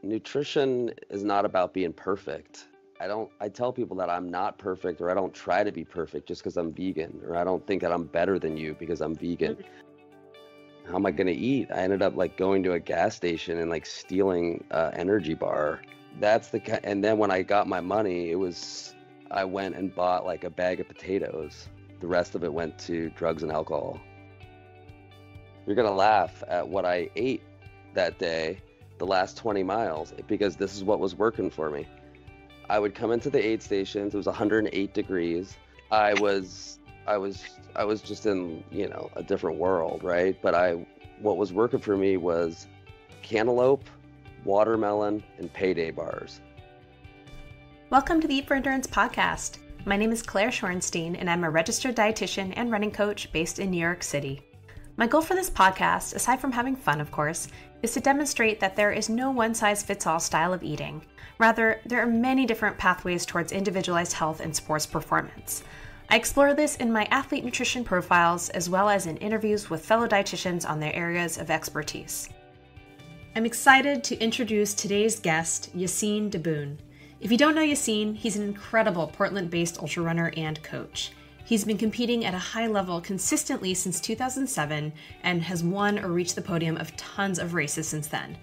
nutrition is not about being perfect. I tell people that I'm not perfect, or I don't try to be perfect just because I'm vegan, or I don't think that I'm better than you because I'm vegan. How am I going to eat? I ended up like going to a gas station and like stealing energy bar. And then when I got my money, I went and bought like a bag of potatoes. The rest of it went to drugs and alcohol. You're going to laugh at what I ate that day, the last 20 miles, because this is what was working for me. I would come into the aid stations. It was 108 degrees. I was just in, a different world, right? But what was working for me was cantaloupe, watermelon, and payday bars. Welcome to the Eat for Endurance podcast. My name is Claire Shorenstein, and I'm a registered dietitian and running coach based in New York City. My goal for this podcast, aside from having fun, of course, is to demonstrate that there is no one-size-fits-all style of eating. Rather, there are many different pathways towards individualized health and sports performance. I explore this in my athlete nutrition profiles as well as in interviews with fellow dietitians on their areas of expertise. I'm excited to introduce today's guest, Yassine Diboun. If you don't know Yassine, he's an incredible Portland-based ultra runner and coach. He's been competing at a high level consistently since 2007 and has won or reached the podium of tons of races since then.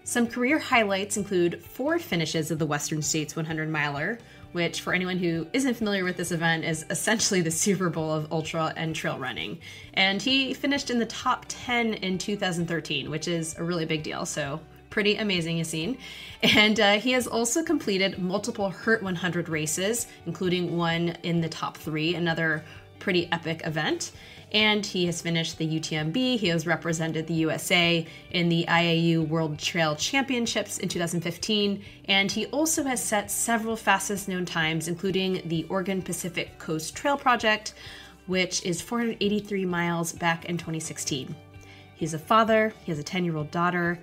Some career highlights include 4 finishes of the Western States 100 miler, which for anyone who isn't familiar with this event is essentially the Super Bowl of ultra and trail running. And he finished in the top 10 in 2013, which is a really big deal. So pretty amazing, Yassine. And he has also completed multiple Hurt 100 races, including one in the top 3, another pretty epic event. And he has finished the UTMB. He has represented the USA in the IAU World Trail Championships in 2015. And he also has set several fastest known times, including the Oregon Pacific Coast Trail Project, which is 483 miles back in 2016. He's a father, he has a 10-year-old daughter,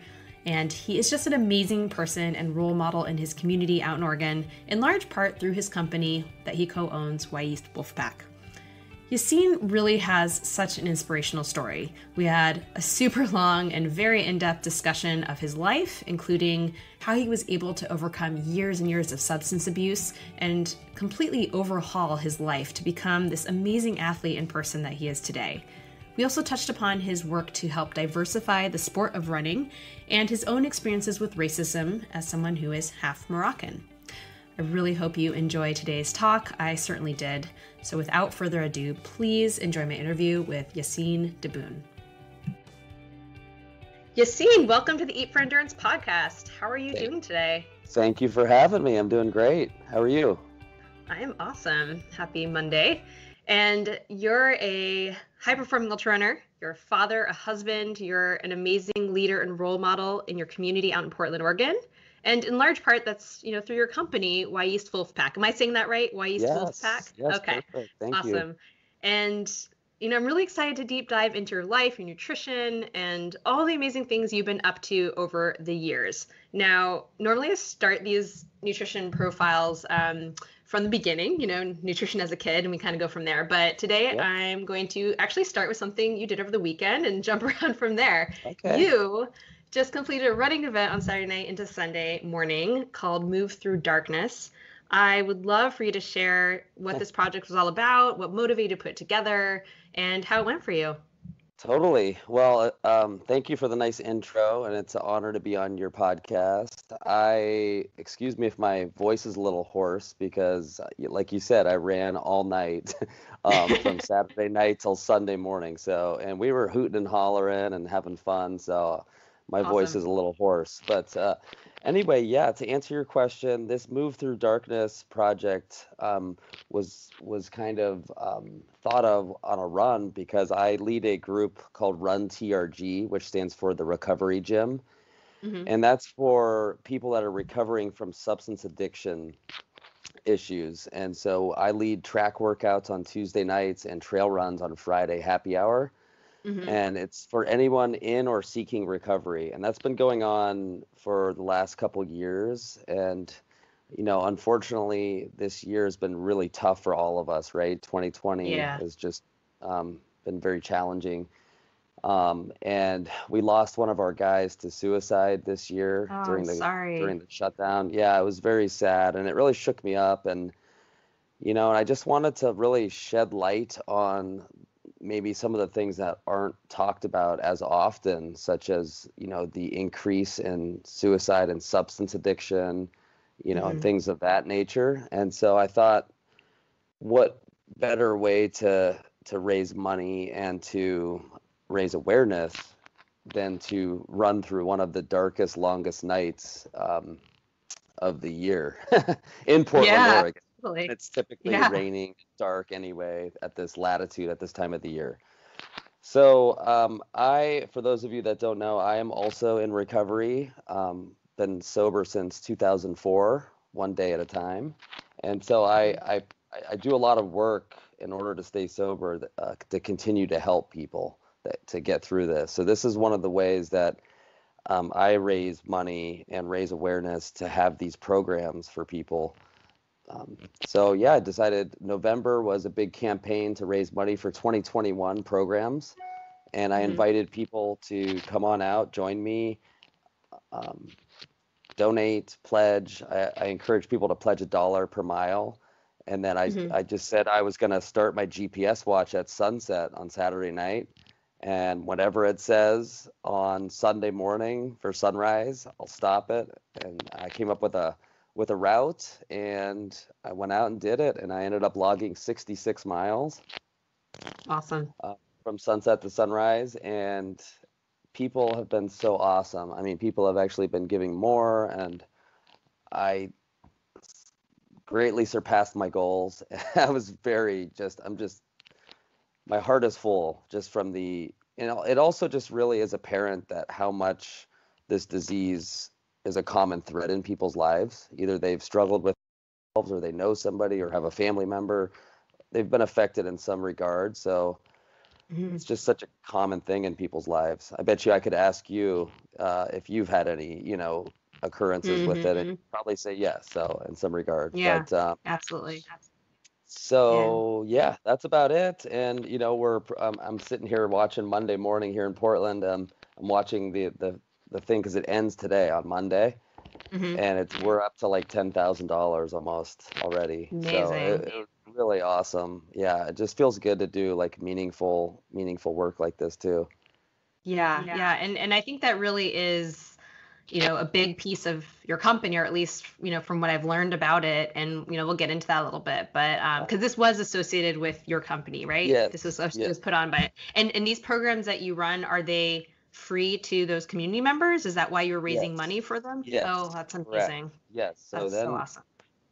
and he is just an amazing person and role model in his community out in Oregon, in large part through his company that he co-owns, Wy'East Wolfpack. Yassine really has such an inspirational story. We had a super long and very in-depth discussion of his life, including how he was able to overcome years and years of substance abuse and completely overhaul his life to become this amazing athlete and person that he is today. We also touched upon his work to help diversify the sport of running and his own experiences with racism as someone who is half Moroccan. I really hope you enjoy today's talk. I certainly did. So without further ado, please enjoy my interview with Yassine Diboun. Yassine, welcome to the Eat for Endurance podcast. How are you doing today? Thank you for having me. I'm doing great. How are you? I am awesome. Happy Monday. And you're a high-performing ultra runner. You're a father, a husband. You're an amazing leader and role model in your community out in Portland, Oregon. And in large part, that's, through your company, Wy'East Wolfpack. Am I saying that right? Wy'East Wolfpack? Yes, okay. Perfect. Thank you. Awesome. And, I'm really excited to deep dive into your life, your nutrition, and all the amazing things you've been up to over the years. Now, normally I start these nutrition profiles from the beginning, nutrition as a kid, and we kind of go from there. But today I'm going to actually start with something you did over the weekend and jump around from there. Okay. You just completed a running event on Saturday night into Sunday morning called Move Through Darkness. I would love for you to share what this project was all about, what motivated you to put it together, and how it went for you. Totally. Well, thank you for the nice intro, and it's an honor to be on your podcast. Excuse me if my voice is a little hoarse because, like you said, I ran all night from Saturday night till Sunday morning. And we were hooting and hollering and having fun. So my voice is a little hoarse. But anyway, to answer your question, this Move Through Darkness project was kind of thought of on a run because I lead a group called Run TRG, which stands for the Recovery Gym. Mm-hmm. And that's for people that are recovering from substance addiction issues. And so I lead track workouts on Tuesday nights and trail runs on Friday happy hour. Mm-hmm. And it's for anyone in or seeking recovery. And that's been going on for the last couple of years. And, unfortunately, this year has been really tough for all of us, right? 2020 has just been very challenging. And we lost one of our guys to suicide this year Oh, I'm during sorry. the shutdown. Yeah, it was very sad, and it really shook me up. And and I just wanted to really shed light on maybe some of the things that aren't talked about as often, such as, the increase in suicide and substance addiction, and Hmm. things of that nature. And so I thought, what better way to raise money and to raise awareness than to run through one of the darkest, longest nights of the year in Portland, Yeah, Oregon. totally. It's typically Yeah. raining, dark anyway at this latitude at this time of the year. So, for those of you that don't know, I am also in recovery. Been sober since 2004, one day at a time, and so I do a lot of work in order to stay sober, to continue to help people to get through this. So this is one of the ways that I raise money and raise awareness to have these programs for people. So yeah, I decided November was a big campaign to raise money for 2021 programs, and I Hmm. invited people to come on out, join me, um, donate, pledge. I encourage people to pledge $1 per mile, and then Hmm. I just said I was going to start my GPS watch at sunset on Saturday night, and whatever it says on Sunday morning for sunrise, I'll stop it. And I came up with a route, and I went out and did it, and I ended up logging 66 miles Awesome. uh, from sunset to sunrise, and people have been so awesome. I mean, people have actually been giving more, and I greatly surpassed my goals. I was I'm just, my heart is full just from it also just really is apparent that how much this disease is a common thread in people's lives. Either they've struggled with themselves, or they know somebody, or have a family member. They've been affected in some regard. So Hmm. it's just such a common thing in people's lives. I bet you I could ask you if you've had any, occurrences with it, and Hmm. you'd probably say yes. So in some regard, Yeah, but absolutely. Yeah. so yeah, that's about it. And I'm sitting here watching Monday morning here in Portland. I'm watching the thing because it ends today on Monday, Hmm. and we're up to like $10,000 almost already. So Amazing. it was really awesome. Yeah, it just feels good to do like meaningful work like this too. Yeah, yeah. And I think that really is, a big piece of your company, or at least, from what I've learned about it. And, we'll get into that a little bit, but Uh, because this was associated with your company, right? This yes, was it yes, was put on by and these programs that you run, are they free to those community members? Is that why you're raising yes, money for them? Oh, yes, that's correct. amazing. Yes. So That's so then awesome.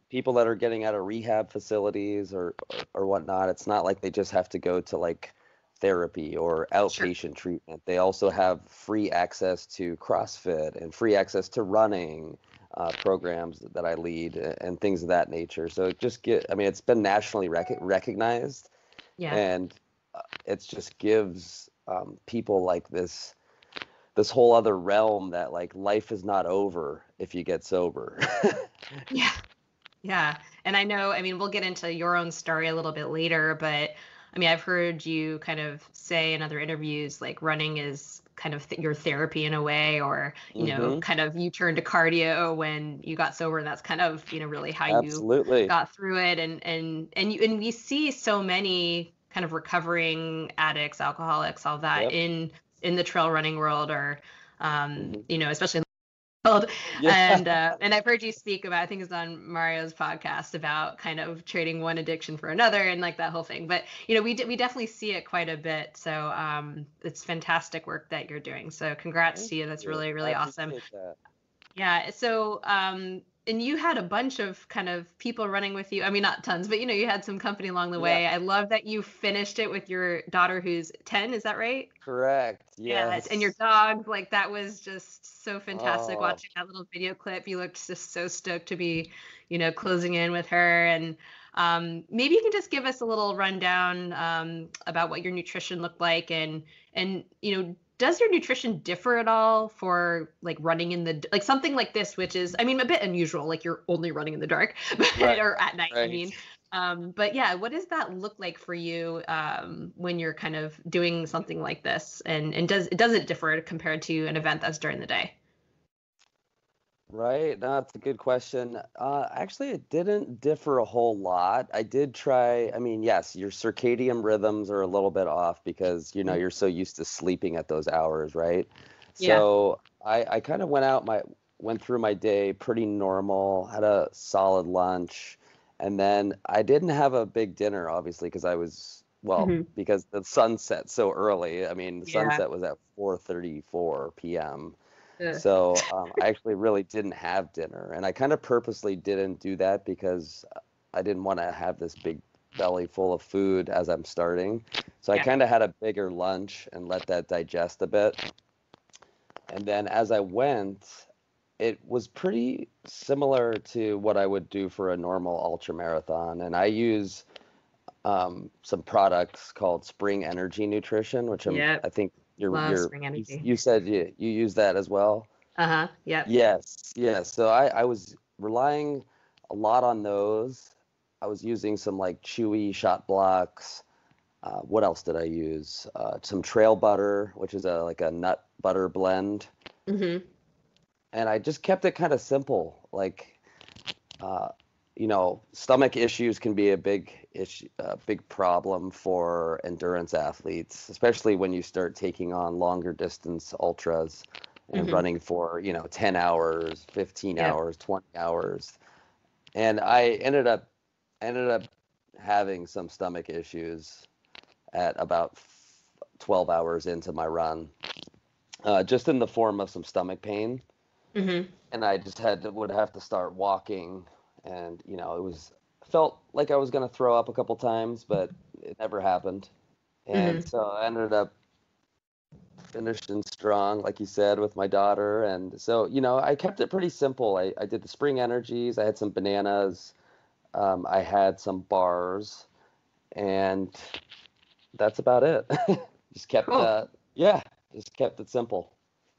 people that are getting out of rehab facilities or whatnot, it's not like they just have to go to like therapy or Sure. outpatient treatment. They also have free access to CrossFit and free access to running programs that I lead, and things of that nature. So I mean, it's been nationally recognized, Yeah. and it just gives people like this whole other realm that like life is not over if you get sober. Yeah. Yeah. And I mean, we'll get into your own story a little bit later, but I mean, I've heard you kind of say in other interviews, like running is kind of your therapy in a way, or, Hmm. kind of you turned to cardio when you got sober. And that's kind of, really how you Absolutely. got through it. And we see so many kind of recovering addicts, alcoholics, all that Yep. in the trail running world, or, Hmm. especially world. Yeah. And I've heard you speak about, I think it's on Mario's podcast, about kind of trading one addiction for another, and like that whole thing. But we definitely see it quite a bit. So it's fantastic work that you're doing. So congrats Thank to you. That's you. really, I really awesome. appreciate that. Yeah. So, and you had a bunch of kind of people running with you. I mean, not tons, but you had some company along the Yeah, way. I love that you finished it with your daughter who's 10. Is that right? correct. Yeah, and your Yes. dog, like that was just so fantastic Oh, watching that little video clip. You looked just so stoked to be, closing in with her. And maybe you can just give us a little rundown about what your nutrition looked like, and does your nutrition differ at all for like running in the like something like this, which is, I mean, a bit unusual, like you're only running in the dark, but right, or at night, I right. mean. But yeah, what does that look like for you when you're kind of doing something like this? And does it differ compared to an event that's during the day? Right. No, that's a good question. Actually, it didn't differ a whole lot. I did try, I mean, yes, your circadian rhythms are a little bit off because, Mm. you're so used to sleeping at those hours, right? Yeah. So I kind of went through my day pretty normal, had a solid lunch, and then I didn't have a big dinner, obviously, Hmm. because the sun set so early. I mean, the Yeah. sunset was at 4:34 p.m. Ugh. So I actually really didn't have dinner, and I kind of purposely didn't do that because I didn't want to have this big belly full of food as I'm starting. So I Yeah. kind of had a bigger lunch and let that digest a bit. And then as I went, it was pretty similar to what I would do for a normal ultra marathon. And I use some products called Spring Energy Nutrition, which Yep. I think Love spring energy. you said you use that as well. Uh-huh. Yep. Yes, yes. So I was relying a lot on those. I was using some like chewy shot blocks. What else did I use? Some trail butter, which is like a nut butter blend. Hmm. And I just kept it kind of simple. Like, uh, stomach issues can be a big issue, a big problem for endurance athletes, especially when you start taking on longer distance ultras and Hmm. running for, 10 hours, 15 Yep. hours, 20 hours. And I ended up having some stomach issues at about 12 hours into my run, just in the form of some stomach pain. Hmm. And I just would have to start walking, and felt like I was gonna throw up a couple times, but it never happened. And Hmm. so I ended up finishing strong, like you said, with my daughter. And so, I kept it pretty simple. I did the spring energies. I had some bananas. I had some bars, and that's about it. Just kept, Cool. yeah, just kept it simple.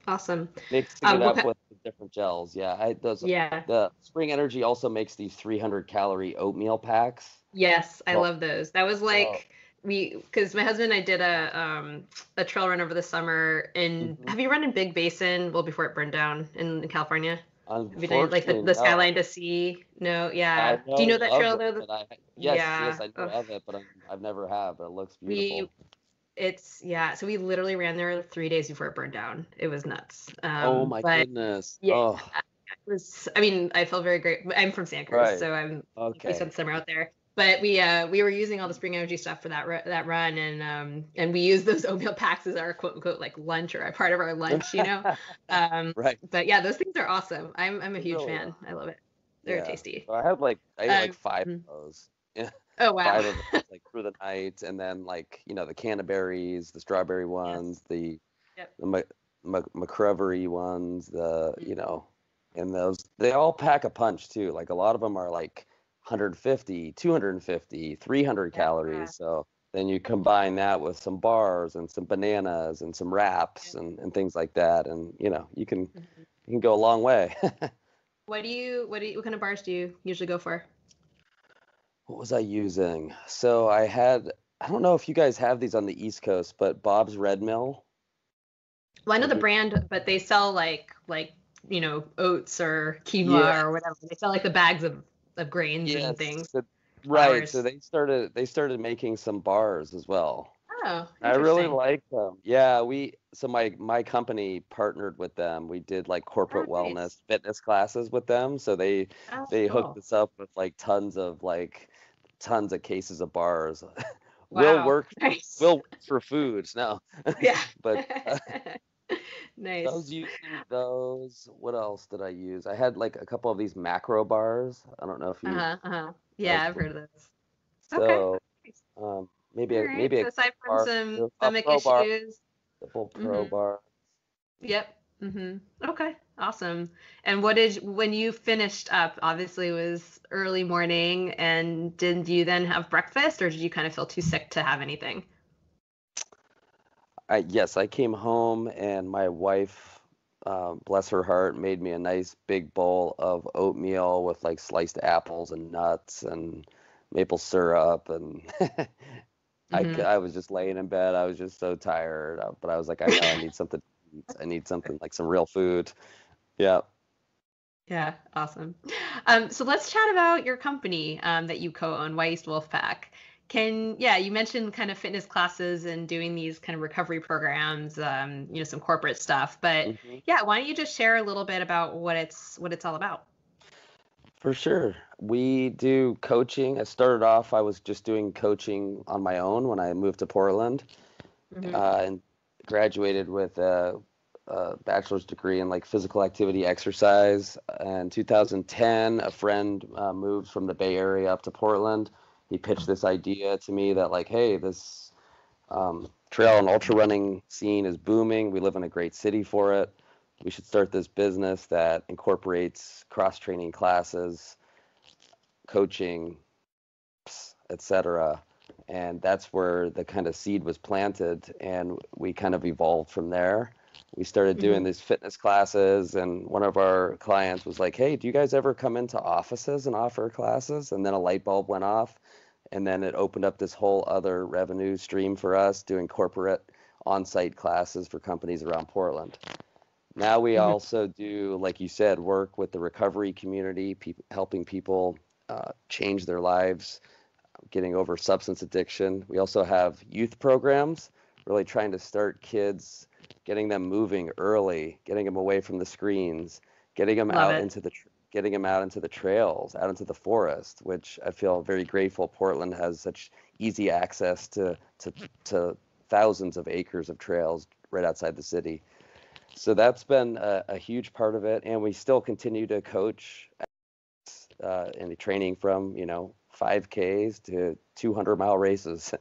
Awesome. Mixing it What up kind? with the different gels. Yeah, I those Yeah. the Spring Energy also makes these 300 calorie oatmeal packs. Yes, I Oh, love those. That was oh. like because my husband and I did a trail run over the summer in Hmm. have you run in Big Basin, well before it burned down in California? Have you done like Unfortunately, the no. skyline to sea? No, I yeah. Do you know know that of trail it, though? but yes, yes, Yeah. I know Ugh. of it, but I've never have. But it looks We beautiful. it's yeah, so we literally ran there 3 days before it burned down. It was nuts. Oh my But goodness. yeah, Oh, it was, I mean, I felt very great. I'm from Sandhurst, right. so we Okay. spent the summer out there. But we were using all the spring energy stuff for that run, and we used those oatmeal packs as our quote unquote like lunch or a part of our lunch, you know. Right. But yeah, those things are awesome. I'm a They huge really fan. are. I love it. They're Yeah. tasty. So I ate like Um, five mhm. of those. Yeah. Oh wow. Five of those like through the night, and then like, the canterberries, the strawberry Yes. ones, Yep. the McCrevery ones, Mhm. and those they all pack a punch too. Like a lot of them are like 150, 250, 300 Yeah. calories. So then you combine that with some bars and some bananas and some wraps Yeah. and things like that, and Mhm. you can go a long way. What kind of bars do you usually go for? What was I using? So I don't know if you guys have these on the East Coast, but Bob's Red Mill. Well, I know Have the you? brand, but they sell like oats or Yeah, quinoa or whatever. They sell like the bags of grains and yes. things, Right. So flours. they started making some bars as well. Oh, I really interesting. like them. Yeah, so my company partnered with them. We did like Oh, corporate nice. wellness fitness classes with them. So Oh, they hooked cool. us up with like tons of cases of bars. Will Wow. work for Nice. will work for foods. No. Yeah. But I was Nice. using those. What else did I use? I had like a couple of these macro bars. I don't know if you've Uh-huh. Uh-huh. Yeah, those I've heard of those. Okay. so Nice. maybe All a right. maybe a So aside from bar, some a stomach pro bar, issues, double pro mm-hmm. bar. Yep. Okay. Awesome. And when you finished up, obviously it was early morning, and did you then have breakfast or did you kind of feel too sick to have anything? Yes, I came home and my wife, bless her heart, made me a nice big bowl of oatmeal with like sliced apples and nuts and maple syrup, and Hmm. I was just laying in bed. I was just so tired, but I was like, I know I need something to eat. I need something like some real food. Yeah, Yeah, awesome. So let's chat about your company that you co-own, Wy'East Wolfpack. Yeah, you mentioned kind of fitness classes and doing these kind of recovery programs, some corporate stuff. But hmm yeah, why don't you just share a little bit about what it's all about? for sure. We do coaching. I started off, I was just doing coaching on my own when I moved to Portland, Hmm. and graduated with a bachelor's degree in like physical activity exercise. In 2010, a friend moved from the Bay Area up to Portland. He pitched this idea to me that like, hey, this trail and ultra running scene is booming. We live in a great city for it. We should start this business that incorporates cross training classes, coaching, etc. And that's where the kind of seed was planted, and we kind of evolved from there. We started doing Hmm. these fitness classes, and one of our clients was like, "Hey, do you guys ever come into offices and offer classes?" And then a light bulb went off, and then it opened up this whole other revenue stream for us doing corporate on-site classes for companies around Portland. Now we Hmm. also do, like you said, work with the recovery community, helping people change their lives, getting over substance addiction. We also have youth programs, really trying to start kids, getting them moving early, getting them away from the screens, getting them Love out it. into the getting them out into the trails, out into the forest, which I feel very grateful Portland has such easy access to thousands of acres of trails right outside the city. So that's been a huge part of it, and we still continue to coach in the training from 5Ks to 200-mile races.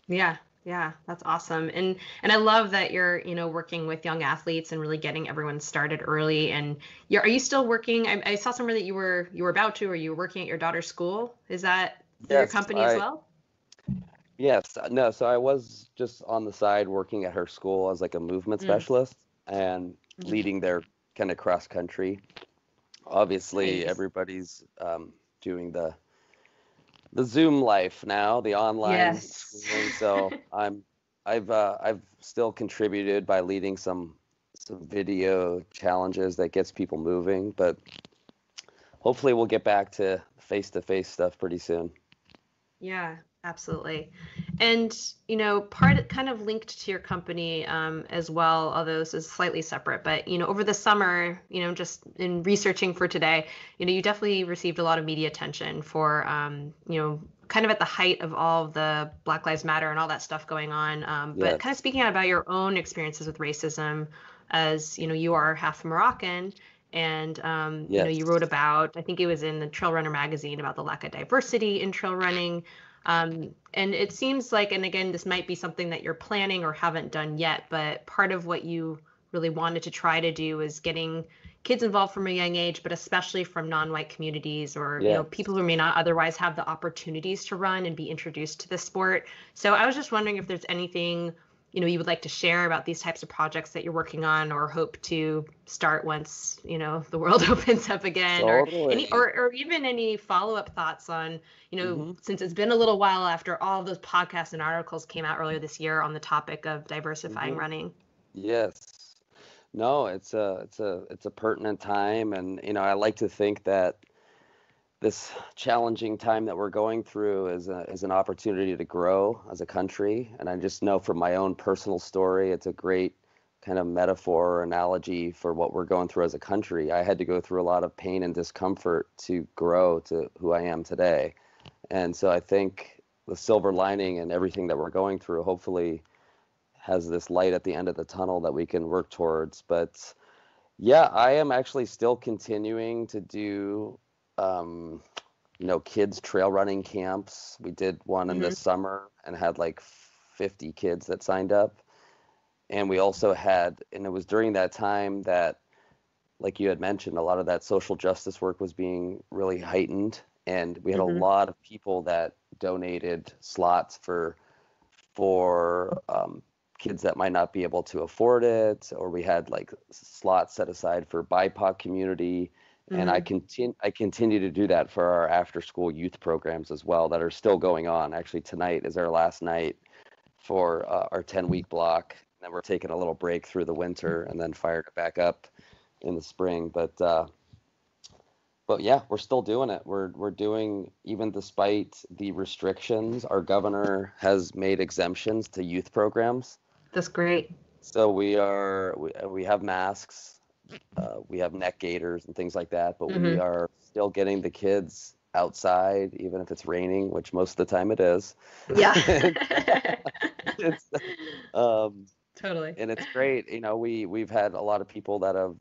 Yeah, yeah, that's awesome. And I love that you're, working with young athletes and really getting everyone started early. And are you still working? I saw somewhere that you were about to, or you were working at your daughter's school. Is that through your Yes, company as I well? yes, no, so I was just on the side working at her school as like a movement Mm, specialist and mhm. leading their kind of cross country. Obviously, Nice. everybody's doing the Zoom life now, the online Yes. schooling. So I've still contributed by leading some video challenges that gets people moving, but hopefully we'll get back to face-to-face stuff pretty soon. Yeah, absolutely. And, part kind of linked to your company as well, although this is slightly separate, but, over the summer, just in researching for today, you definitely received a lot of media attention for, kind of at the height of all of the Black Lives Matter and all that stuff going on. But kind of Yes. speaking out about your own experiences with racism, as, you are half Moroccan. And you Yes. wrote about, I think it was in the Trail Runner magazine, about the lack of diversity in trail running. And it seems like, and again, this might be something that you're planning or haven't done yet, but part of what you really wanted to try to do is getting kids involved from a young age, but especially from non-white communities, or Yes. people who may not otherwise have the opportunities to run and be introduced to the sport. So I was just wondering if there's anything you would like to share about these types of projects that you're working on or hope to start once the world opens up again, or any Totally. or even any follow-up thoughts on hmm since it's been a little while after all of those podcasts and articles came out earlier this year on the topic of diversifying hmm running. Yes. No, it's a pertinent time, and I like to think that this challenging time that we're going through is an opportunity to grow as a country. And I just know from my own personal story, it's a great kind of metaphor or analogy for what we're going through as a country. I had to go through a lot of pain and discomfort to grow to who I am today. And so I think the silver lining and everything that we're going through hopefully has this light at the end of the tunnel that we can work towards. But yeah, I am actually still continuing to do um, kids trail running camps. We did one in the Hmm. summer and had like 50 kids that signed up. And we also had, and it was during that time that, like you had mentioned, a lot of that social justice work was being really heightened. And we had a Hmm. lot of people that donated slots for kids that might not be able to afford it, or we had like slots set aside for BIPOC community, And I continue to do that for our after school youth programs as well that are still going on. Actually, tonight is our last night for our 10-week block. And then we're taking a little break through the winter and then fired it back up in the spring. But yeah, we're still doing it. We're doing, even despite the restrictions, our governor has made exemptions to youth programs. That's great. So we have masks. We have neck gaiters and things like that, but we are still getting the kids outside, even if it's raining, which most of the time it is. Yeah. It's, totally. And it's great. We've had a lot of people that have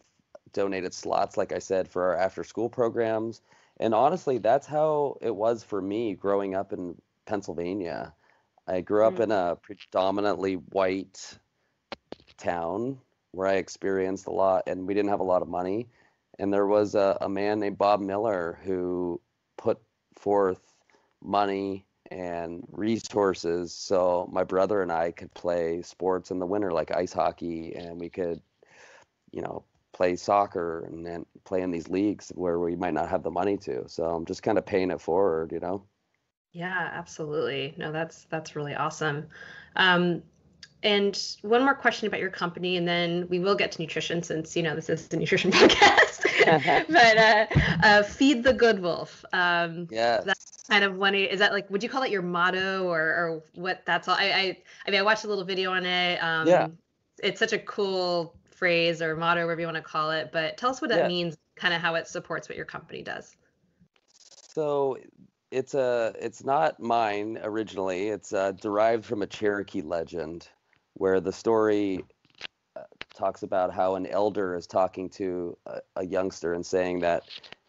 donated slots, like I said, for our after school programs. And honestly, that's how it was for me growing up in Pennsylvania. I grew up in a predominantly white town where I experienced a lot, and we didn't have a lot of money. And there was a man named Bob Miller who put forth money and resources so my brother and I could play sports in the winter, like ice hockey, and we could, play soccer and then play in these leagues where we might not have the money to. So I'm just kind of paying it forward, Yeah, absolutely. No, that's really awesome. And one more question about your company, and then we will get to nutrition since, this is the nutrition podcast. But Feed the Good Wolf. Yes. That's kind of is that like, would you call it your motto or what? That's all. I mean, I watched a little video on it. Yeah. It's such a cool phrase or motto, whatever you want to call it. But tell us what that means, kind of how it supports what your company does. So it's not mine originally. It's derived from a Cherokee legend, where the story talks about how an elder is talking to a youngster and saying that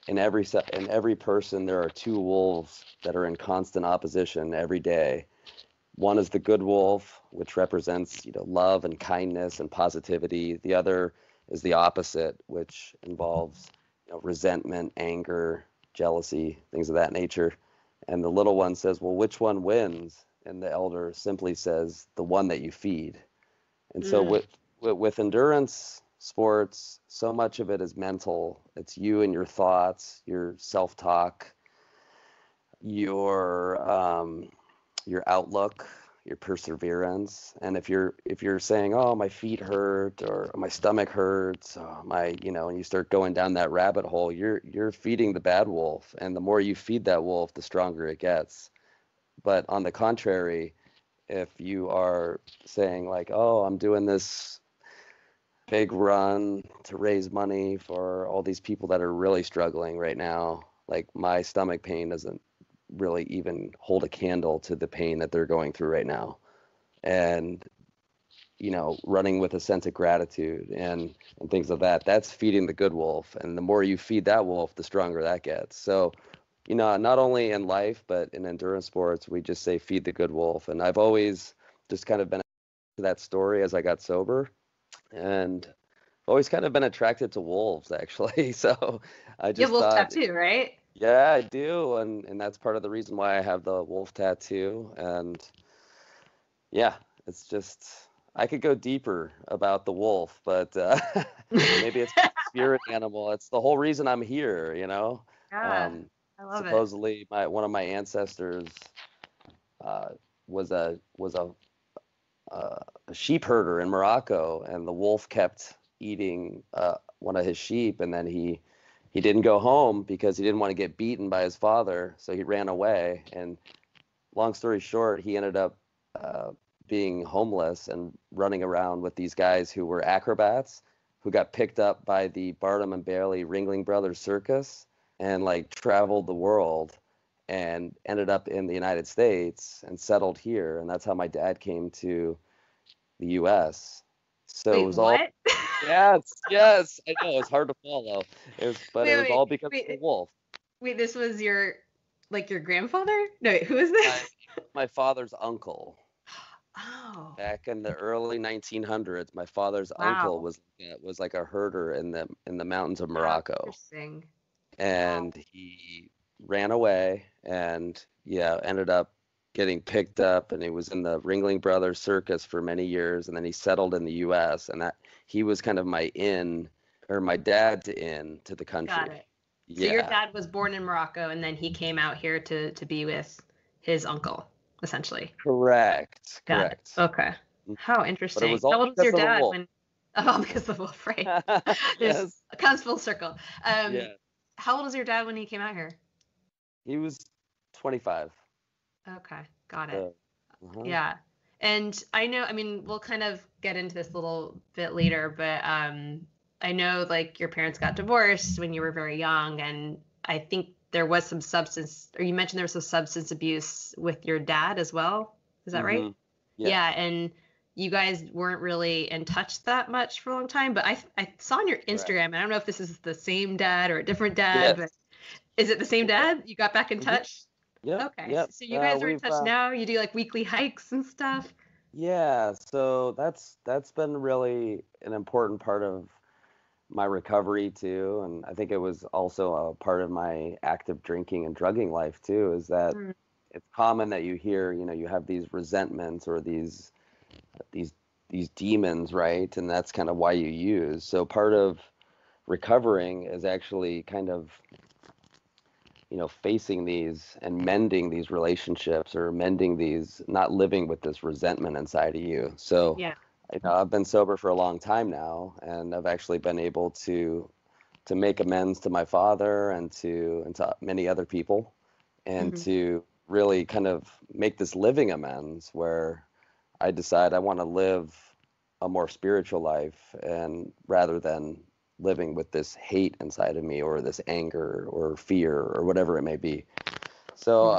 in every person there are two wolves that are in constant opposition every day. One is the good wolf, which represents love and kindness and positivity. The other is the opposite, which involves resentment, anger, jealousy, things of that nature. And the little one says, well, which one wins? And the elder simply says, the one that you feed. And so with endurance sports, so much of it is mental. It's you and your thoughts, your self-talk, your outlook, your perseverance. And if you're saying, oh, my feet hurt or my stomach hurts, and you start going down that rabbit hole, you're feeding the bad wolf. And the more you feed that wolf, the stronger it gets. But on the contrary, if you are saying like, oh, I'm doing this big run to raise money for all these people that are really struggling right now, like my stomach pain doesn't really even hold a candle to the pain that they're going through right now. And running with a sense of gratitude and things of that's feeding the good wolf. And the more you feed that wolf, the stronger that gets. So not only in life but in endurance sports, we just say feed the good wolf. And I've always just kind of been to that story as I got sober, and always kind of been attracted to wolves, actually. So I just wolf tattoo, right? Yeah, I do, and that's part of the reason why I have the wolf tattoo. And yeah, it's just, I could go deeper about the wolf, but maybe it's a spirit animal. It's the whole reason I'm here, Yeah, I love supposedly it. One of my ancestors was a sheep herder in Morocco, and the wolf kept eating one of his sheep, and then he didn't go home because he didn't want to get beaten by his father, so he ran away. And long story short, he ended up being homeless and running around with these guys who were acrobats, who got picked up by the Barnum and Bailey Ringling Brothers Circus and traveled the world and ended up in the United States and settled here. And that's how my dad came to the U.S. So Wait, it was all. what? Yes, I know, it's hard to follow. It was all because of the wolf. Wait, this was your grandfather? No, wait, who is this? My father's uncle. Oh. Back in the early 1900s, my father's uncle was like a herder in the mountains of Morocco. Interesting. And he ran away and ended up getting picked up, and he was in the Ringling Brothers Circus for many years, and then he settled in the U.S. and that he was kind of my dad's in to the country. Got it. So your Yeah. dad was born in Morocco, and then he came out here to be with his uncle, essentially. Correct. Got it. Correct. Okay. Mm. How But it interesting. was all How old was your because of the dad wolf. when? Oh, because the wolf, right? There's Yes. it comes full circle. Yeah. How old was your dad when he came out here? He was 25. Okay, got it. So, uh-huh. Yeah. And I know, I mean, we'll kind of get into this a little bit later, but I know like your parents got divorced when you were very young, and I think there was some substance, or you mentioned there was some substance abuse with your dad as well. Is that right? Mm-hmm. Yeah. Yeah, and you guys weren't really in touch that much for a long time, but I saw on your Correct. Instagram, and I don't know if this is the same dad or a different dad, Yes. but is it the same dad? You got back in Mm-hmm. touch? Yep. Okay, Yep. so you guys are in We've touch now. You do like weekly hikes and stuff. Yeah, so that's been really an important part of my recovery too, and I think it was also a part of my active drinking and drugging life too, is that Mm, it's common that you hear, you have these resentments or these these demons, right? And that's kind of why you use. So part of recovering is actually kind of, facing these and mending these relationships or mending these, not living with this resentment inside of you. So, yeah. I've been sober for a long time now, and I've actually been able to make amends to my father and to many other people, and Hmm. to really kind of make this living amends where I decide I want to live a more spiritual life, and rather than living with this hate inside of me or this anger or fear or whatever it may be. So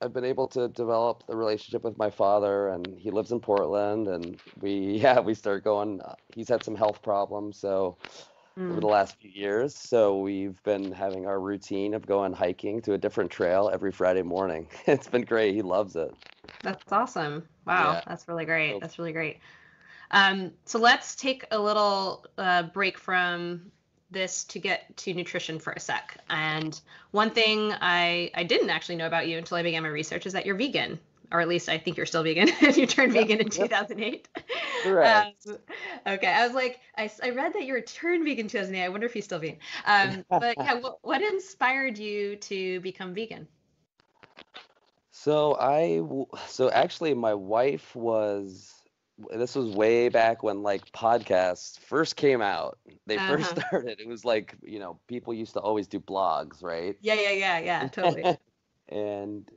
I've been able to develop the relationship with my father, and he lives in Portland, and we start going. He's had some health problems, so over the Mm, last few years, so we've been having our routine of going hiking to a different trail every Friday morning. It's been great. He loves it. that's awesome. Wow, Yeah. that's really great. So That's really great. So let's take a little break from this to get to nutrition for a sec. And one thing I didn't actually know about you until I began my research is that you're vegan, or at least I think you're still vegan. You turned yep, vegan in yep, 2008. Um, correct. okay, I was like, I read that you were turned vegan in 2008. I wonder if he's still vegan. But yeah, what inspired you to become vegan? So actually my wife this was way back when like podcasts first came out. They first Uh-huh. started. It was like, people used to always do blogs, right? Yeah, yeah, yeah, yeah, totally. And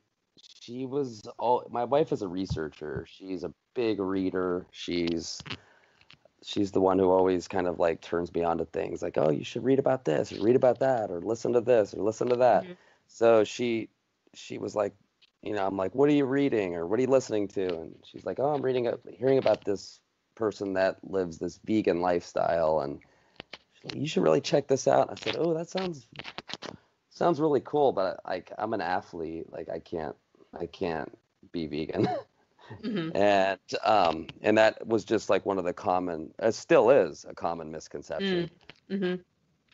my wife is a researcher. She's a big reader. She's the one who always kind of like turns me on to things like, oh, you should read about this or read about that or listen to this or listen to that. Hmm. So she was like, I'm like, what are you reading or what are you listening to? And she's like, oh, I'm hearing about this person that lives this vegan lifestyle, and she's like, you should really check this out. I said, oh, that sounds really cool, but like I'm an athlete, like I can't be vegan. Hmm. And that was just like one of the common, it still is a common misconception. Mm-hmm.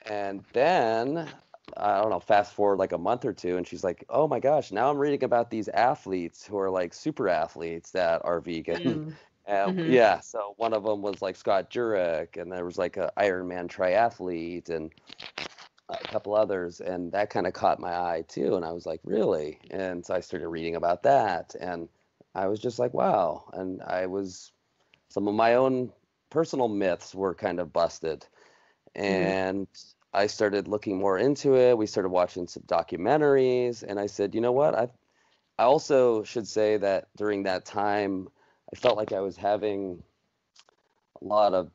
And then I don't know, fast forward like a month or two, and she's like, "Oh my gosh, now I'm reading about these athletes who are like super athletes that are vegan." Mm-hmm. Yeah, so one of them was like Scott Jurek, and there was like a Ironman triathlete, and a couple others, and that kind of caught my eye too. And I was like, "Really?" And so I started reading about that, and I was just like, "Wow!" And some of my own personal myths were kind of busted, Mm-hmm. and I started looking more into it. We started watching some documentaries, and I said, you know what? I also should say that during that time, I felt like I was having a lot of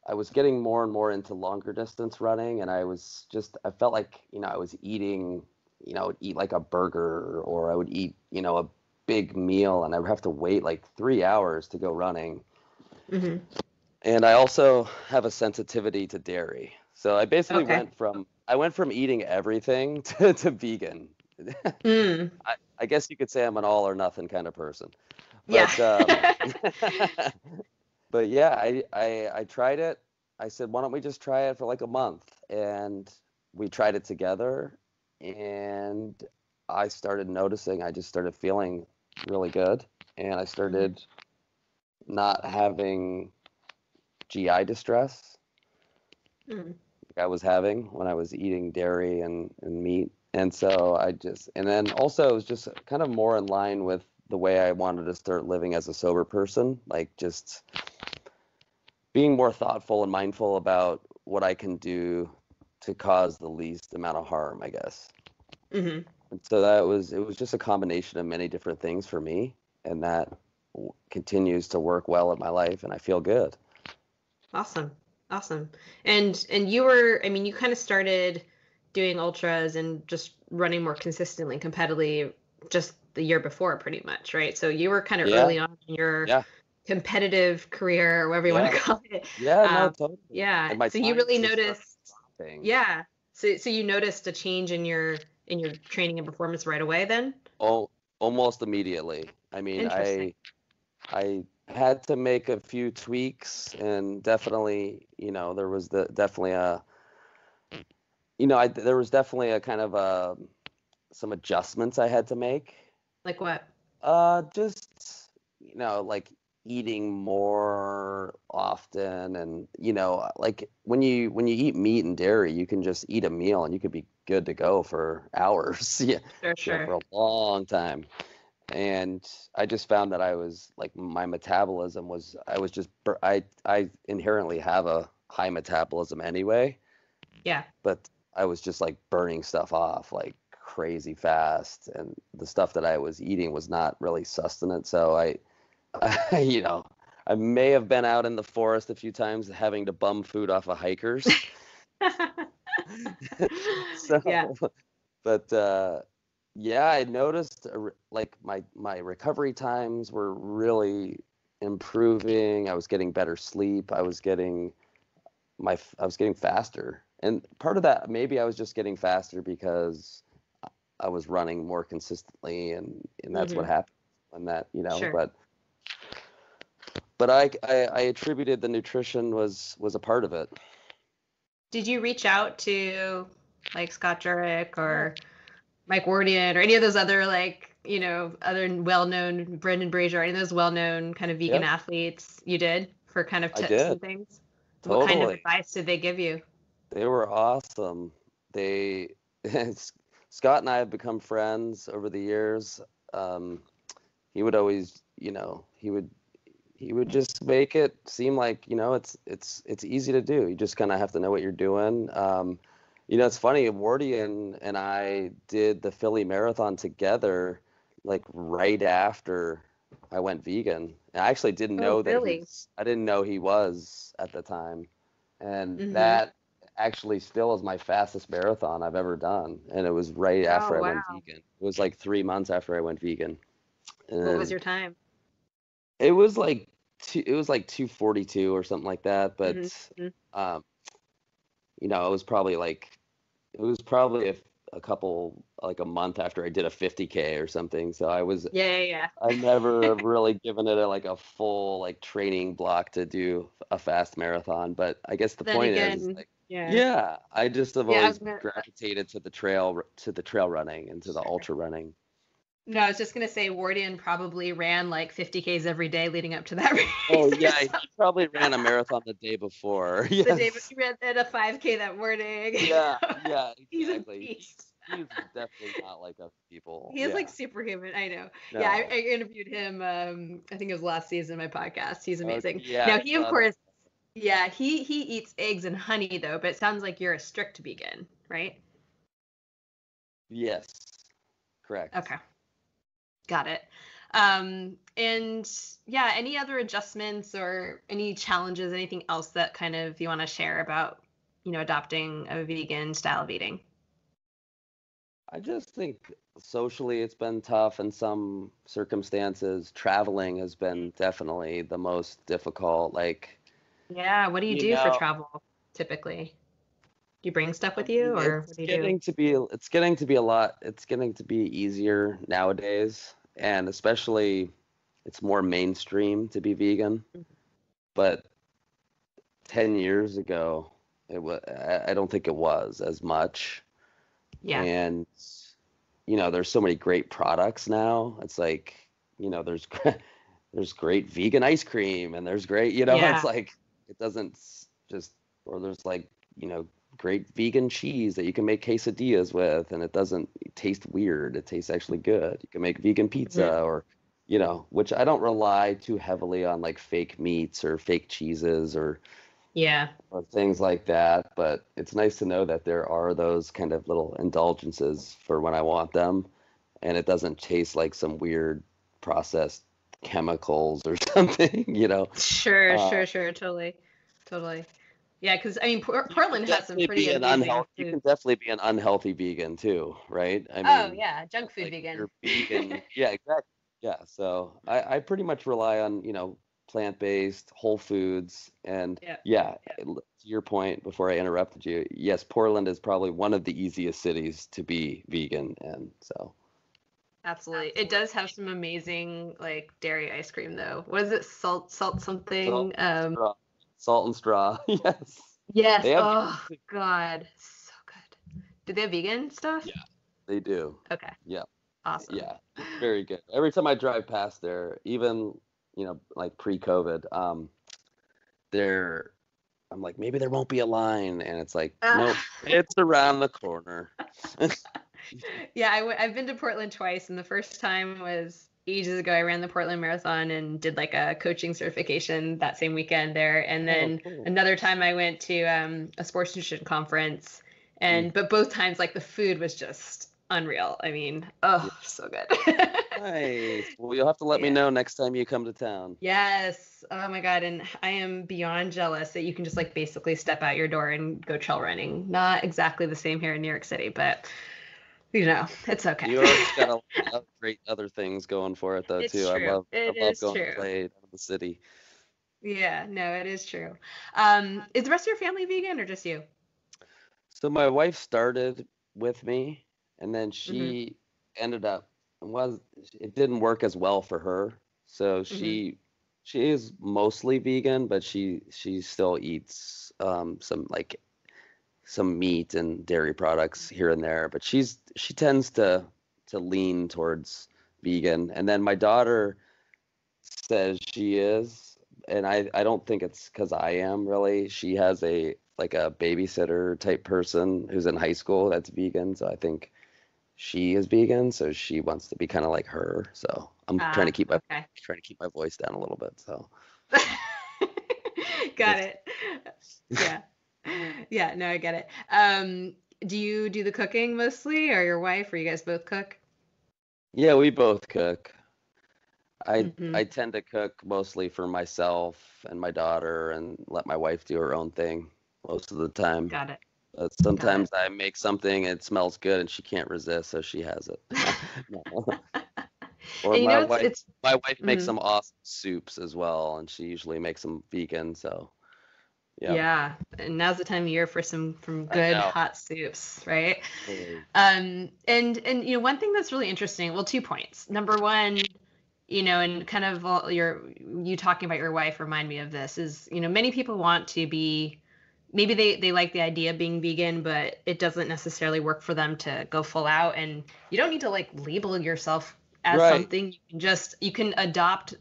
I was getting more and more into longer distance running, and I felt like, I was eating, I would eat like a burger, or I would eat, a big meal, and I would have to wait like 3 hours to go running. Mm-hmm. And I also have a sensitivity to dairy. So I basically Okay. went from eating everything to vegan. Mm. I guess you could say I'm an all or nothing kind of person. Yeah. But but yeah, I tried it. I said, why don't we just try it for like a month? And we tried it together, and I just started feeling really good, and I Mm-hmm. started not having GI distress. Mm. I was having when I was eating dairy and meat. And so and then also it was just kind of more in line with the way I wanted to start living as a sober person, like just being more thoughtful and mindful about what I can do to cause the least amount of harm, I guess. Mm-hmm. And so it was just a combination of many different things for me, and that continues to work well in my life, and I feel good. Awesome. Awesome. And you were, I mean, you kind of started doing ultras and just running more consistently, competitively just the year before, pretty much, right? So you were kind of Yeah, early on in your yeah, competitive career, or whatever you want yeah, to call it. yeah. No, totally. Yeah. And my So you times really just started noticed, dropping. yeah. So you noticed a change in your training and performance right away then? Oh, almost immediately. I mean, Interesting. I had to make a few tweaks, and definitely, there was definitely a, there was definitely a kind of some adjustments I had to make. Like what? Just, like eating more often, and like when you eat meat and dairy, you can just eat a meal and you could be good to go for hours, yeah, Sure, for sure. a long time. And I just found that I was like my metabolism was I was just I inherently have a high metabolism anyway, Yeah. but I was just like burning stuff off like crazy fast, and the stuff that I was eating was not really sustenance. So I may have been out in the forest a few times having to bum food off of hikers. So, Yeah. but yeah, I noticed like my recovery times were really improving. I was getting better sleep. I was getting faster. And part of that, maybe I was just getting faster because I was running more consistently, and that's what Mm-hmm. happened when that, Sure. but I attributed the nutrition was a part of it. Did you reach out to like Scott Jurek or Mike Wardian or any of those other other well-known Brendan Brazier, any of those well-known kind of vegan Yep, athletes you did for kind of I tips and did. things? What kind of Totally. advice did they give you? They were awesome. They Scott and I have become friends over the years. Um, he would always, he would just make it seem like, it's easy to do. You just kind of have to know what you're doing. It's funny, Wardian and I did the Philly Marathon together, like right after I went vegan. And I actually didn't Oh, know that really? I didn't know he was at the time. And Mm-hmm. that actually still is my fastest marathon I've ever done. And it was right Oh, after I went wow. vegan. It was like 3 months after I went vegan. What was And your time? it was like it was like 2:42 or something like that. But Mm-hmm. um, it was probably a couple, like a month after I did a 50K or something. So Yeah, yeah, I've never really given it like a full like training block to do a fast marathon. But I guess the Then point is again, like, yeah. yeah, I just have Yeah, I was always gonna, gravitated to the trail running and to the sure. ultra running. No, I was just gonna say Wardian probably ran like 50 Ks every day leading up to that Oh race or yeah, he probably something. ran a marathon the day before. The day Yes. he ran at a 5K that morning. Yeah, yeah, He's a exactly. beast. He's definitely not like us people. He is like Yeah. superhuman. I know. Yeah, I No. interviewed him. I think it was last season of my podcast. He's Okay. amazing. Yeah, Now I he, of saw that. course, yeah, he eats eggs and honey though. But it sounds like you're a strict vegan, right? Yes, correct. Okay, got it. And yeah, any other adjustments or any challenges, anything else that kind of you want to share about, adopting a vegan style of eating? I just think socially it's been tough in some circumstances. Traveling has been definitely the most difficult. Like, Yeah, what do you you do for know, travel typically? Do you bring stuff I with you, mean, or what do you do? it's getting to be easier nowadays, and especially it's more mainstream to be vegan. But 10 years ago, I don't think it was as much. Yeah, And there's so many great products now. It's like, there's there's great vegan ice cream, and there's great, it's yeah, like it doesn't just or there's like, great vegan cheese that you can make quesadillas with, and it doesn't taste weird. It tastes actually good. You can make vegan pizza, or, which I don't rely too heavily on like fake meats or fake cheeses Yeah. or things like that. But it's nice to know that there are those kind of little indulgences for when I want them, and it doesn't taste like some weird processed chemicals or something. Sure, Uh, totally. Totally. Yeah, because I mean, Portland has some pretty be an amazing unhealthy. You food. can definitely be an unhealthy vegan too, right? I Oh mean, yeah, junk food like if vegan. you're vegan, yeah, exactly. Yeah, so I pretty much rely on, plant-based, whole foods, and Yeah. yeah, to your point before I interrupted you, yes, Portland is probably one of the easiest cities to be vegan, and so Absolutely. It does have some amazing like dairy ice cream though. What is it? Salt salt something? and straw, salt and straw, yes, Yes. they have Oh vegan too. God. So good. Do they have vegan stuff? Yeah, they do. Okay. Yeah. Awesome. Yeah, it's very good. Every time I drive past there, even, like pre-COVID, there, I'm like, maybe there won't be a line, and it's like, nope, it's around the corner. Yeah, I've been to Portland twice, and the first time was ages ago. I ran the Portland Marathon and did like a coaching certification that same weekend there. And Oh, then cool. another time I went to a sports nutrition conference, Mm, but both times like the food was just unreal. I mean, yeah. oh, so good. Nice. Well, you'll have to let me Yeah. know next time you come to town. Yes. Oh my God. And I am beyond jealous that you can just like basically step out your door and go trail running. Not exactly the same here in New York City, but it's okay. New York's got a lot of great other things going for it though too. It's I true. love I It love is going to true. play out of the city. Yeah, no, it is true. Is the rest of your family vegan or just you? So my wife started with me, and then Mm-hmm. she ended up was it didn't work as well for her. So Mm-hmm. she is mostly vegan, but she still eats some like some meat and dairy products here and there. But she tends to lean towards vegan. And then my daughter says she is, and I don't think it's because I am really. She has a like a babysitter type person who's in high school that's vegan, so I think she is vegan, so she wants to be kind of like her. So I'm trying to Ah, keep my okay. voice down a little bit. So Got just it. Yeah. Yeah, no, I get it. Do you do the cooking mostly or your wife or you guys both cook? yeah, we both cook. Mm-hmm. I tend to cook mostly for myself and my daughter, and let my wife do her own thing most of the time. Got it. But Got sometimes it. I make something, it smells good, and she can't resist, so she has it. No. Or And it's my wife makes mhm. some awesome soups as well, and she usually makes them vegan. So yeah, Yeah, and now's the time of year for some from I good know. hot soups, right? Totally. And one thing that's really interesting, well, 2 points. Number one, and kind of you talking about your wife remind me of this is, many people want to be maybe they like the idea of being vegan, but it doesn't necessarily work for them to go full out. And you don't need to like label yourself as Right, something. You can adopt,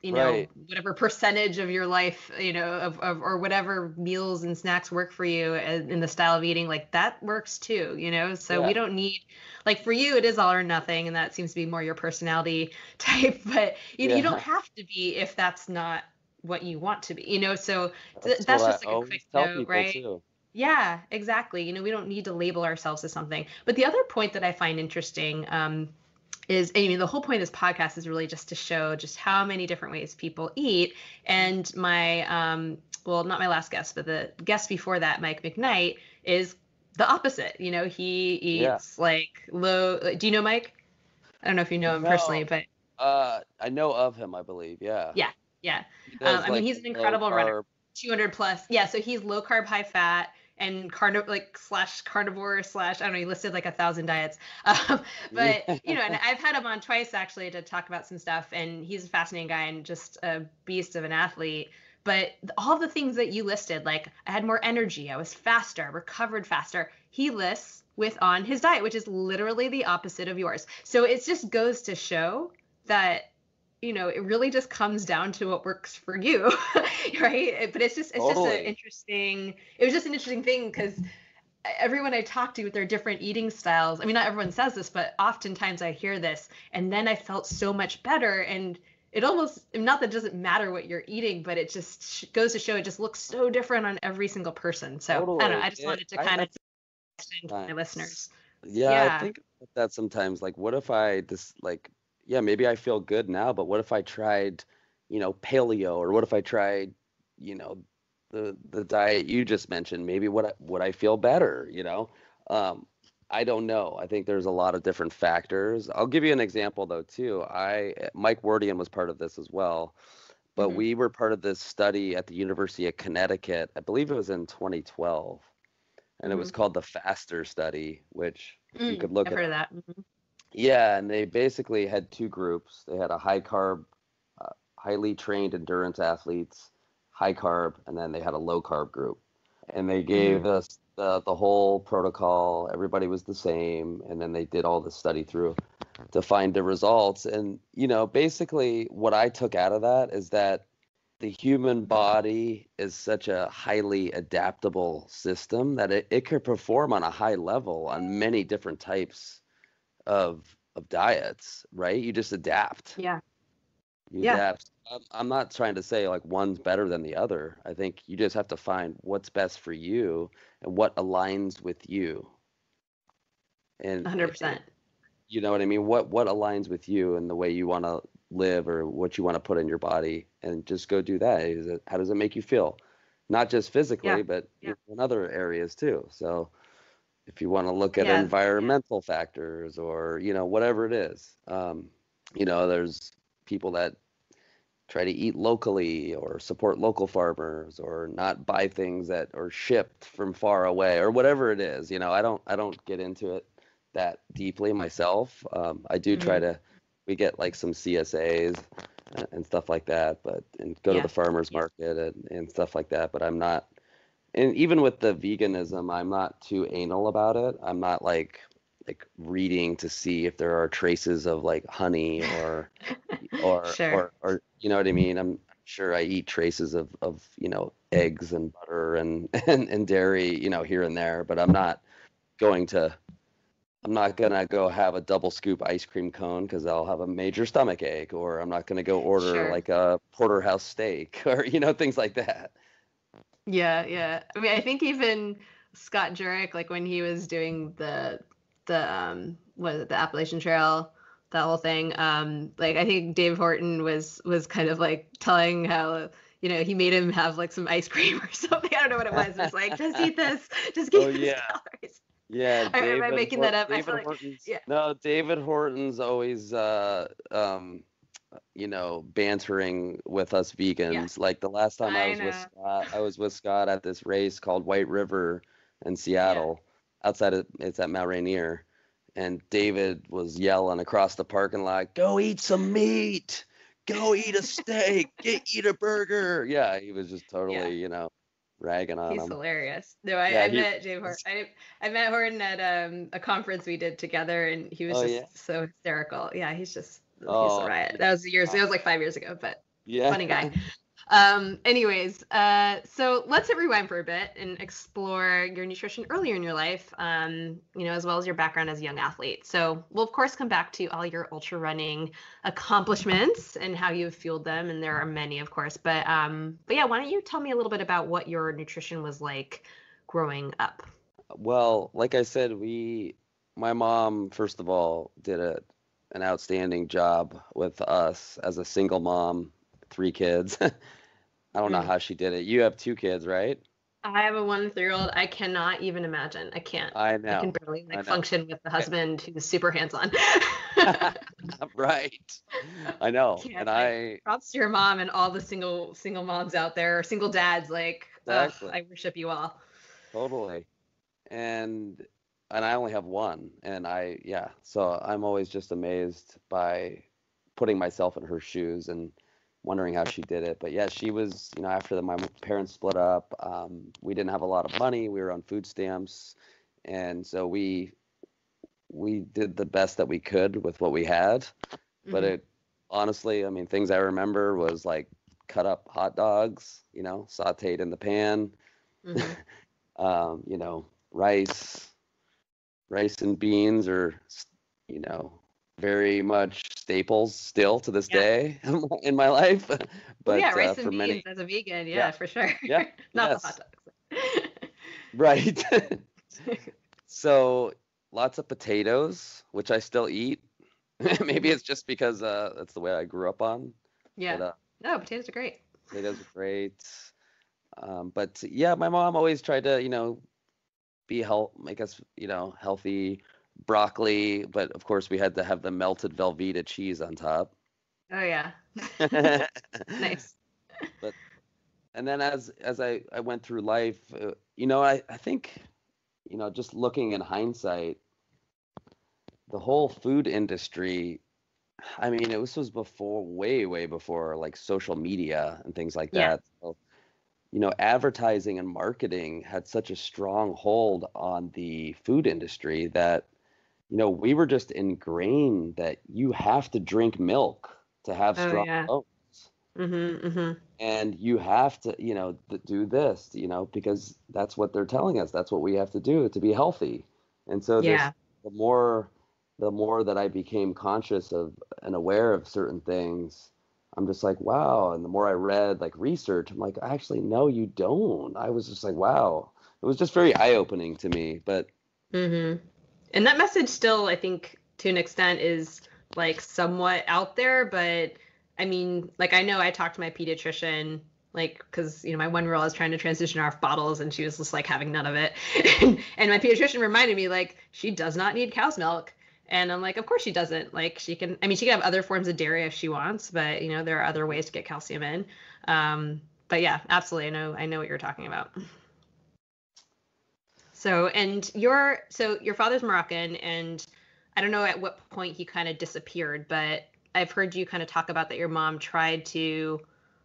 right. whatever percentage of your life, of or whatever meals and snacks work for you in the style of eating, like that works too, so we Yeah, don't need, like for you, it is all or nothing. And that seems to be more your personality type, but you don't yeah. have to be if that's not what you want to be, so That's what that's I just like a always quick tell note, people right? too. Yeah, exactly. We don't need to label ourselves as something. But the other point that I find interesting is, I mean, the whole point of this podcast is really just to show just how many different ways people eat. And my, well, not my last guest, but the guest before that, Mike McKnight, is the opposite. He Yeah. eats like low. Do you know Mike? I don't know if you know him personally, No, but I know of him, I believe. Yeah. yeah, yeah. He does I mean, like he's the an low incredible runner. carb. 200 plus. Yeah, so he's low carb, high fat, and like slash carnivore slash, I don't know, he listed like 1,000 diets. But, and I've had him on twice actually to talk about some stuff, and he's a fascinating guy and just a beast of an athlete. But all the things that you listed, like I had more energy, I was faster, I recovered faster, he lists with on his diet, which is literally the opposite of yours. So it just goes to show that it really just comes down to what works for you, right? But it's just an Totally. interesting. It was just an interesting thing because everyone I talk to with their different eating styles, I mean, not everyone says this, but oftentimes I hear this, and then I felt so much better. And it almost, not that it doesn't matter what you're eating, but it just goes to show it just looks so different on every single person. So I don't know. Totally. I just wanted to kind of extend to my Sometimes. listeners. Yeah, I Yeah. think about that sometimes. Like, what if I just like, yeah, maybe I feel good now, but what if I tried, paleo, or what if I tried, you know, the diet you just mentioned? Maybe would I feel better? I don't know. I think there's a lot of different factors. I'll give you an example though too. Mike Wardian was part of this as well, but Hmm. we were part of this study at the University of Connecticut. I believe it was in 2012, and it was Hmm. called the FASTER study, which you could look I've it heard of up. that. Hmm. Yeah, and they basically had two groups. They had a high carb, highly trained endurance athletes, high carb, and then they had a low carb group. And they Hmm. gave us the whole protocol. Everybody was the same, and then they did all the study through to find the results. And basically, what I took out of that is that the human body is such a highly adaptable system that it could perform on a high level on many different types of diets, right? You just adapt. Yeah. You Yeah. adapt. I'm not trying to say like one's better than the other. I think you just have to find what's best for you and what aligns with you. And 100%. you know what I mean? What aligns with you and the way you want to live or what you want to put in your body, and just go do that. How does it make you feel? Not just Yeah. physically, but in other areas too. So if you want to look at Yeah. environmental factors or whatever it is, there's people that try to eat locally or support local farmers or not buy things that are shipped from far away or whatever it is. I don't get into it that deeply myself. I do try Hmm. to, we get like some CSAs and stuff like that, and go to Yeah. the farmers market and stuff like that. But I'm not, and even with the veganism, I'm not too anal about it. I'm not like reading to see if there are traces of like honey Sure. or you know what I mean? I'm sure I eat traces of eggs and butter and and dairy, here and there, but going to I'm not gonna go have a double scoop ice cream cone because I'll have a major stomach ache, or I'm not gonna go order Sure. like a porterhouse steak or things like that. Yeah, yeah. I mean, I think even Scott Jurek, like when he was doing the what is it, the Appalachian Trail, that whole thing, like I think Dave Horton was kind of like telling how, he made him have like some ice cream or something. I don't know what it was. It was like, just eat this, just Oh gain these yeah. calories. Yeah, Am I making that up? I feel David like, Horton's yeah, no, David Horton's always bantering with us yeah, vegans. Like the last time I know. I was with Scott at this race called White River in Yeah. Seattle. It's at Mount Rainier. And David was yelling across the parking lot, "Go eat some meat. Go eat a steak. Eat a burger." Yeah, he was just Yeah. totally, ragging on He's him. hilarious. No, Yeah, I he met Jay Horton. was. I met Horton at a conference we did together, and he was Oh yeah. just so hysterical. Yeah, he's a Oh, riot. That was years. It was like 5 years ago, but yeah. funny guy. Anyways, so let's hit rewind for a bit and explore your nutrition earlier in your life, as well as your background as a young athlete. So we'll of course come back to all your ultra running accomplishments and how you've fueled them, and there are many, of course. But yeah, why don't you tell me a little bit about what your nutrition was like growing up? Well, like I said, my mom, first of all, did an outstanding job with us as a single mom, three kids. I don't know Mm. how she did it. You have two kids, right? I have a 1 3-year-old. I cannot even imagine. I can't. I I can know. barely I like know. function with the Eh, husband who's super hands-on. Right. I know. Can't And like I props to your mom and all the single moms out there, or single dads. Like, ugh, exactly, I worship you all. totally. And I only have one, and yeah, so I'm always just amazed by putting myself in her shoes and wondering how she did it. But yeah, she was, after my parents split up, we didn't have a lot of money. We were on food stamps, and so we did the best that we could with what we had. But Hmm. it honestly, I mean, things I remember was like cut up hot dogs, sautéed in the pan, Hmm. you know, rice and beans are, you know, very much staples still to this Yeah. day in my life. Well, But yeah, rice and for beans many, as a vegan, yeah, yeah, for sure. yeah, Not the hot yes, dogs. right. So lots of potatoes, which I still eat. Maybe it's just because that's the way I grew up on. Yeah. But No, potatoes are great. potatoes are great. But yeah, my mom always tried to, make us, healthy. Broccoli, but of course we had to have the melted Velveeta cheese on top. Oh yeah. Nice. But and then as I went through life, I think, just looking in hindsight, the whole food industry, I mean, this was before, way before like social media and things like Yeah. that. So, advertising and marketing had such a strong hold on the food industry that, we were just ingrained that you have to drink milk to have Oh strong yeah. bones. Mm-hmm. And you have to, do this, because that's what they're telling us. That's what we have to do to be healthy. And so Yeah. the more, that I became conscious of and aware of certain things, I'm just like, wow. And the more I read like research, I'm like, actually, no, you don't. I was just like, wow. It was just very eye-opening to me. But Mm-hmm. And that message still, I think, to an extent, is like somewhat out there. But I mean, like I know I talked to my pediatrician, like because my 1 year old is trying to transition off bottles, and she was just like having none of it. And my pediatrician reminded me like she does not need cow's milk. And I'm like, of course she doesn't. Like she can have other forms of dairy if she wants, but there are other ways to get calcium in. But yeah, absolutely, I know what you're talking about. So your father's Moroccan, and I don't know at what point he kind of disappeared, but I've heard you kind of talk about that your mom tried to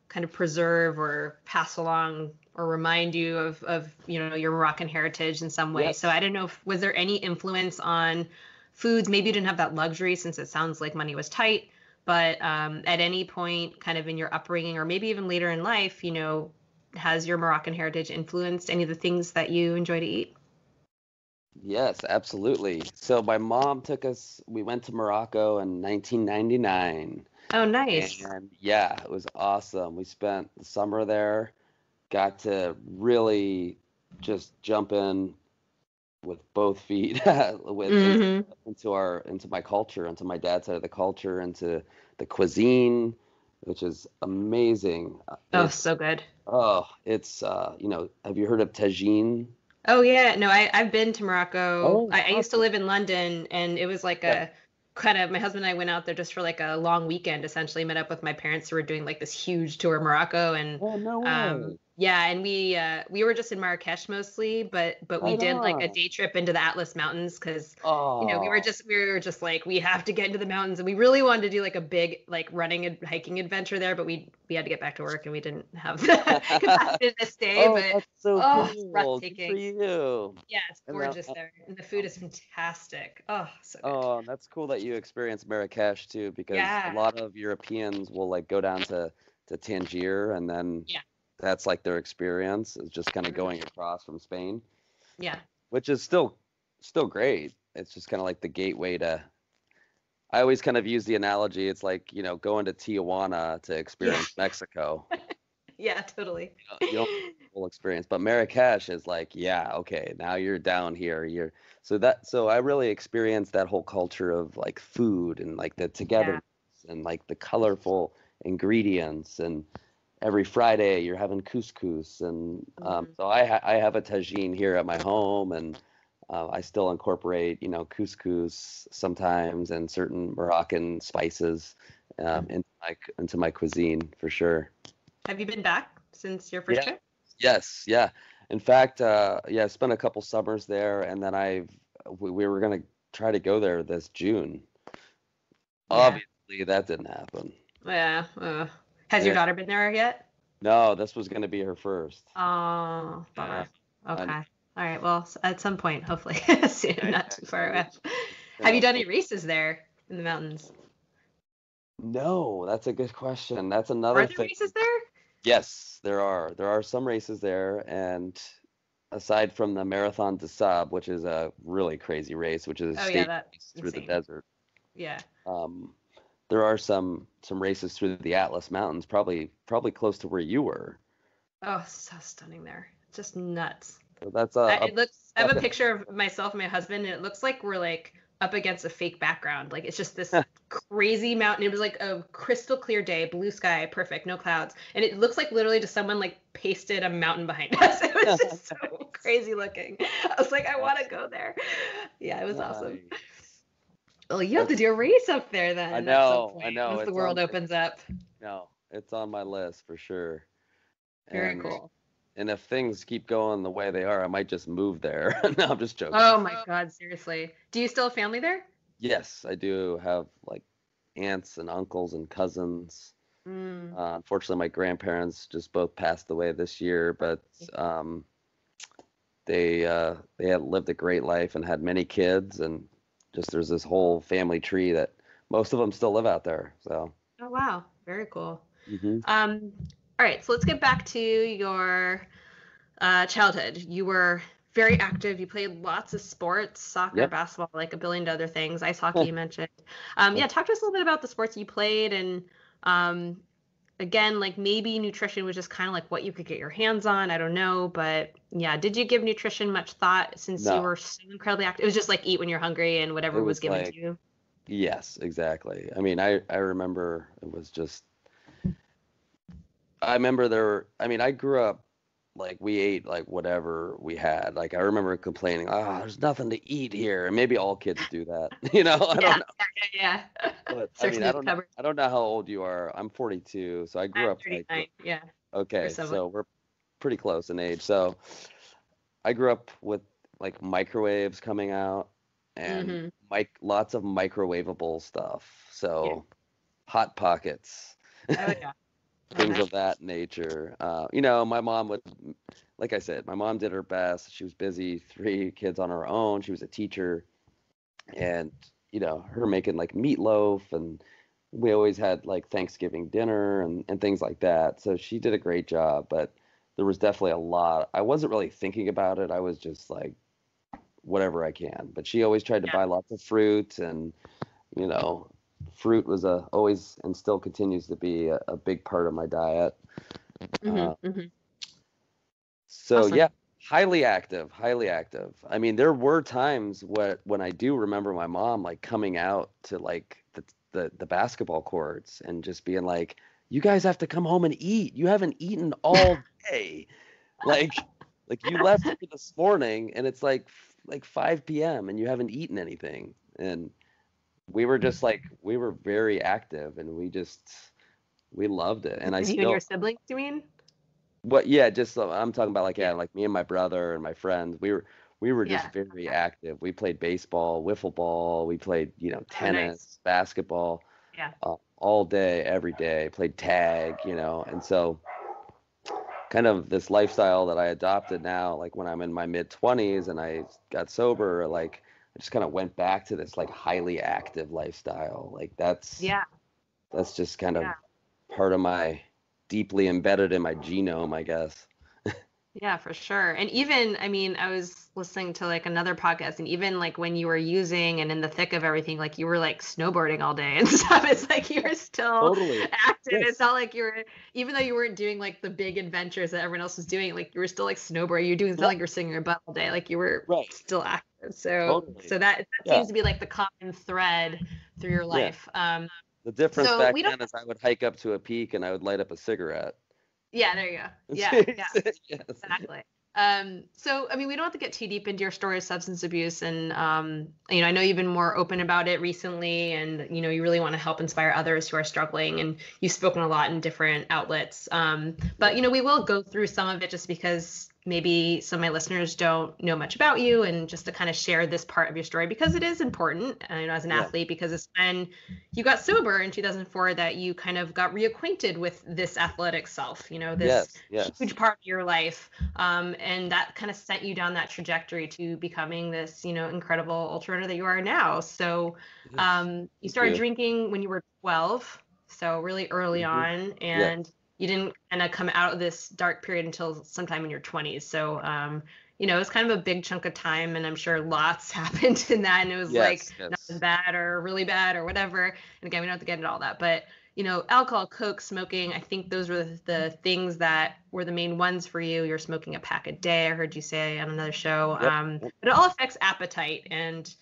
kind of preserve or pass along or remind you of your Moroccan heritage in some way. So yes. I don't know if was there any influence on foods? Maybe you didn't have that luxury since it sounds like money was tight, but at any point kind of in your upbringing or maybe even later in life, has your Moroccan heritage influenced any of the things that you enjoy to eat? Yes, absolutely. So my mom took us, we went to Morocco in 1999. Oh, nice. And yeah, it was awesome. We spent the summer there, got to really just jump in with both feet Hmm. into my culture, into my dad's side of the culture, into the cuisine, which is amazing. Oh, It's so good. it's have you heard of tagine? Oh yeah, no, I've been to Morocco. Oh, I used to awesome. live in London, and it was like Yeah. a kind of my husband and I went out there just for like a long weekend. Essentially, met up with my parents who were doing like this huge tour of Morocco, and Oh, no way. yeah, and we were just in Marrakesh mostly, but we Right did like a on. day trip into the Atlas Mountains because Oh, we were just like we have to get into the mountains, and we really wanted to do like a big like running and hiking adventure there, but we had to get back to work and we didn't have the capacity to stay. oh, But that's so oh, it's cool. Good for breathtaking. you. Yeah, it's And gorgeous there. And the food is fantastic. Oh, so good. that's cool that you experienced Marrakesh too, because a Yeah. lot of Europeans will like go down to Tangier, and then Yeah. that's like their experience is just kind of Mhm. going across from Spain, Yeah. which is still great. It's just kind of like the gateway to. I always kind of use the analogy. It's like, going to Tijuana to Yeah. experience Mexico. Yeah, totally. You don't get the full experience, but Marrakesh is like, yeah, okay, now you're down here. So I really experienced that whole culture of like food and like the Yeah. togetherness and like the colorful ingredients, and every Friday you're having couscous, and Mhm. so I have a tagine here at my home, and I still incorporate couscous sometimes and certain Moroccan spices Mhm. into my cuisine for sure. Have you been back since your first Yeah. trip? Yes. Yeah. In fact, yeah, I spent a couple summers there, and then we were gonna try to go there this June. Yeah. Obviously, that didn't happen. Yeah. Has your Yeah. daughter been there yet? No, this was gonna be her first. Oh, Yeah. bummer. I know. Okay. All right. Well, at some point, hopefully soon, Yeah, not yeah, too yeah. far away. You Have you know, done so any races there in the mountains? no, that's a good question. That's Are another there thing. races there? Yes, there are. There are some races there, and aside from the Marathon des Sables, which is a really crazy race, which is a Oh yeah, state that's race through the insane. desert. Yeah. There are some races through the Atlas Mountains, probably close to where you were. Oh, so stunning there. Just nuts. So that's It looks. I have a bucket. picture of myself and my husband, and it looks like we're like up against a fake background. Like it's just this crazy mountain. It was like a crystal clear day, blue sky, perfect, no clouds, and it looks like literally just someone like pasted a mountain behind us. It was just so crazy looking. I was like, I want to go there. Yeah, it was awesome. Well, you have to do a race up there then. I At know, some I point, know. once the world opens up. No, it's on my list for sure. Very And cool. and if things keep going the way they are, I might just move there. No, I'm just joking. Oh my God, seriously. Do you still have family there? Yes, I do have like aunts and uncles and cousins. Unfortunately, my grandparents just both passed away this year, but they had lived a great life and had many kids, and just there's this whole family tree that most of them still live out there. So. Oh wow, very cool. Hmm. All right, so let's get back to your childhood. You were very active. You played lots of sports, soccer, Yep. basketball, like a billion other things. Ice hockey, you mentioned. Yeah, talk to us a little bit about the sports you played, and again, like maybe nutrition was just kind of like what you could get your hands on. I don't know, but yeah, did you give nutrition much thought since you No, were so incredibly active? It was just like eat when you're hungry and it whatever was was given like, to you. yes, exactly. I mean, I remember it was just, I remember I mean, I grew up like we ate like whatever we had. Like I remember complaining, oh, there's nothing to eat here. And maybe all kids do that, I Yeah, don't know. yeah. But I mean, Searching through the cupboard. I don't know how old you are. I'm 42, so I grew I'm up like, 39. Yeah, we're okay, similar. so we're pretty close in age. So I grew up with like microwaves coming out and Mm-hmm. lots of microwavable stuff. Yeah. So hot pockets, Oh yeah. Oh, things nice. of that nature. My mom would, like I said, my mom did her best. She was busy, 3 kids on her own. She was a teacher, and her making like meatloaf, and we always had like Thanksgiving dinner and things like that. So she did a great job, but there was definitely a lot. I wasn't really thinking about it. I was just like whatever I can. But she always tried to Yeah. buy lots of fruit, and you know, fruit was always and still continues to be a big part of my diet. Uh, Mm-hmm. Mm-hmm. so Awesome. yeah, highly active, highly active. I mean, there were times when I do remember my mom like coming out to like the basketball courts and just being like, "You guys have to come home and eat. You haven't eaten all day." Like you left here this morning and it's like 5 p.m. and you haven't eaten anything. And we were just like we were very active and we loved it. And I You and your still siblings, you mean? yeah, just I'm talking about like Yeah. yeah, like me and my brother and my friends. We were just Yeah. very Okay. active. We played baseball, wiffle ball, we played, Oh, nice. tennis, basketball, Yeah. all day, every day, played tag, and so kind of this lifestyle that I adopted now, like when I'm in my mid 20s and I got sober, like I just kind of went back to this like highly active lifestyle. Like Yeah. that's just kind of Yeah. part of my deeply embedded in my genome, I guess. Yeah, for sure. And even, I mean, I was listening to like another podcast, and even like when you were using and in the thick of everything, like you were like snowboarding all day and stuff. It's like you were still Totally. active. It's Yes. not like you were, even though you weren't doing like the big adventures that everyone else was doing, like you were still like snowboarding. You're doing, it's not Yeah. like you're singing your butt all day. Like you were Right. still active. So, Totally. that Yeah. seems to be like the common thread through your Yeah. life. The difference So back we don't, then is I would hike up to a peak and I would light up a cigarette. yeah, there you go. Yeah. Yeah. Yes. Exactly. So, I mean, we don't have to get too deep into your story of substance abuse. And, I know you've been more open about it recently and, you really want to help inspire others who are struggling and you've spoken a lot in different outlets. But, we will go through some of it just because maybe some of my listeners don't know much about you and just to kind of share this part of your story because it is important, as an Yeah. athlete, because it's when you got sober in 2004 that you kind of got reacquainted with this athletic self, this Yes. huge part of your life. And that kind of sent you down that trajectory to becoming this, incredible ultra runner that you are now. So Yes. you Thank started you. drinking when you were 12, so really early Hmm. on, Yes. and you didn't kind of come out of this dark period until sometime in your 20s. So it was kind of a big chunk of time, and I'm sure lots happened in that, and it was like Yes, not as yes. bad or really bad or whatever. And again, we don't have to get into all that, but alcohol, coke, smoking, I think those were the things that were the main ones for you. You're smoking a pack a day, I heard you say on another show. Yep. Yep. But it all affects appetite and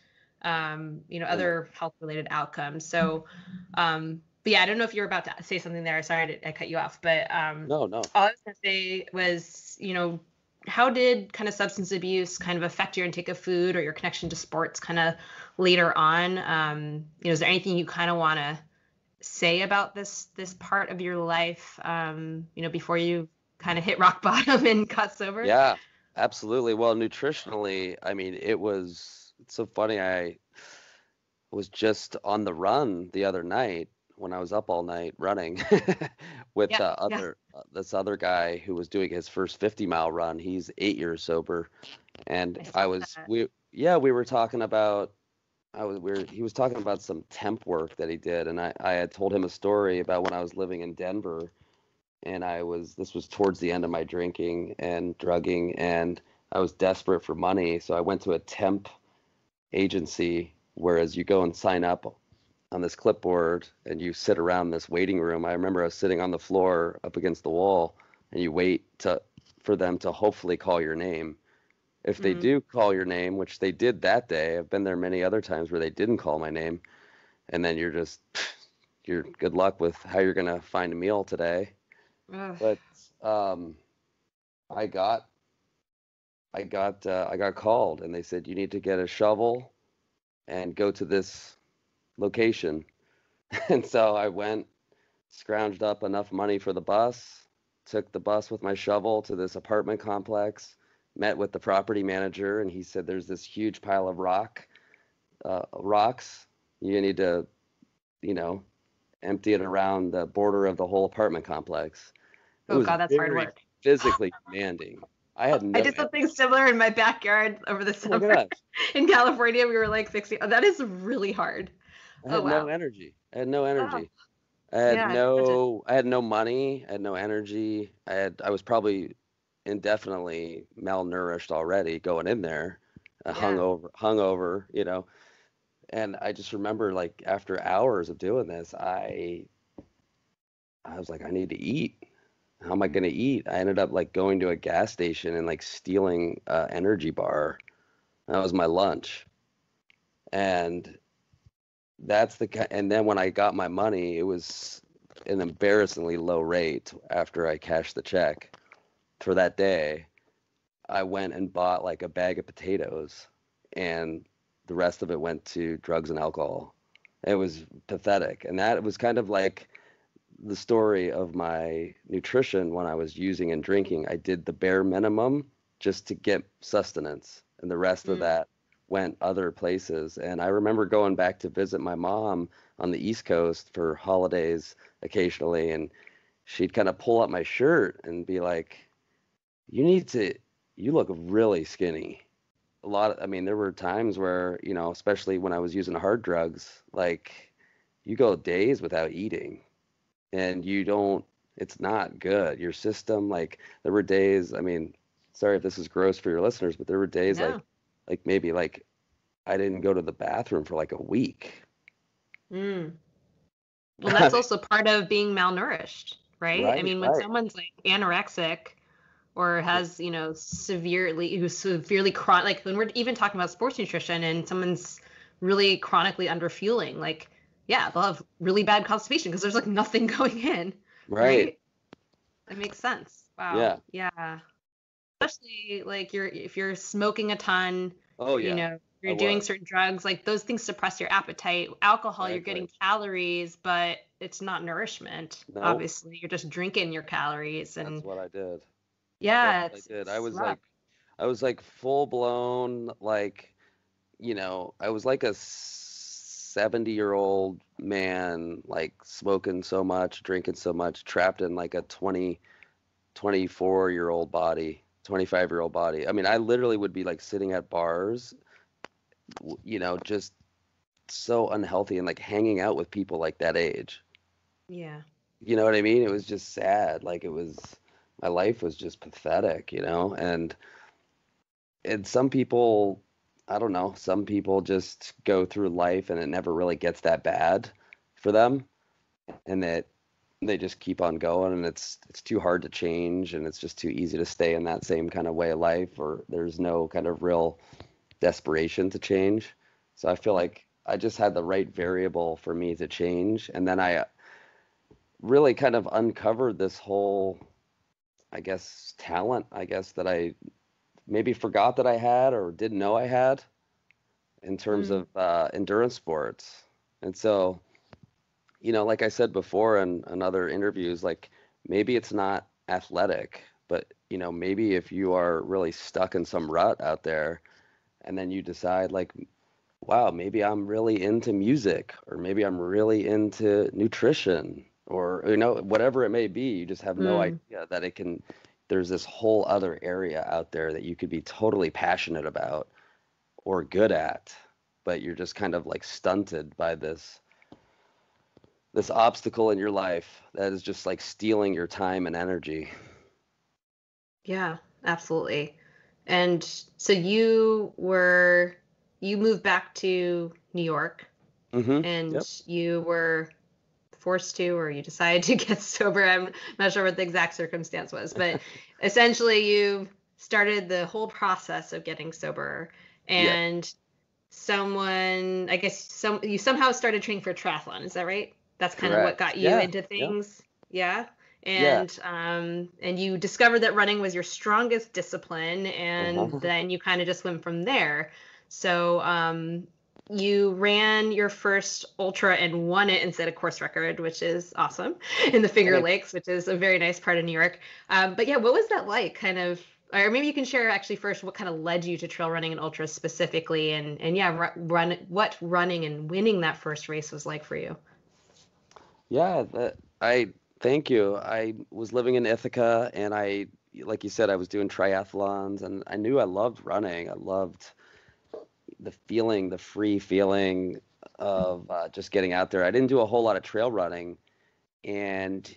Oh my. other health related outcomes. So but yeah, I don't know if you're about to say something there. Sorry, I cut you off. But No, no. all I was going to say was, how did kind of substance abuse kind of affect your intake of food or your connection to sports kind of later on? Is there anything you kind of want to say about this part of your life, before you kind of hit rock bottom and got sober? Yeah, absolutely. Well, nutritionally, I mean, it's so funny. I was just on the run the other night when I was up all night running with Yeah, yeah, this other guy who was doing his first 50-mile run. He's 8 years sober, and I saw that. we were talking about he was talking about some temp work that he did, and I had told him a story about when I was living in Denver, and this was towards the end of my drinking and drugging, and I was desperate for money, so I went to a temp agency, whereas you go and sign up on this clipboard and you sit around this waiting room. I remember I was sitting on the floor up against the wall, and you wait for them to hopefully call your name. If they Mm. do call your name, which they did that day, I've been there many other times where they didn't call my name, and then you're good luck with how you're gonna find a meal today. Ugh. But um, I got I got called, and they said you need to get a shovel and go to this location. And so I went, scrounged up enough money for the bus, took the bus with my shovel to this apartment complex, met with the property manager, and he said there's this huge pile of rocks. You need to, you know, empty it around the border of the whole apartment complex. It Oh was God, that's hard very work. physically demanding. I had I no did something energy. similar in my backyard over the Oh my summer gosh. in California. We were like fixing. Oh, that is really hard. I Oh had no wow. energy. I had no Oh energy. yeah, I can imagine. I had no money. I had no energy. I was probably indefinitely malnourished already going in there, Yeah. hungover, And I just remember like after hours of doing this, I was like, I need to eat. How am I gonna eat? I ended up like going to a gas station and like stealing a energy bar. That was my lunch. And and then when I got my money, it was an embarrassingly low rate after I cashed the check for that day. I went and bought like a bag of potatoes, and the rest of it went to drugs and alcohol. It was pathetic. And that was kind of like the story of my nutrition when I was using and drinking. I did the bare minimum just to get sustenance, and the rest of Mm. that went other places. And I remember going back to visit my mom on the East Coast for holidays occasionally, and she'd kind of pull up my shirt and be like, "You need to, you look really skinny." I mean, there were times where, especially when I was using hard drugs, like you go days without eating and it's not good. Your system, like there were days, I mean, sorry if this is gross for your listeners, but there were days No. like maybe like I didn't go to the bathroom for like a week. Mm. Well, that's also part of being malnourished, right? I Right, mean, when right. someone's like anorexic or has, who's severely chronic, like when we're even talking about sports nutrition and someone's really chronically underfueling, like, yeah, they'll have really bad constipation because there's like nothing going in, Right. right? That makes sense. Wow. Yeah. Yeah. Especially like if you're smoking a ton, Oh yeah. I you're doing was. certain drugs, like those things suppress your appetite. Alcohol, you're Exactly. getting calories, but it's not nourishment. Nope. Obviously, you're just drinking your calories, That's and what I did. That's yeah, what I did. it's rough. I was like full blown, like, I was like a 70-year-old man, like smoking so much, drinking so much, trapped in like a 24-year-old body, 25-year-old body. I mean, I literally would be like sitting at bars, just so unhealthy and like hanging out with people like that age. Yeah. You know what I mean? It was just sad. My life was just pathetic, and and some people, I don't know, some people just go through life and it never really gets that bad for them, and that they just keep on going, and it's too hard to change, and it's just too easy to stay in that same kind of way of life, or there's no kind of real desperation to change. So I feel like I just had the right variable for me to change, and then I really kind of uncovered this whole, I guess, talent, I guess, that I maybe forgot that I had or didn't know I had in terms Mm, of endurance sports. And so, like I said before in other interviews, like maybe it's not athletic, but maybe if you are really stuck in some rut out there, and then you decide like, wow, maybe I'm really into music, or maybe I'm really into nutrition, or whatever it may be, you just have no mm, idea that there's this whole other area out there that you could be totally passionate about or good at, but you're just kind of like stunted by this obstacle in your life that is just like stealing your time and energy. yeah, absolutely. And so you moved back to New York and Yep. you were forced to, or you decided to get sober. I'm not sure what the exact circumstance was, but essentially you started the whole process of getting sober, Yeah. and I guess you somehow started training for triathlon. Is that right? That's kind of what Correct. got you Yeah. into Yeah. things. Yeah. Yeah. And you discovered that running was your strongest discipline, and Uh-huh. then you kind of just went from there. So, you ran your first ultra and won it and set a course record, which is awesome, in the And Finger it Lakes, which is a very nice part of New York. But yeah, what was that like? Kind of, or maybe you can share actually first what kind of led you to trail running and ultras specifically, and yeah, what running and winning that first race was like for you. Yeah, I thank you. I was living in Ithaca, and like you said, I was doing triathlons, and I knew I loved running. I loved the free feeling of just getting out there. I didn't do a whole lot of trail running, and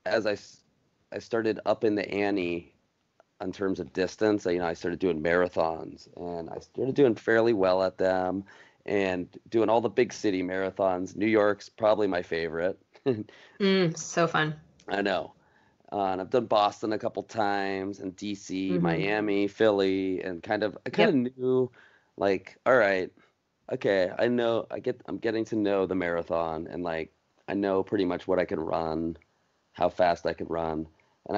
as I started up in the ante in terms of distance, I started doing marathons, and I started doing fairly well at them, and doing all the big city marathons. New York's probably my favorite. So fun. I know. And I've done Boston a couple times, and DC, Hmm. Miami, Philly, and I kind of Yep. knew, like, all right, okay, I'm getting to know the marathon, and like I know pretty much what I can run, how fast I can run. And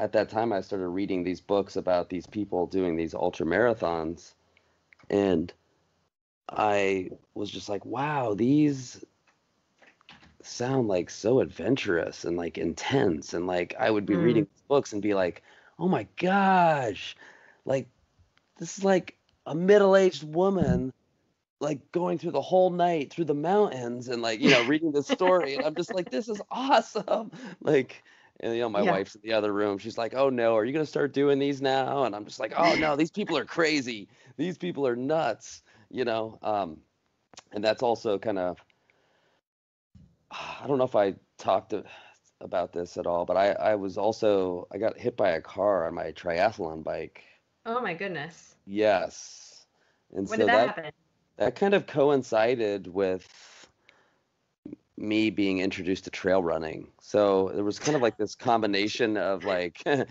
at that time I started reading these books about these people doing these ultra marathons, and I was just like, wow, these sound like so adventurous and like intense, and like I would be reading Mm, these books and be like, oh my gosh, like this is like a middle-aged woman like going through the whole night through the mountains, and like reading this story, and I'm just like, this is awesome. Like, and my yeah. wife's in the other room, she's like, oh no, are you going to start doing these now? And I'm just like, oh no, these people are crazy, these people are nuts, you know um and that's also kind of, I don't know if I about this at all, but I got hit by a car on my triathlon bike. Oh my goodness. Yes. And When did so that that happen? that kind of coincided with me being introduced to trail running. So there was kind of like this combination of like I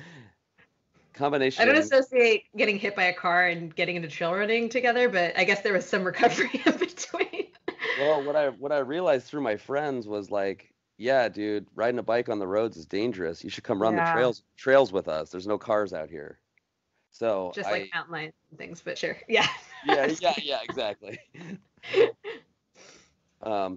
combination don't of, associate getting hit by a car and getting into trail running together, but I guess there was some recovery in between. well, what I realized through my friends was like, yeah, dude, riding a bike on the roads is dangerous. You should come run the Yeah, trails with us. There's no cars out here. So just like I mountain lions and things, but sure. Yeah. Yeah, Just yeah, kidding. yeah, exactly.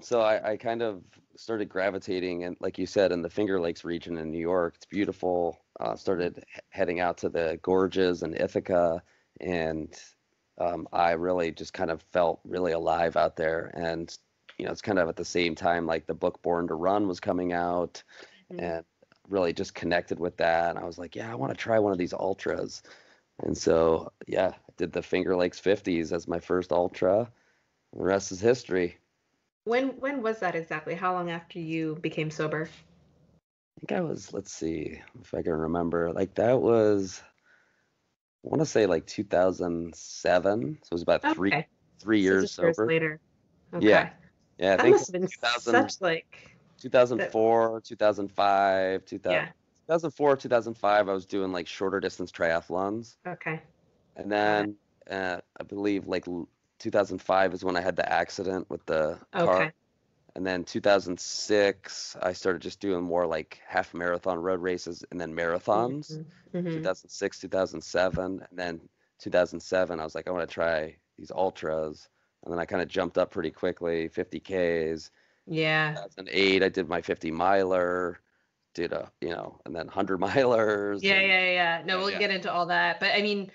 So I kind of started gravitating, and like you said, in the Finger Lakes region in New York, it's beautiful. Started heading out to the gorges in Ithaca, and I really just kind of felt really alive out there. And it's kind of at the same time like the book Born to Run was coming out, Mhm. and really just connected with that. And I was like, yeah, I want to try one of these ultras. And so, yeah, I did the Finger Lakes 50s as my first ultra. The rest is history. When was that exactly? How long after you became sober? I think I was, let's see if I can remember. Like that was want to say like 2007. So it was about Okay. three So years just years sober. later. Yeah. Okay. Yeah. I That think must have been 2000, such like that. 2004, 2005, Yeah. 2004, 2005, I was doing like shorter distance triathlons. Okay. And Got it. then I believe like 2005 is when I had the accident with the car. Okay. And then 2006, I started just doing more like half marathon road races and then marathons. Mm-hmm. Mm-hmm. 2006, 2007. And then 2007, I was like, I want to try these ultras. And then I kind of jumped up pretty quickly, 50Ks. Yeah. 2008, I did my 50 miler, and then 100 milers. Yeah, And yeah, yeah. No, we'll yeah. get into all that. But I mean,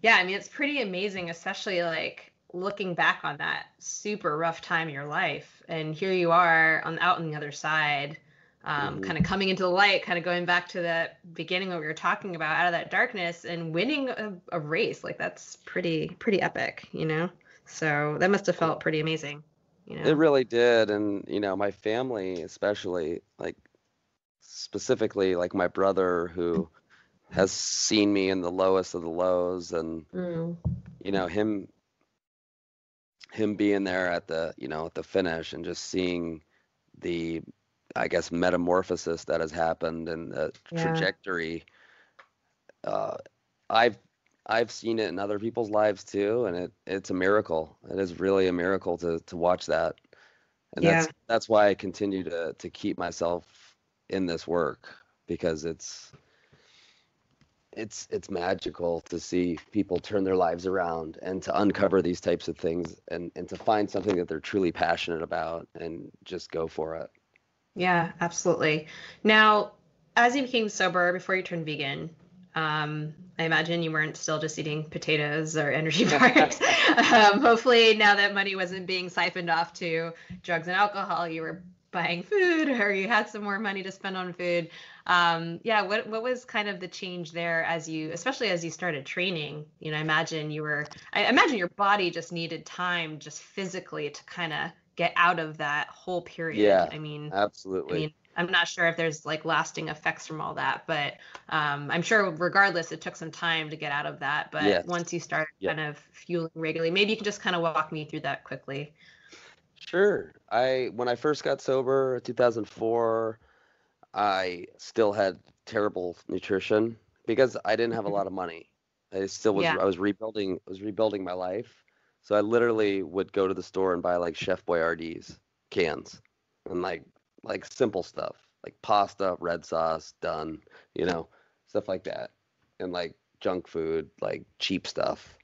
yeah, I mean, it's pretty amazing, especially like looking back on that super rough time in your life. And here you are out on the other side, Hmm. kind of coming into the light, kind of going back to that beginning what we were talking about, out of that darkness and winning a race. Like that's pretty epic, you know? So that must have felt pretty amazing, you It know? really did. And, my family, especially, like, specifically, like my brother, who has seen me in the lowest of the lows, and, Mm. him being there at the finish and just seeing the, I guess, metamorphosis that has happened and the Yeah. trajectory. Uh, I've I've seen it in other people's lives too, and it's a miracle. It is really a miracle to watch that. And Yeah. that's why I continue to keep myself in this work, because it's magical to see people turn their lives around and to uncover these types of things, and to find something that they're truly passionate about and just go for it. Yeah, absolutely. Now, as you became sober before you turned vegan, I imagine you weren't still just eating potatoes or energy bars. Hopefully, now that money wasn't being siphoned off to drugs and alcohol, you were buying food or you had some more money to spend on food. Yeah, what was kind of the change there especially as you started training? You know, I imagine your body just needed time just physically to kind of get out of that whole period. Yeah, absolutely. I'm not sure if there's like lasting effects from all that, but I'm sure regardless, it took some time to get out of that. But Yes. once you start Yeah. kind of fueling regularly, maybe you can just kind of walk me through that quickly. Sure. When I first got sober, 2004, I still had terrible nutrition because I didn't have a lot of money. Yeah. I was rebuilding my life. So I literally would go to the store and buy like Chef Boyardee's cans and like simple stuff, like pasta, red sauce, done, you know, stuff like that. And like junk food, like cheap stuff.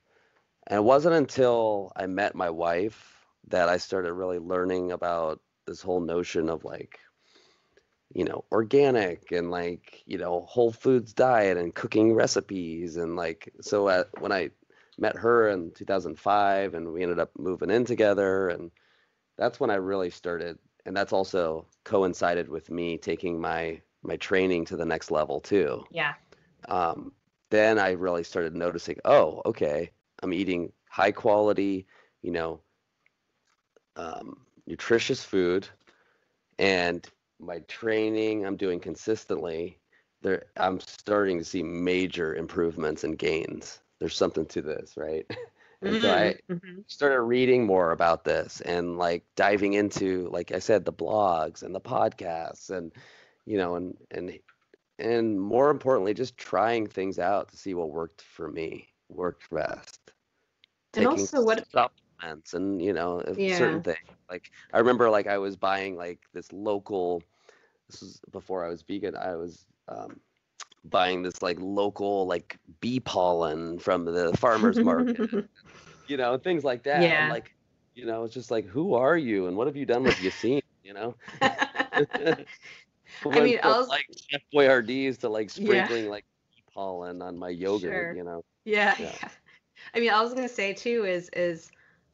And it wasn't until I met my wife that I started really learning about this whole notion of like, organic and like, whole foods diet and cooking recipes. And like, so when I met her in 2005 and we ended up moving in together, and that's when I really started. And that's also coincided with me taking my training to the next level too. Yeah. Um, then I really started noticing, oh, okay, I'm eating high quality, you know, nutritious food, and my training I'm doing consistently. I'm starting to see major improvements and gains. There's something to this, right? And so I Mm-hmm. started reading more about this and like diving into, like I said, the blogs and the podcasts, and and more importantly, just trying things out to see what worked best. And Taking also what, supplements and, certain yeah. things. Like I remember like I was buying like this was before I was vegan. I was buying this like local like bee pollen from the farmer's market, things like that. And Yeah. like, it's just like, who are you and what have you done with Yassine, I Went mean, from like Chef Boyardee's to like yeah, sprinkling like bee pollen on my yogurt, sure. Yeah, Yeah. yeah. I mean, I was gonna say too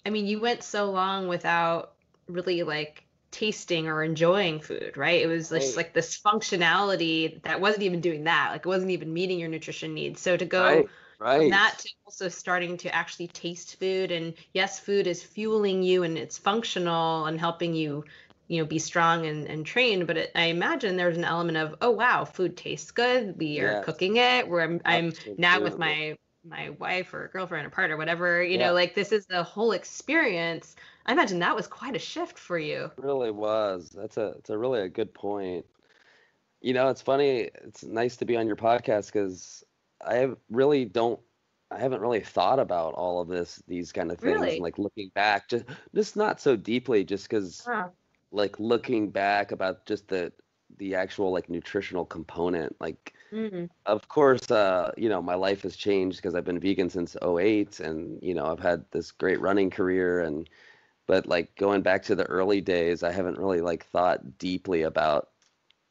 I mean, you went so long without really like tasting or enjoying food, right? It was just Right, like this functionality that wasn't even doing that. Like it wasn't even meeting your nutrition needs. So to go right, from right. that to also starting to actually taste food, and yes, food is fueling you and it's functional and helping you, be strong and trained. But I imagine there's an element of, oh wow, food tastes good. We are Yes, cooking it. Where I'm now with absolutely. my wife or girlfriend or partner, whatever, Yeah, like this is the whole experience. I imagine that was quite a shift for you. it really was. It's a really a good point. It's funny. It's nice to be on your podcast because really don't. I haven't really thought about all of these kind of things, and Really? like looking back, just not so deeply, just because Wow. like looking back about just the actual like nutritional component. Like, Mm. of course, my life has changed because I've been vegan since '08, and I've had this great running career, and but like going back to the early days, I haven't really like thought deeply about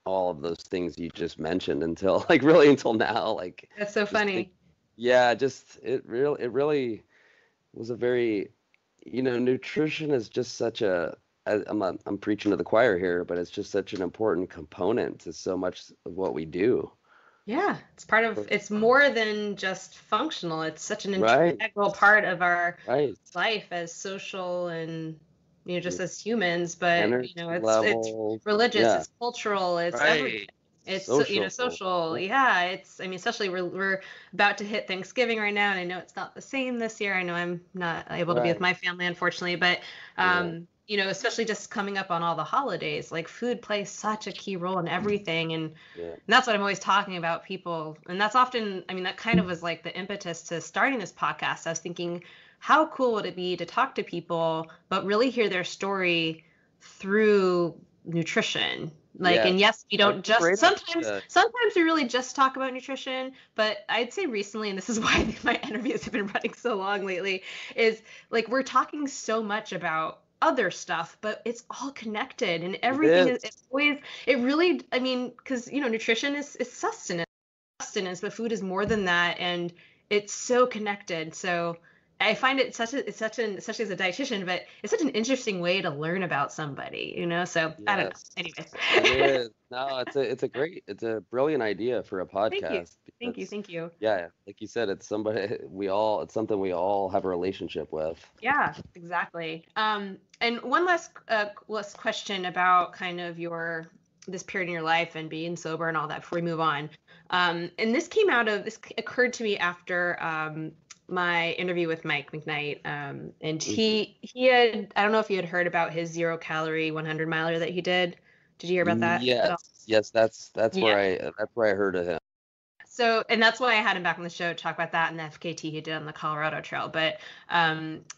all of those things you just mentioned until like really until now. Like That's so just think, funny. yeah, just it really was a very, nutrition is just such I'm preaching to the choir here, but it's just such an important component to so much of what we do. Yeah, it's more than just functional. It's such an Right, integral part of our right. life as social and just Your as humans, but energy it's levels, religious, yeah, it's cultural, it's everything. right. It's Social. social. Yeah, Yeah, I mean, especially we're about to hit Thanksgiving right now, and I know it's not the same this year. I know I'm not able to be with right. my family, unfortunately, but Yeah, especially just coming up on all the holidays, like food plays such a key role in everything, and yeah, that's what I'm always talking about people. And that's often, I mean, that kind of was like the impetus to starting this podcast. I was thinking, how cool would it be to talk to people, but really hear their story through nutrition? Like, yes. and yes, we That's don't a just great sometimes, idea. sometimes we really just talk about nutrition, but I'd say recently, and this is why my interviews have been running so long lately, is like we're talking so much about other stuff, but it's all connected and It everything is is. it's always it really, I mean, because nutrition is sustenance, but food is more than that, and it's so connected. So I find it's such an, especially as a dietitian, but it's such an interesting way to learn about somebody. So I don't know. Yes, Anyways, it is. No, it's a brilliant idea for a thank you, podcast thank you, because, thank you. yeah, like you said, it's something we all have a relationship with. Yeah, exactly. And one last question about kind of your this period in your life and being sober and all that before we move on. And this occurred to me after my interview with Mike McKnight. And Mhm. he had, I don't know if you had heard about his 0 calorie 100 miler that he did. Did you hear about that at all? Yes, yes, Yeah. that's where I heard of him. So, and that's why I had him back on the show to talk about that and the FKT he did on the Colorado Trail. But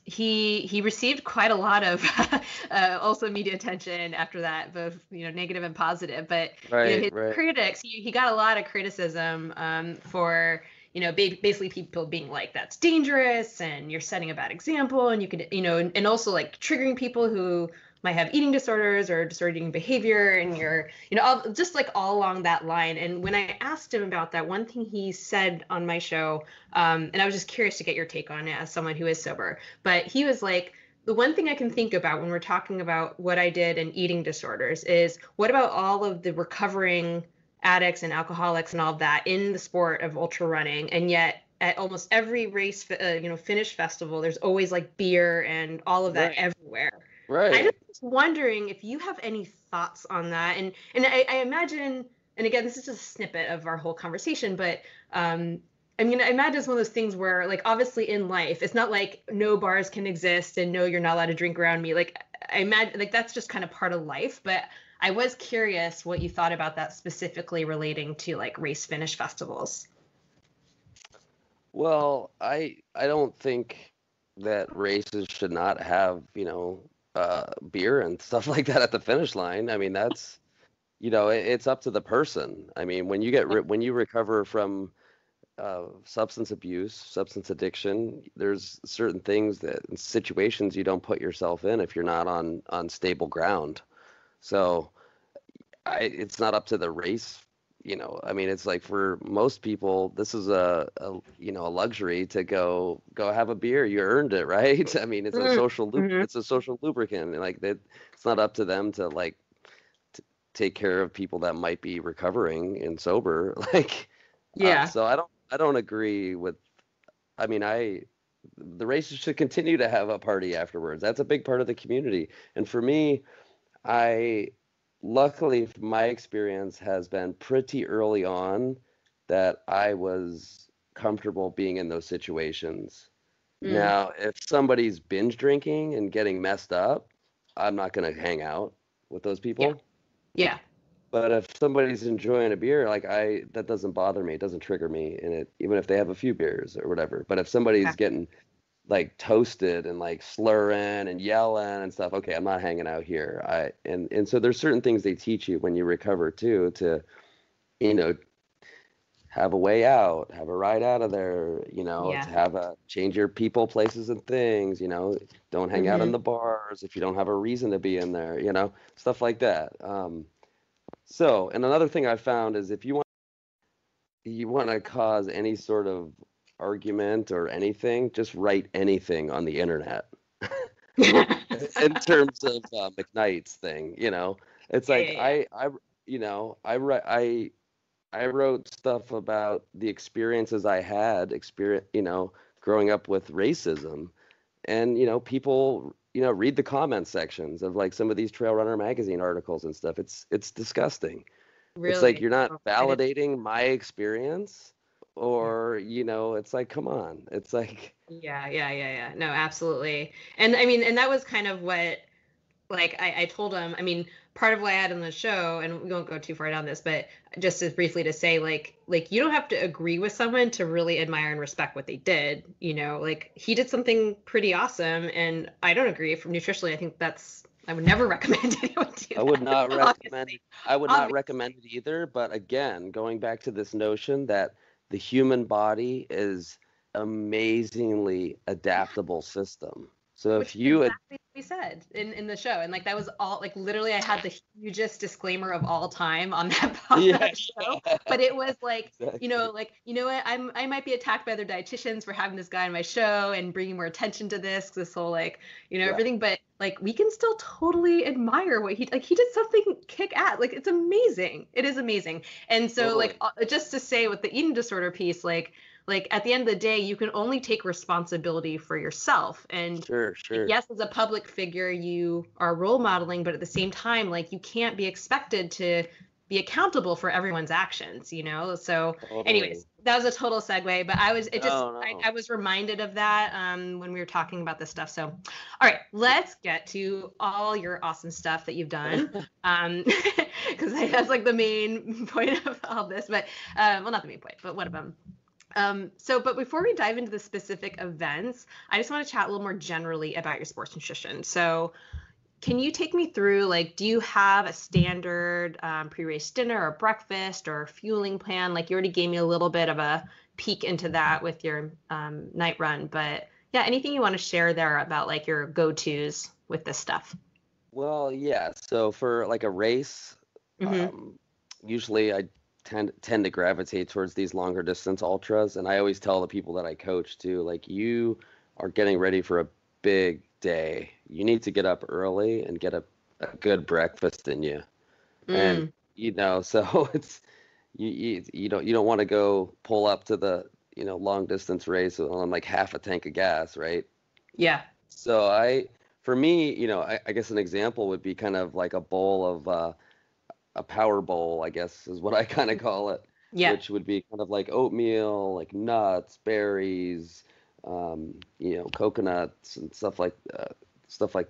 he received quite a lot of also media attention after that, both negative and positive. But Right, his right. critics, he got a lot of criticism for basically people being like, that's dangerous and you're setting a bad example, and you could and also like triggering people who might have eating disorders or disordered eating behavior, and you're just like all along that line. And when I asked him about that, one thing he said on my show, and I was just curious to get your take on it as someone who is sober, but he was like, the one thing I can think about when we're talking about what I did and eating disorders is, what about all of the recovering addicts and alcoholics and all of that in the sport of ultra running? And yet at almost every race, finish festival, there's always like beer and all of that Right, everywhere. I right. just was wondering if you have any thoughts on that. And I imagine, and again, this is just a snippet of our whole conversation, but I mean, I imagine it's one of those things where, like, obviously in life, it's not like no bars can exist and no, you're not allowed to drink around me. Like, I imagine, like, that's just kind of part of life. But I was curious what you thought about that specifically relating to like race finish festivals. Well, I don't think that races should not have, beer and stuff like that at the finish line. I mean, it's up to the person. I mean, when you recover from substance abuse, substance addiction, there's certain things that situations you don't put yourself in if you're not on stable ground. So it's not up to the race. I mean, it's like for most people, this is a luxury to go have a beer. You earned it, right? I mean, Mm-hmm. it's a social lubricant. And like that, it's not up to them to like take care of people that might be recovering and sober. Like, Yeah. so I don't agree with. I mean, the races should continue to have a party afterwards. That's a big part of the community. And for me, I luckily my experience has been pretty early on that I was. comfortable being in those situations. Mm. Now, if somebody's binge drinking and getting messed up, I'm not going to hang out with those Yeah. people. Yeah. But if somebody's enjoying a beer, like that doesn't bother me. It doesn't trigger me in it, even if they have a few beers or whatever. But if Okay. somebody's getting like toasted and like slurring and yelling and stuff, okay, I'm not hanging out here. And so there's certain things they teach you when you recover too, to, you know, have a way out, have a ride out of there, Yeah. to have a change your people, places, and things, don't hang out in Mm-hmm. the bars if you don't have a reason to be in there, stuff like that. And another thing I found is if you want to cause any sort of argument or anything, just write anything on the internet. Yeah, In terms of McKnight's thing, it's yeah, like yeah. I wrote stuff about the experiences I had growing up with racism, and people read the comment sections of like some of these Trail Runner magazine articles and stuff. It's disgusting. It's like Really? you're not Oh, I didn't. validating my experience, Yeah. or it's like, come on. It's like, Yeah, yeah, yeah, yeah. No, absolutely. And I mean, and that was kind of what, like, I told him, I mean, part of why I had on the show, and we won't go too far down this, but just as briefly to say, like you don't have to agree with someone to really admire and respect what they did. Like he did something pretty awesome, and I don't agree from nutritionally. I think I would never recommend anyone do I would that, not recommend obviously. I would not Obviously. recommend it either, but again, going back to this notion that the human body is amazingly adaptable system. So Which if is you exactly what we said in the show. And like that was all, like, literally I had the hugest disclaimer of all time on that on yeah, that show. But it was like, exactly. like, what, I might be attacked by other dietitians for having this guy on my show and bringing more attention to this whole, like, Yeah, everything. But like we can still totally admire what he did something kick ass. Like it's amazing. It is amazing. And so like totally. just to say with the eating disorder piece, like at the end of the day, you can only take responsibility for yourself. And Sure, sure. yes, as a public figure, you are role modeling, but at the same time, like you can't be expected to be accountable for everyone's actions. So Totally. anyways, that was a total segue, but No, no. I was reminded of that when we were talking about this stuff. So, all right, let's get to all your awesome stuff that you've done. Because that's like the main point of all this, but well, not the main point, but one of them. But before we dive into the specific events, I just want to chat a little more generally about your sports nutrition. So can you take me through, like, do you have a standard pre-race dinner or breakfast or fueling plan? Like you already gave me a little bit of a peek into that with your night run, but yeah, anything you want to share there about like your go-tos with this stuff? Well, yeah. So for like a race, Mm-hmm. um, usually I tend to gravitate towards these longer distance ultras, and I always tell the people that I coach too, like you are getting ready for a big day. You need to get up early and get a good breakfast in you. And Mm, so it's you don't want to go pull up to the long distance race on like half a tank of gas, right? yeah. So for me, I guess an example would be kind of like a bowl of a power bowl, I guess is what I kind of call it, Yeah. which would be kind of like oatmeal, like nuts, berries, coconuts and stuff like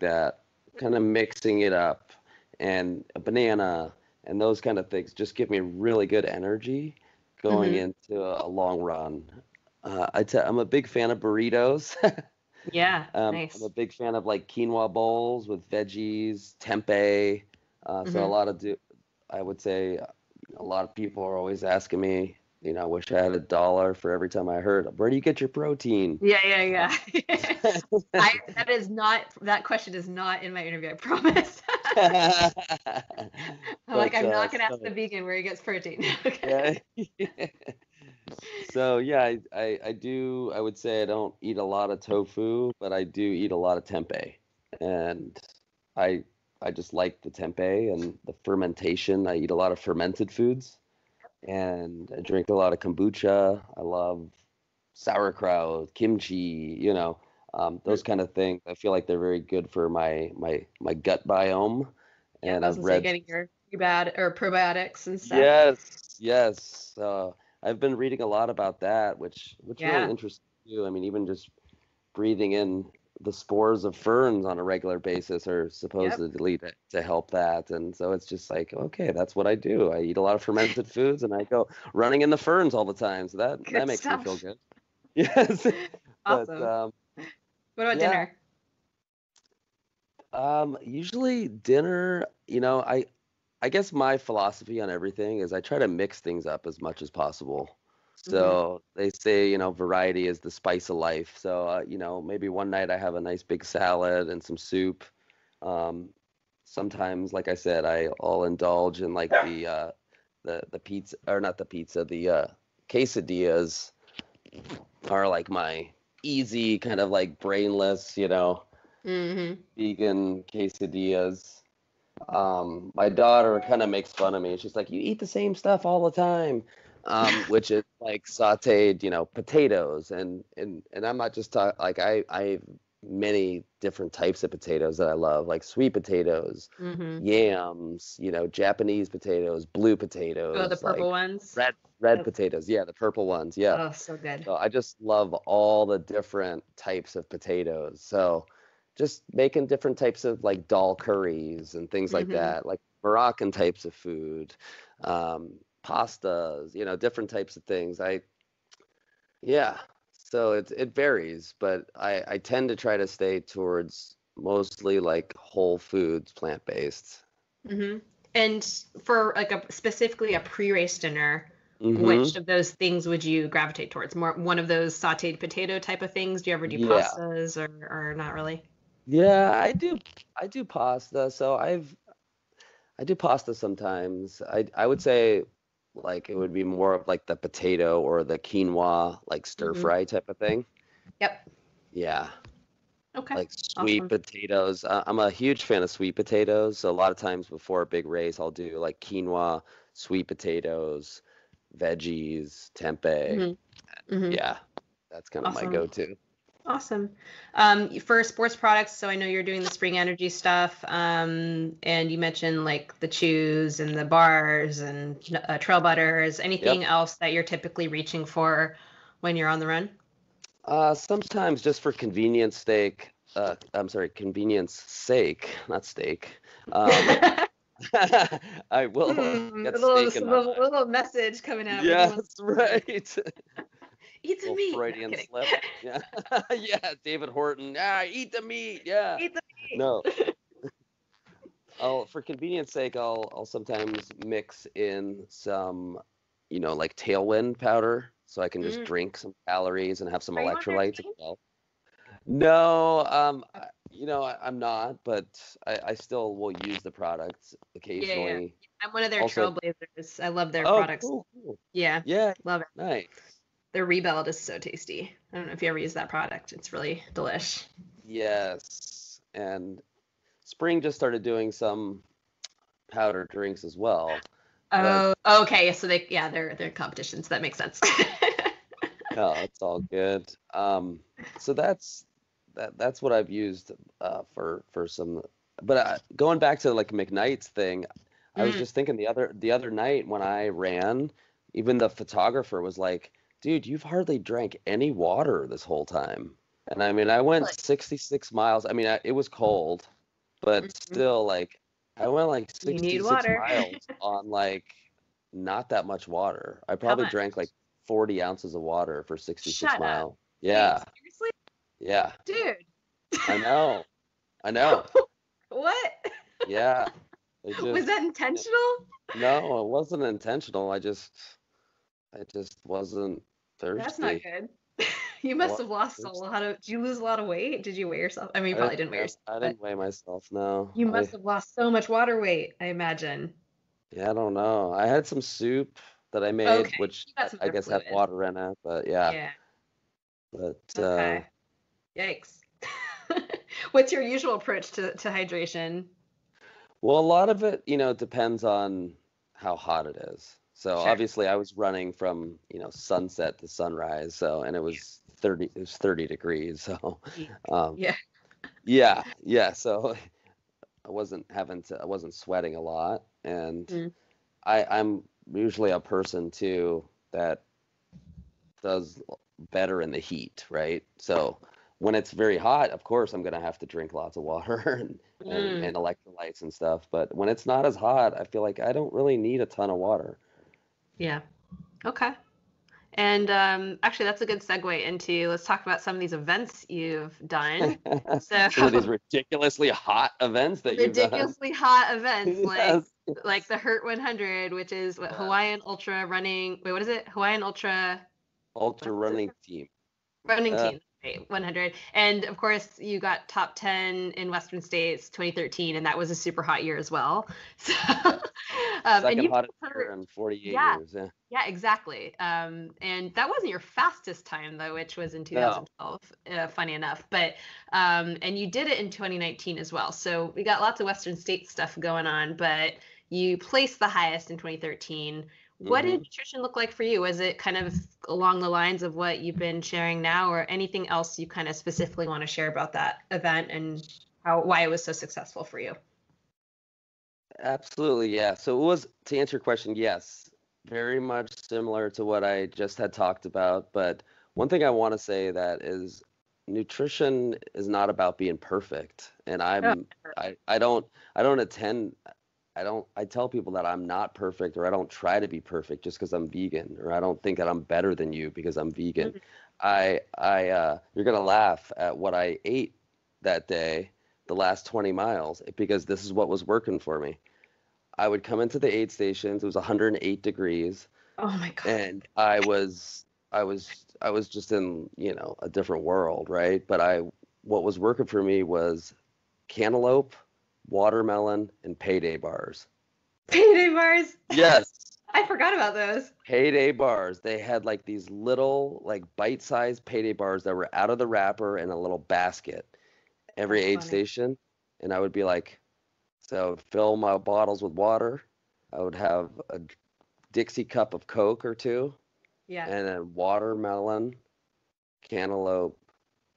that. Kind of mixing it up, and a banana and those kind of things just give me really good energy going Mm-hmm. into a long run. I'm a big fan of burritos. Yeah. I'm a Nice. big fan of like quinoa bowls with veggies, tempeh. So a Mm-hmm. lot of I would say a lot of people are always asking me, I wish I had $1 for every time I heard, where do you get your protein? Yeah, yeah, Uh, yeah. That question is not in my interview, I promise. I'm like, but I'm not gonna ask the so vegan where he gets protein. Okay. yeah. So yeah, I would say I don't eat a lot of tofu, but I do eat a lot of tempeh. And I I just like the tempeh and the fermentation. I eat a lot of fermented foods, and I drink a lot of kombucha. I love sauerkraut, kimchi, those kind of things. I feel like they're very good for my gut biome. Yeah, And I was I've gonna say read getting your prebiotics and stuff. yes, yes. I've been reading a lot about that, which really Yeah. interests you. I mean, even just breathing in the spores of ferns on a regular basis are Yep. supposedly to help that. And so it's just like, okay, that's what I do. I eat a lot of fermented foods and I go running in the ferns all the time. So that Good makes me feel stuff. good. Yes. But Awesome. What about yeah, dinner? usually dinner, I guess my philosophy on everything is I try to mix things up as much as possible. Mm-hmm. So they say, variety is the spice of life. So, maybe one night I have a nice big salad and some soup. Um, Sometimes, like I said, I'll indulge in like the pizza, or not the pizza, the quesadillas are like my easy kind of like brainless, Mm-hmm. vegan quesadillas. My daughter kind of makes fun of me. She's like, "You eat the same stuff all the time," which is like sautéed, potatoes, and I'm not just talking like I have many different types of potatoes that I love, like sweet potatoes, Mm-hmm. yams, Japanese potatoes, blue Oh, the potatoes, purple like ones. red Oh, potatoes, yeah, the purple ones, yeah. oh, so good. So I just love all the different types of potatoes. So just making different types of like dal curries and things like Mm-hmm. that, like Moroccan types of food, um, pastas, different types of things. Yeah. So it varies, but I tend to try to stay towards mostly like whole foods, plant-based. Mm-hmm. And for like a specifically a pre-race dinner, Mm-hmm. which of those things would you gravitate towards? More one of those sautéed potato type of things? Do you ever do Yeah. pastas or not really? Yeah, I do pasta. So I do pasta sometimes. I would say like it would be more of like the potato or the quinoa like stir Mm-hmm. fry type of thing. Yep. Yeah, Okay. like sweet Awesome. potatoes. I'm a huge fan of sweet potatoes. So a lot of times before a big race, I'll do like quinoa, sweet potatoes, veggies, tempeh. Mm-hmm. Mm-hmm. Yeah, that's kind of my Awesome. go-to. Awesome. For sports products, so I know you're doing the Spring Energy stuff, and you mentioned like the chews and the bars and trail butters. Yep. Anything else that you're typically reaching for when you're on the run? Sometimes just for convenience sake, not steak. Um, I will get steak in my life. Little message coming out every Yes, once in a while. right. Eat the Little meat. No, I'm Freudian kidding. slip. Yeah. Yeah, David Horton. Yeah, eat the meat. Yeah. Eat the No. meat. For convenience sake, I'll sometimes mix in some, like tailwind powder so I can just Mm. drink some calories and have some Are you on their electrolytes as team? well. No, Okay. I'm not, but I still will use the products Yeah, yeah. occasionally. I'm one of their Also, trailblazers. I love their oh, products. cool, cool. Yeah, Yeah, love it. nice. Their Rebelled is so tasty. I don't know if you ever use that product. It's really delish. Yes. And Spring just started doing some powdered drinks as well. But Oh, okay. So they're competitions. That makes sense. no, it's all good. So that's what I've used for some. But going back to like McKnight's thing, I was Mm, just thinking the other night when I ran, even the photographer was like, "Dude, you've hardly drank any water this whole time." And I mean, I went really? 66 miles. I mean, it was cold, but Mhm. still, like, I went like You need 66 water. miles on like not that much water. I How probably much? drank like 40 ounces of water for 66 Shut up. mile. Wait, Yeah, seriously? yeah, Dude. I know, I know. What? Yeah, it Was just that intentional? no, it wasn't intentional. I just wasn't That's not thirsty. good. You I must have wasn't lost a thirsty. lot of. Did you lose a lot of weight? Did you weigh yourself? I mean, you I probably didn't didn't weigh weigh, yourself, I but didn't weigh myself. No, you must have lost so much water weight, I imagine. yeah, I don't know. I had some soup that I made, Okay, which you got some I other guess had fluid. water in it, but yeah. Yeah. But Okay. Yikes. What's your usual approach to hydration? well, a lot of it, depends on how hot it is. So Sure. obviously I was running from, sunset to sunrise, and it was 30 degrees. So Eek. um Yeah. yeah, yeah, so I wasn't sweating a lot, and Mm. I'm usually a person too that does better in the heat, right? So when it's very hot, of course, I'm gonna have to drink lots of water and electrolytes and stuff. But when it's not as hot, I feel like I don't really need a ton of water. Yeah. Okay. And actually, that's a good segue into, let's talk about some of these events you've done. So Some of these ridiculously hot events that you've done. ridiculously hot events, Yes. like the Hurt 100, which is what, Hawaiian Ultra running. Wait, what is it? Hawaiian Ultra Running team. running team. Right, 100. And of course, you got top 10 in Western States 2013, and that was a super hot year as well. So, Second and you hottest year in 48 years. Yeah. Yeah, exactly. And that wasn't your fastest time though, which was in No. 2012, funny enough. But and you did it in 2019 as well. So we got lots of Western State stuff going on, but you placed the highest in 2013. What did nutrition look like for you? Was it kind of along the lines of what you've been sharing now, or anything else you kind of specifically want to share about that event and why it was so successful for you? Absolutely, yeah. So it was, to answer your question, yes, very much similar to what I just had talked about. But one thing I want to say that is nutrition is not about being perfect. And I tell people that I'm not perfect, or I don't try to be perfect just because I'm vegan, or I don't think that I'm better than you because I'm vegan. You're gonna laugh at what I ate that day, the last 20 miles, because this is what was working for me. I would come into the aid stations. It was 108 degrees. Oh my God. And I was just in, a different world, right? But what was working for me was cantaloupe, watermelon, and payday bars. Payday bars? Yes. I forgot about those. Payday bars. They had like these little, like bite-sized payday bars that were out of the wrapper in a little basket every That's aid funny. station. And I would be like, so I would fill my bottles with water. I would have a Dixie cup of Coke or two. Yeah. And then watermelon, cantaloupe,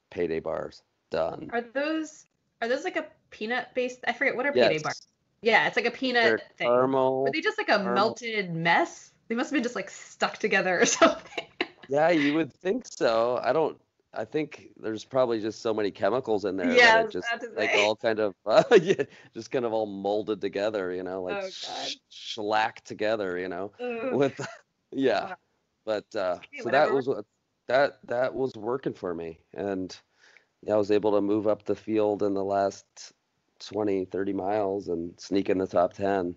payday bars. Done. Are those like a peanut based? I forget, what are Yes. payday bars? Yeah, it's like a peanut They're thing. caramel. Were they just like a melted mess? They must have been just like stuck together or something. Yeah, you would think so. I think there's probably just so many chemicals in there Yeah, that it just I was about to like say. all kind of just kind of all molded together, like Oh, God. shellacked together, Ugh. with yeah. Wow. But so whatever. that was working for me, and I was able to move up the field in the last 20, 30 miles and sneak in the top 10.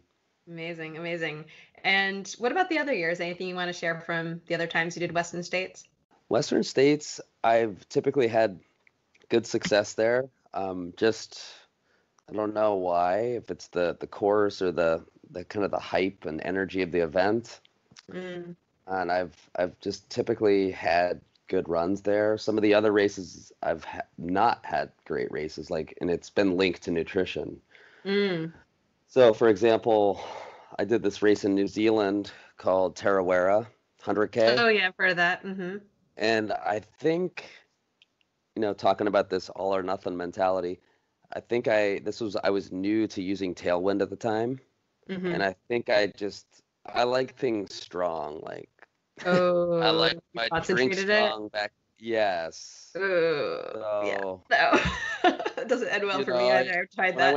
Amazing, amazing. And what about the other years? Anything you want to share from the other times you did Western States? Western States, I've typically had good success there. I don't know why, if it's the course or the kind of the hype and energy of the event. And I've just typically had good runs there. Some of the other races I've not had great races, and it's been linked to nutrition. So, for example, I did this race in New Zealand called Tarawera 100K. Oh yeah, I've heard of that. And I think, talking about this all or nothing mentality, I think I was new to using Tailwind at the time. And I think I like things strong. Oh, I like my drink strong it? back. Yes. Oh, yeah. No, it doesn't end well for me either. I've tried that.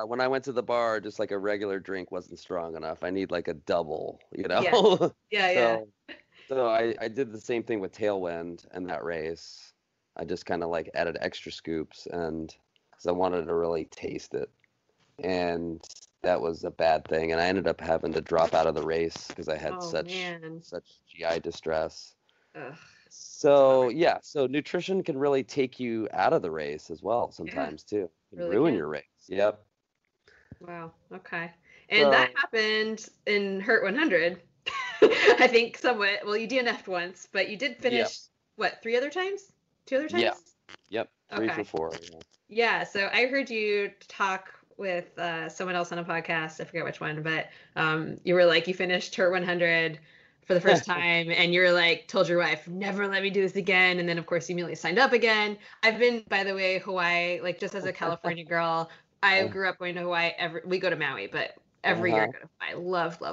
When I went to the bar, just like a regular drink wasn't strong enough. I need like a double, Yeah. So I did the same thing with Tailwind in that race. I just kind of added extra scoops, and because I wanted to really taste it, and that was a bad thing. And I ended up having to drop out of the race because I had such GI distress. Ugh. So so nutrition can really take you out of the race as well sometimes too. It can ruin your race. Yep. Wow. Okay. And that happened in Hurt 100. I think somewhat. Well, you DNF'd once, but you did finish, what, 3 other times? 2 other times? Yeah. Yep. 3 for 4. Yeah. So I heard you talk with someone else on a podcast. I forget which one, but you were like, you finished Hurt 100 for the first time, and you're like, told your wife, never let me do this again. And then, of course, you immediately signed up again. I've been, by the way, Hawaii, just as a California girl, I grew up going to Hawaii. We go to Maui, but every year I Uh-huh. go to Hawaii.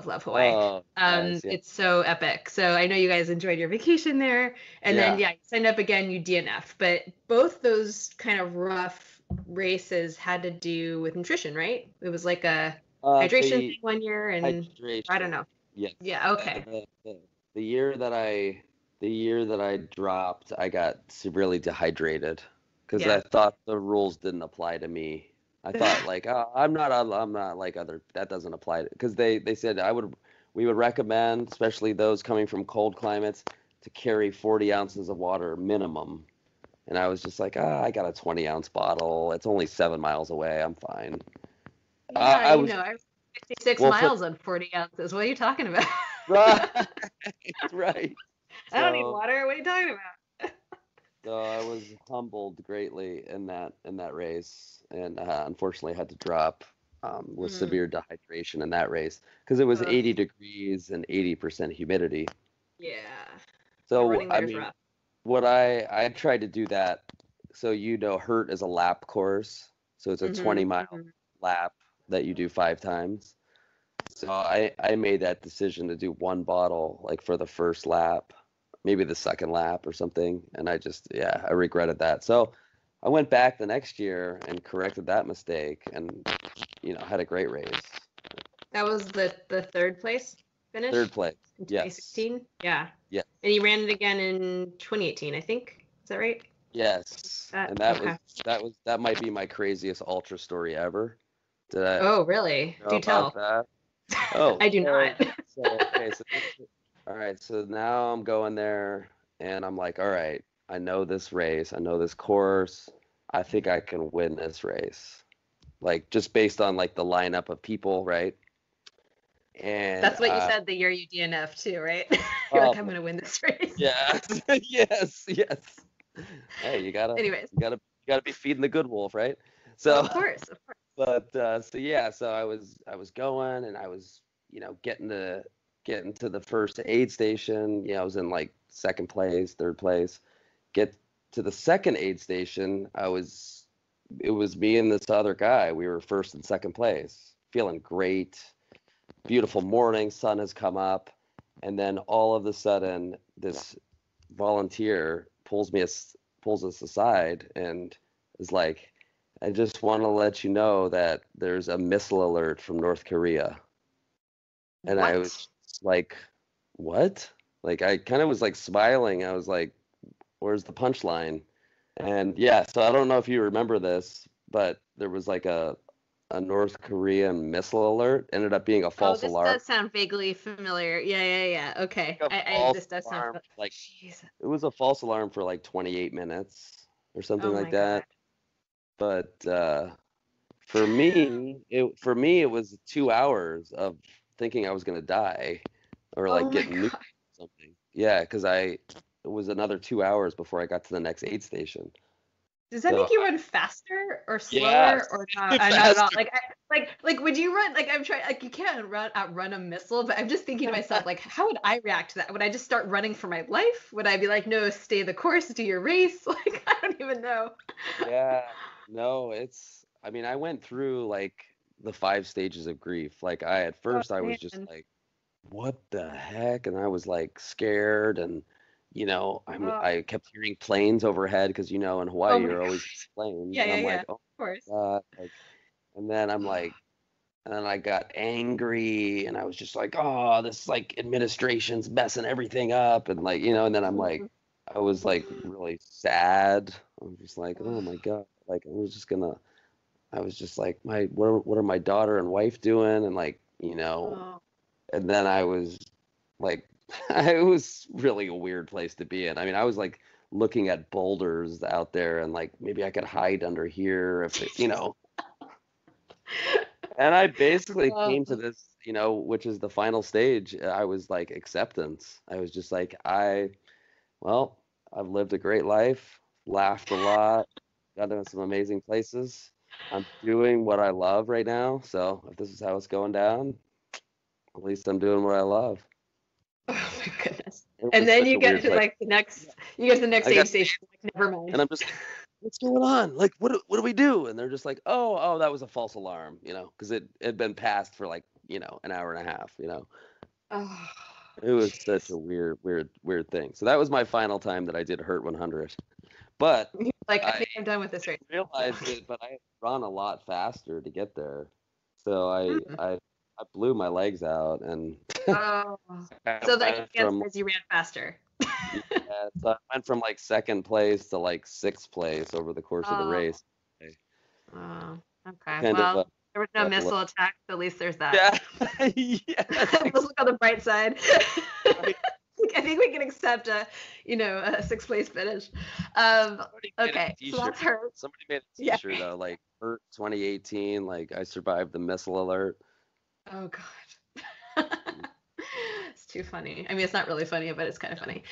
Love Hawaii. Oh, nice. Yeah. It's so epic. So I know you guys enjoyed your vacation there, and then Yeah. yeah, you signed up again, you DNF. But both those kind of rough races had to do with nutrition, right? It was like a hydration The thing one year, and I don't hydration. know. Yes. Yeah, Uh, okay. the, the, the year that I dropped, I got severely dehydrated because I Yeah. thought the rules didn't apply to me. I thought like, oh, I'm not like other, that doesn't apply to, because they said we would recommend, especially those coming from cold climates, to carry 40 ounces of water minimum. And I was just like, I got a 20-ounce bottle. It's only 7 miles away. I'm fine. Yeah, I was, I ran 56 well, for miles on 40 ounces. What are you talking about? right, right. I don't need So, water. What are you talking about? so I was humbled greatly in that race, and unfortunately had to drop with Mm, severe dehydration in that race because it was ugh, 80 degrees and 80% humidity. yeah. Yeah, So running I there is mean, rough. what I tried to do that. So Hurt is a lap course, so it's a Hmm 20-mile hmm lap that you do 5 times. So I made that decision to do one bottle like for the first lap, maybe the second lap or something, and I regretted that. So I went back the next year and corrected that mistake and had a great race. That was the third place Third finish place. in Yes. 2016. Yeah. Yes. And you ran it again in 2018, I think. Is that right? Yes. And Okay. that might be my craziest ultra story ever. Did I Oh, really? know Do about tell. that? Oh, I do not. okay, all right, so now I'm going there and I'm like, all right, I know this race, I know this course. I think I can win this race. Like just based on like the lineup of people, right? And That's what you said the year you DNF too, right? You're like, oh I'm gonna win this race. yes, yes, yes. Hey, Anyways, you gotta be feeding the good wolf, right? well, So of course, of course. but so yeah, so I was going and I was, getting to the first aid station. I was in like second place, third place. Get to the second aid station, it was me and this other guy. We were first and second place. Feeling great. Beautiful morning, sun has come up, and then all of a sudden this volunteer pulls us aside and is like, I just want to let you know that there's a missile alert from North Korea. And I was What? like, what? Like, I kind of was like smiling. I was like, where's the punchline? And yeah, so I don't know if you remember this, but there was like a North Korean missile alert, ended up being a Oh, false this alarm. does sound vaguely familiar. Yeah. Okay. A I false this does sound alarm, like Jesus. it was a false alarm for like 28 minutes or something Oh like my God. that. But for me it was 2 hours of thinking I was gonna die or Oh like my get nuked God. or something. Yeah, because it was another 2 hours before I got to the next aid station. Does that So make you run faster or slower yes, or not? Not at all. faster. Like would you run like I'm trying like you can't outrun a missile, but I'm just thinking to myself like how would I react to that? Would I just start running for my life? Would I be like, no, stay the course, do your race? Like I don't even know. Yeah, no, I mean, I went through like the 5 stages of grief. Like at Oh first I was just man. like, what the heck? And I was like scared and Oh, I kept hearing planes overhead because in oh Hawaii my you're God. always planes Yeah, and yeah, I'm yeah. like, Of oh course. my God, like and then I'm like and then I got angry and I was just like, oh, this like administration's messing everything up and like, and then Mhm. I was like really sad. I'm just like, oh Ugh. my God. Like I was just like, what are my daughter and wife doing? And like, Oh. and then I was like, it was really a weird place to be in. I mean, I was like looking at boulders out there and like maybe I could hide under here if and I basically came to Oh. this, which is the final stage. I was like acceptance. I was just like, well, I've lived a great life, laughed a lot, got to some amazing places. I'm doing what I love right now. So if this is how it's going down, at least I'm doing what I love. Oh my goodness. It And was then such you a get weird to place. like the next, you get to the next I got aid station. Like, never and mind. I'm just like, what's going on? Like, what do we do? And they're just like, oh, that was a false alarm, because it had been passed for like an hour and a half, Oh, It was such jeez. a weird thing. So that was my final time that I did Hurt 100. But Like, I I think I'm done with this race. realized it, but I had run a lot faster to get there. So I Mm. I I blew my legs out, and Oh, I so the went answer from is you ran faster. yeah, so I went from like second place to like sixth place over the course of the Oh, race. oh, okay. Kind of Well, there was no felt a little, missile attack, so at least there's that. yeah, yes, Let's look on the bright side. right. I think we can accept a sixth place finish. Somebody made a Okay, so t-shirt. that's her. Somebody made a Yeah. t-shirt though, like Hurt 2018, like I survived the missile alert. Oh God. It's too funny. I mean, it's not really funny, but it's kind of funny.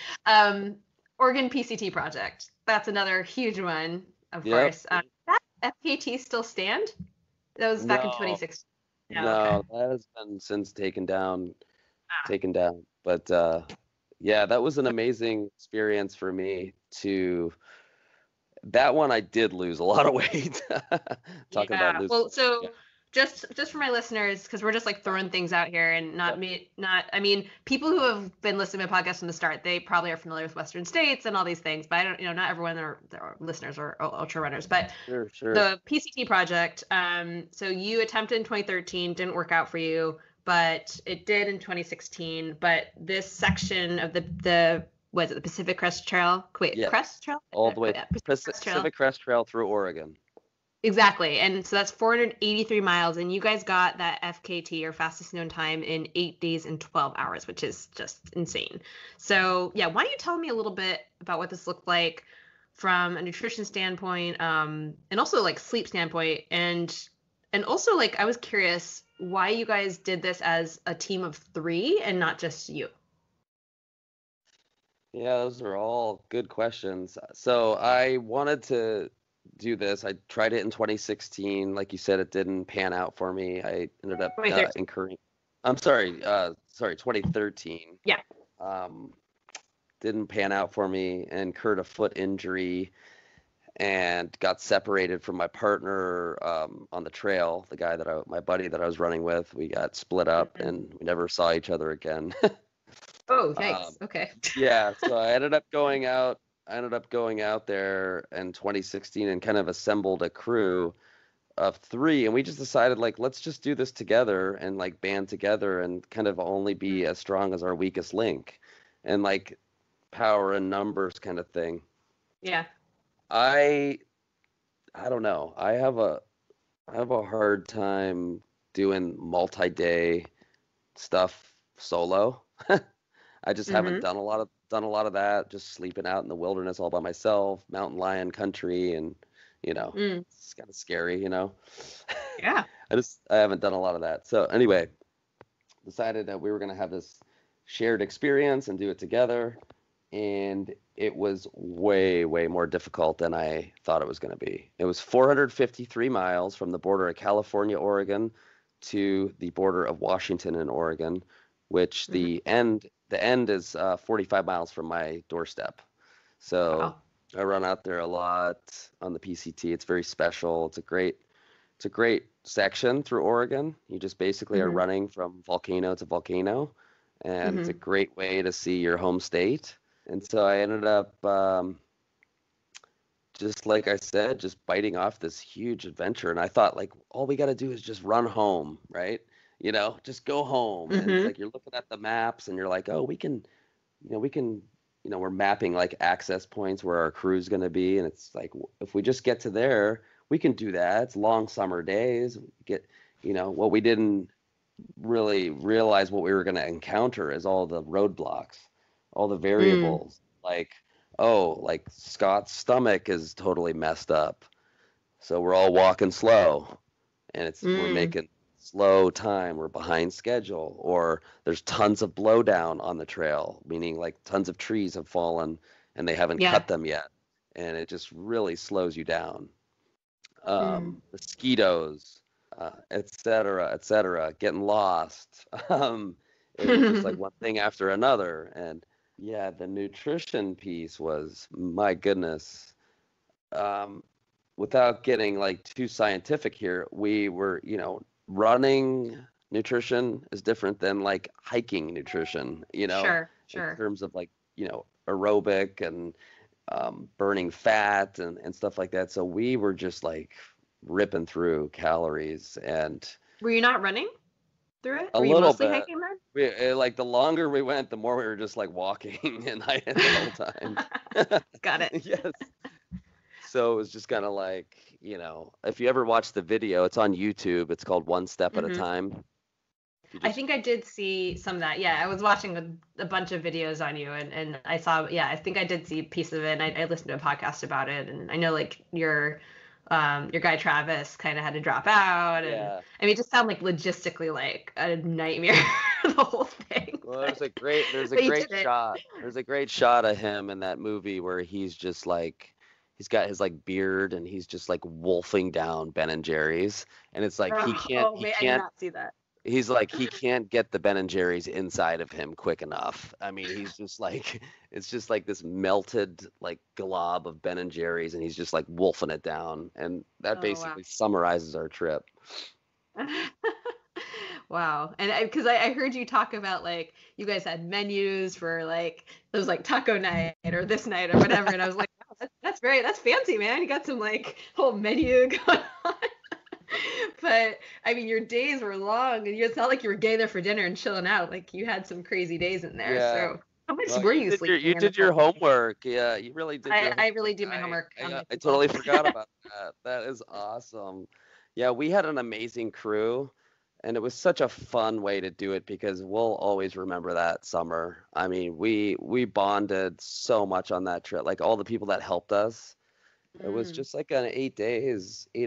Oregon PCT project. That's another huge one, of Yep. course. That FKT still stand? That was back in No, 2016. No, okay. no, that has been since Ah, taken down. But yeah, that was an amazing experience for me to that one I did lose a lot of weight. Talking about yeah. losing Well, weight. Yeah. so just for my listeners, because we're just like throwing things out here, and Yep. I mean, people who have been listening to my podcast from the start, they probably are familiar with Western States and all these things, but I don't, not everyone, their listeners are ultra runners. But Sure, sure. the PCT project, so you attempted in 2013, didn't work out for you, but it did in 2016. But this section of the was it the Pacific Crest Trail? Wait, Yes. Crest Trail? All the way Yeah, Pacific Crest Trail. Pacific Crest Trail through Oregon. Exactly. And so that's 483 miles. And you guys got that FKT, or fastest known time, in 8 days and 12 hours, which is just insane. So, yeah, why don't you tell me a little bit about what this looked like from a nutrition standpoint, and also like sleep standpoint. And also, like, I was curious why you guys did this as a team of 3 and not just you. Yeah, those are all good questions. So I wanted to do this. I tried it in 2016. Like you said, it didn't pan out for me. I ended up 2013. incurring. I'm sorry, 2013. Yeah. Um, didn't pan out for me. Incurred a foot injury and got separated from my partner on the trail. My buddy that I was running with, we got split up Mhm. and we never saw each other again. Oh, Um, yikes. Okay. yeah, so I ended up going out. I ended up going out there in 2016 and kind of assembled a crew of 3, and we just decided like let's just do this together and like band together and kind of only be as strong as our weakest link, and like power and numbers kind of thing. Yeah. I I don't know. I have a hard time doing multi-day stuff solo. I just haven't Hmm. done a lot of that, just sleeping out in the wilderness all by myself, mountain lion country, and Mm. it's kind of scary. Yeah. I haven't done a lot of that. So anyway, decided that we were gonna have this shared experience and do it together, and it was way, way more difficult than I thought it was gonna be. It was 453 miles from the border of California, Oregon, to the border of Washington and Oregon, which Hmm. the end is 45 miles from my doorstep. So Wow. I run out there a lot on the PCT. It's very special. It's a great section through Oregon. You just basically are Hmm. running from volcano to volcano, and it's a Hmm. great way to see your home state. And so I ended up, just like I said, just biting off this huge adventure. And I thought, like, all we got to do is just run home, right? Just go home. And it's Hmm. like you're looking at the maps and you're like, oh, we're mapping like access points where our crew's going to be. And it's like, if we just get to there, we can do that. It's long summer days. What we didn't really realize what we were going to encounter is all the roadblocks, all the Mm. variables. Like, oh, like Scott's stomach is totally messed up. So we're all walking slow and we're Mm. making slow time. We're behind schedule, or there's tons of blowdown on the trail, meaning like tons of trees have fallen and they haven't Yeah. cut them yet. And it just really slows you down. Mm. Mosquitoes, et cetera, getting lost. It was just like one thing after another. And yeah, the nutrition piece was, my goodness. Um, Without getting like too scientific here, we were, running nutrition is different than like hiking nutrition, Sure, in sure. terms of like, aerobic and burning fat and stuff like that. So we were just like ripping through calories and Were you not running through it? a Were you little mostly bit. hiking then? Like the longer we went, the more we were just like walking and hiking the whole time. Got it. Yes. So it was just kind of like, if you ever watch the video, it's on YouTube. It's called One Step at a Hmm. Time. I think I did see some of that. Yeah, I was watching a bunch of videos on you, and I saw. Yeah, I think I did see a piece of it. And I listened to a podcast about it, and I know like your guy Travis kind of had to drop out, and Yeah. I mean, it just sounded like logistically like a nightmare, the whole thing. Well, But there's a you great did it. shot. There's a great shot of him in that movie where he's just like, he's got his like beard and he's just like wolfing down Ben and Jerry's, and it's like Oh man, I did not see that. he's like he can't get the Ben and Jerry's inside of him quick enough. I mean, he's just like it's just like this melted like glob of Ben and Jerry's, and he's just like wolfing it down, and that Oh wow. basically summarizes our trip. Wow. And because I heard you talk about like you guys had menus for like it was like taco night or this night or whatever, and I was like, wow, that's fancy, man. You got some like whole menu going on. But I mean, your days were long, and it's not like you were getting there for dinner and chilling out. Like you had some crazy days in there. Yeah. So how much Well, were you sleeping? you in did the your whole thing? homework. Yeah, you really did your I really homework. do my homework on my I people. totally forgot about that. That is awesome. Yeah, we had an amazing crew, and it was such a fun way to do it because we'll always remember that summer. I mean, we bonded so much on that trip. Like all the people that helped us. It was Mm. just like an 8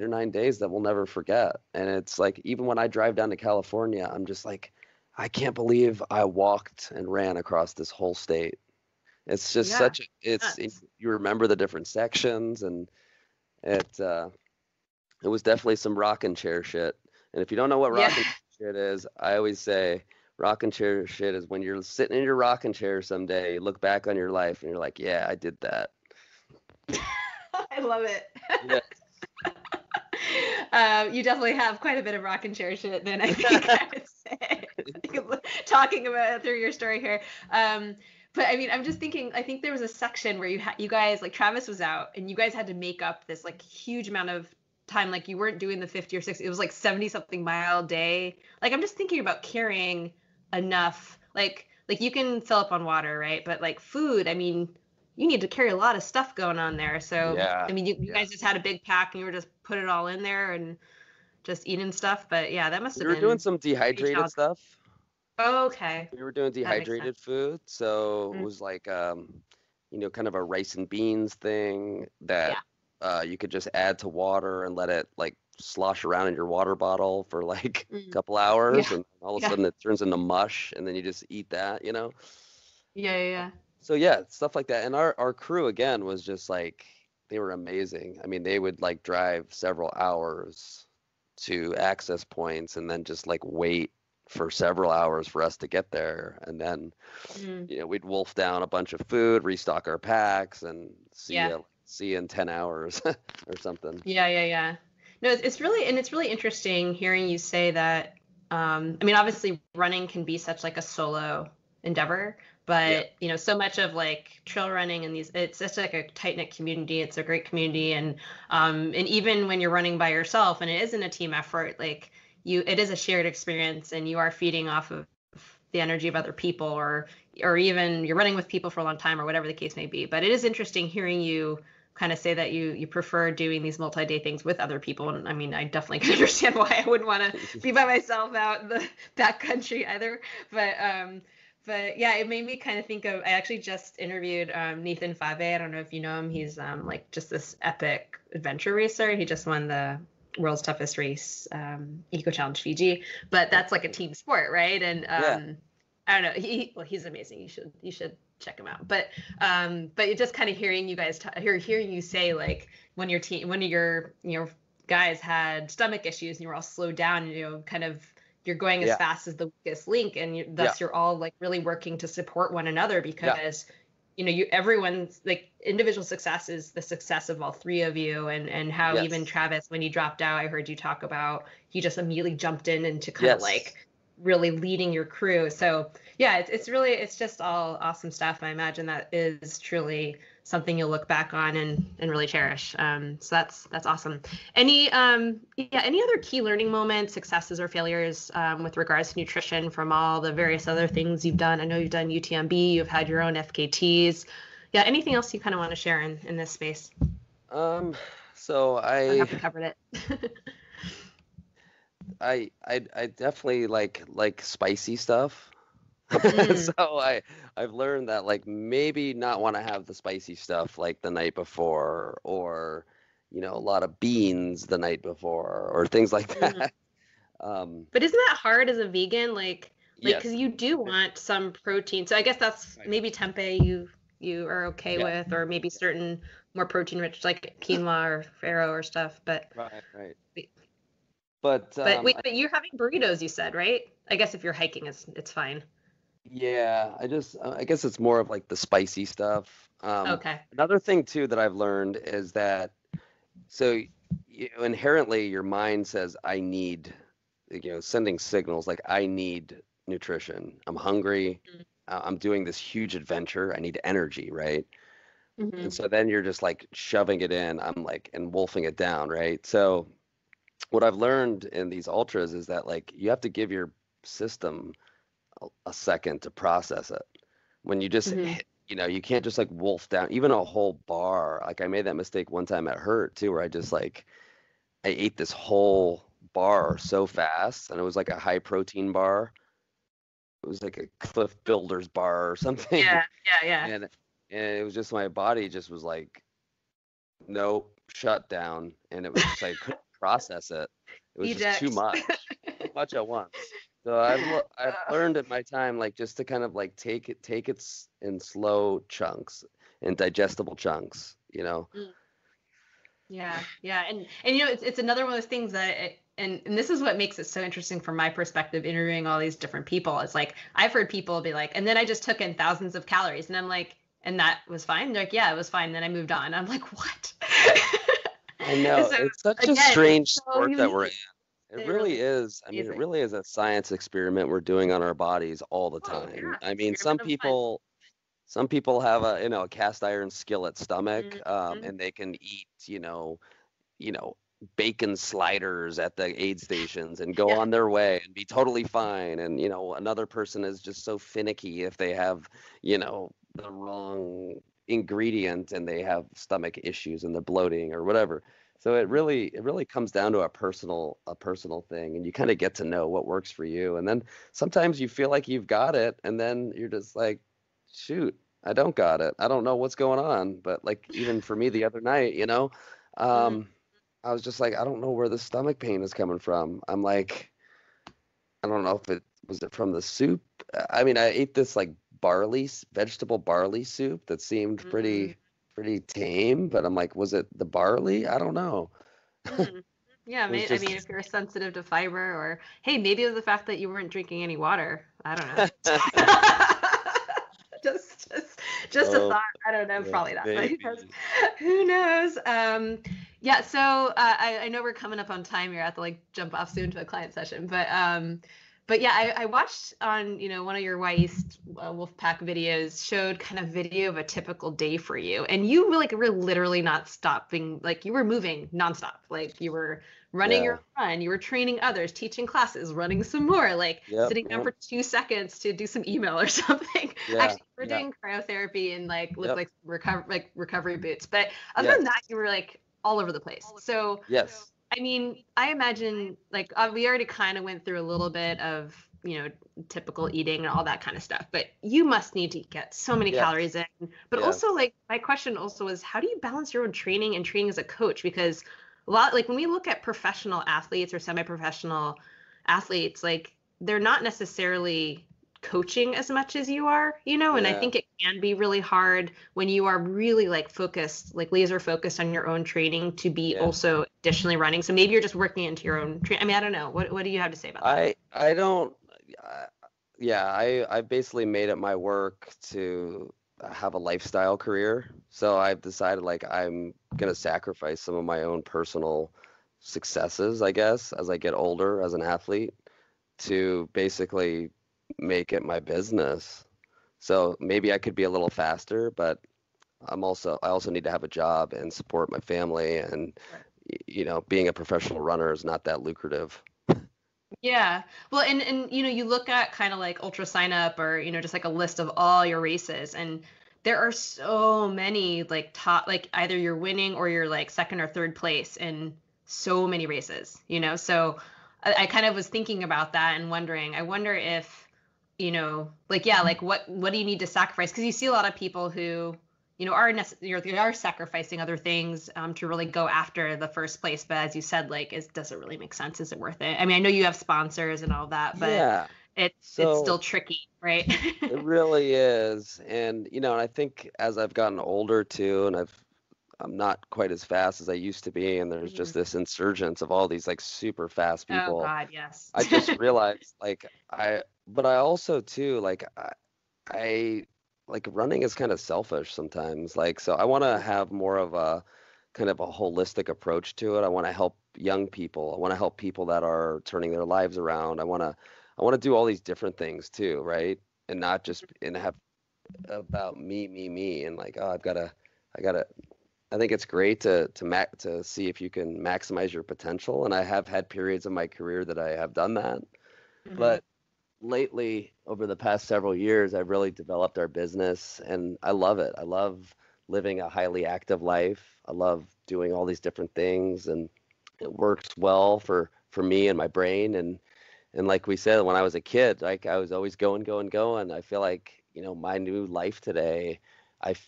or 9 days that we'll never forget. And it's like even when I drive down to California, I'm just like, I can't believe I walked and ran across this whole state. It's just Yeah. Nuts. you remember the different sections, and it it was definitely some rocking chair shit. And if you don't know what Yeah. rocking chair shit is, I always say rocking chair shit is when you're sitting in your rocking chair someday, you look back on your life and you're like, yeah, I did that. I love it. Yeah. You definitely have quite a bit of rocking chair shit then, I think I would say. Talking about it through your story here. But I mean, I'm just thinking, I think there was a section where you guys, like Travis was out and you guys had to make up this like huge amount of time. Like you weren't doing the 50 or 60, it was like 70 something mile day. Like I'm just thinking about carrying enough, like you can fill up on water, right? But like food, I mean, you need to carry a lot of stuff going on there. So, Yeah. I mean, you Yeah. guys just had a big pack and you were just put it all in there and just eating stuff. But yeah, that must We have were been doing some pretty dehydrated challenging. stuff. Oh, okay. We were doing That makes sense. dehydrated food, so it Mm. was like kind of a rice and beans thing that you could just add to water and let it like slosh around in your water bottle for like a Mm. couple hours, Yeah. and all of a Yeah. sudden it turns into mush, and then you just eat that. Yeah. So yeah, stuff like that. And our crew again was just like they were amazing. I mean, they would like drive several hours to access points and then just like wait for several hours for us to get there, and then Mm. we'd wolf down a bunch of food, restock our packs, and Yeah. see you in 10 hours or something. Yeah. No, it's really interesting hearing you say that. I mean, obviously running can be such like a solo endeavor, but so much of like trail running and it's just like a tight knit community. It's a great community, and even when you're running by yourself and it isn't a team effort, like it is a shared experience, and you are feeding off of the energy of other people, or even you're running with people for a long time, or whatever the case may be. But it is interesting hearing you kind of say that you prefer doing these multi-day things with other people. And I mean, I definitely can understand why I wouldn't want to be by myself out in the backcountry either. But yeah, it made me kind of think of, I actually just interviewed Nathan Fave. I don't know if you know him. He's like just this epic adventure racer. He just won the world's toughest race, Eco Challenge Fiji. But that's like a team sport, right? And I don't know. He's amazing. You should check him out. But it just kind of hearing you guys hearing you say like when your guys had stomach issues and you were all slowed down, kind of you're going as fast as the weakest link, and thus you're all like really working to support one another, because everyone's like individual success is the success of all three of you, and how even Travis, when he dropped out, I heard you talk about he just immediately jumped in and to kind of like really leading your crew. So yeah, it's just all awesome stuff. I imagine that is truly something you'll look back on and really cherish. So that's awesome. Any any other key learning moments, successes or failures with regards to nutrition from all the various other things you've done? I know you've done UTMB, you've had your own FKTs. Yeah, anything else you kind of want to share in this space? So I have covered it. I definitely like spicy stuff. Mm. So I've learned that like maybe not want to have the spicy stuff like the night before, or a lot of beans the night before, or things like Mm. that. But isn't that hard as a vegan? Like because Yes. you do want some protein. So I guess that's Right. maybe tempeh you are okay Yeah. with, or maybe certain more protein rich like quinoa or farro or stuff. Right. Right. Wait, But but you're having burritos, you said, right? I guess if you're hiking, it's fine. yeah, I guess it's more of like the spicy stuff. Okay. Another thing too that I've learned is that so inherently your mind says I need, sending signals like I need nutrition. I'm hungry. I'm doing this huge adventure. I need energy, right? Mm-hmm. And so then you're just like shoving it in. I'm like and wolfing it down, right? So what I've learned in these ultras is that like you have to give your system a second to process it. When you just Mm-hmm. hit, you can't just like wolf down even a whole bar. Like I made that mistake one time at Hurt too, where I ate this whole bar so fast, and it was like a high protein bar. It was like a Cliff Builders bar or something, Yeah, yeah, and it was just my body just was like, nope, shut down, and it was just I couldn't process it. It was just Eject. too much at once. So I've learned in my time like just to kind of like take it in slow chunks and digestible chunks, Mm. Yeah, and it's another one of those things and this is what makes it so interesting from my perspective, interviewing all these different people. It's like I've heard people be like, and then I just took in thousands of calories, and I'm like, and that was fine. They're like, yeah, it was fine. Then I moved on. I'm like, what? I know So it's such a again, it's strange so sport that we're in. unique. It It really really is is. I mean, it amazing. really is a science experiment we're doing on our bodies all the Oh time. yeah, I mean, experiment of fun. some people have a cast iron skillet stomach, Mm-hmm. and they can eat, you know, bacon sliders at the aid stations and go Yeah, on their way and be totally fine. And, another person is just so finicky if they have, the wrong ingredient and they have stomach issues and they're bloating or whatever. So it really comes down to a personal thing, and you kind of get to know what works for you. And then sometimes you feel like you've got it, and then you're just like, shoot, I don't got it. I don't know what's going on. But like even for me the other night, mm-hmm. um, I was just like, I don't know where the stomach pain is coming from. I'm like, I don't know if it was it from the soup. I mean, I ate this like vegetable barley soup that seemed Mm-hmm. pretty tame, but I'm like, was it the barley? I don't know. Mm. Yeah, It was I mean, just if you're sensitive to fiber, or hey, maybe it was the fact that you weren't drinking any water. I don't know. just, just, just a oh thought. I don't know. yeah, Probably not, but maybe. who knows? Yeah. So I know we're coming up on time here. I have to like jump off soon to a client session, but yeah, I watched on one of your Wy'East Wolfpack videos showed kind of video of a typical day for you, and you were literally not stopping, like you were moving nonstop, like you were running Yeah. your run, you were training others, teaching classes, running some more, like Yep. sitting down Yep. for 2 seconds to do some email or something. Yeah. Actually, we're Yeah. doing cryotherapy and like look Yep. like recovery boots, but other than Yes. that, you were like all over the place. So Yes. I mean, I imagine like we already kind of went through a little bit of, typical eating and all that kind of stuff, but you must need to get so many Yes. calories in. But also, Yes. like, my question also is, how do you balance your own training and training as a coach? Because a lot, like, when we look at professional athletes or semi-professional athletes, like, they're not necessarily coaching as much as you are, and I Yeah. think it can be really hard when you are really like focused, like laser focused on your own training to be Yeah. also additionally running. So maybe you're just working into your own training. I mean, I don't know. What do you have to say about that? I don't. Yeah, I basically made it my work to have a lifestyle career. So I've decided like I'm gonna sacrifice some of my own personal successes, I guess, as I get older as an athlete. to basically make it my business. So maybe I could be a little faster, but I also need to have a job and support my family, and Right. being a professional runner is not that lucrative. Yeah. Well, and you look at kind of like Ultra Sign Up or, just like a list of all your races, and there are so many like top, like either you're winning or you're like second or third place in so many races, So I kind of was thinking about that and wondering, I wonder if, like, yeah, like what do you need to sacrifice? Because you see a lot of people who, they are sacrificing other things to really go after the first place. But as you said, like, does it really make sense? Is it worth it? I mean, I know you have sponsors and all that, but Yeah. it's still So tricky, right? it really is. And I think as I've gotten older too, and I'm not quite as fast as I used to be, and there's Mhm. just this insurgence of all these like super fast Oh people. God, yes. I just realized but I also too, I like running is kind of selfish sometimes. Like, so I want to have more of a kind of a holistic approach to it. I want to help young people. I want to help people that are turning their lives around. I want to do all these different things too, right? And not just and have about me, and like, oh, I gotta. I think it's great to see if you can maximize your potential. And I have had periods of my career that I have done that, Mhm. but lately, over the past several years, I've really developed our business, and I love it. I love living a highly active life. I love doing all these different things, and it works well for me and my brain. And like we said, when I was a kid, like I was always going, going, going. I feel like, my new life today,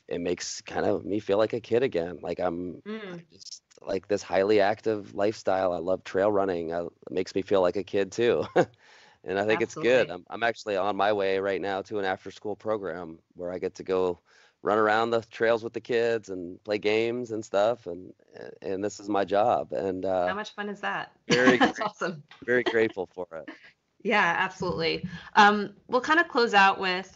it makes kind of me feel like a kid again. Like I Mm, just like this highly active lifestyle. I love trail running. It makes me feel like a kid too. And I think it's good. absolutely. I'm actually on my way right now to an after school program where I get to go run around the trails with the kids and play games and stuff. And this is my job. And How much fun is that? very That's awesome. very grateful for it. Yeah, absolutely. We'll kind of close out with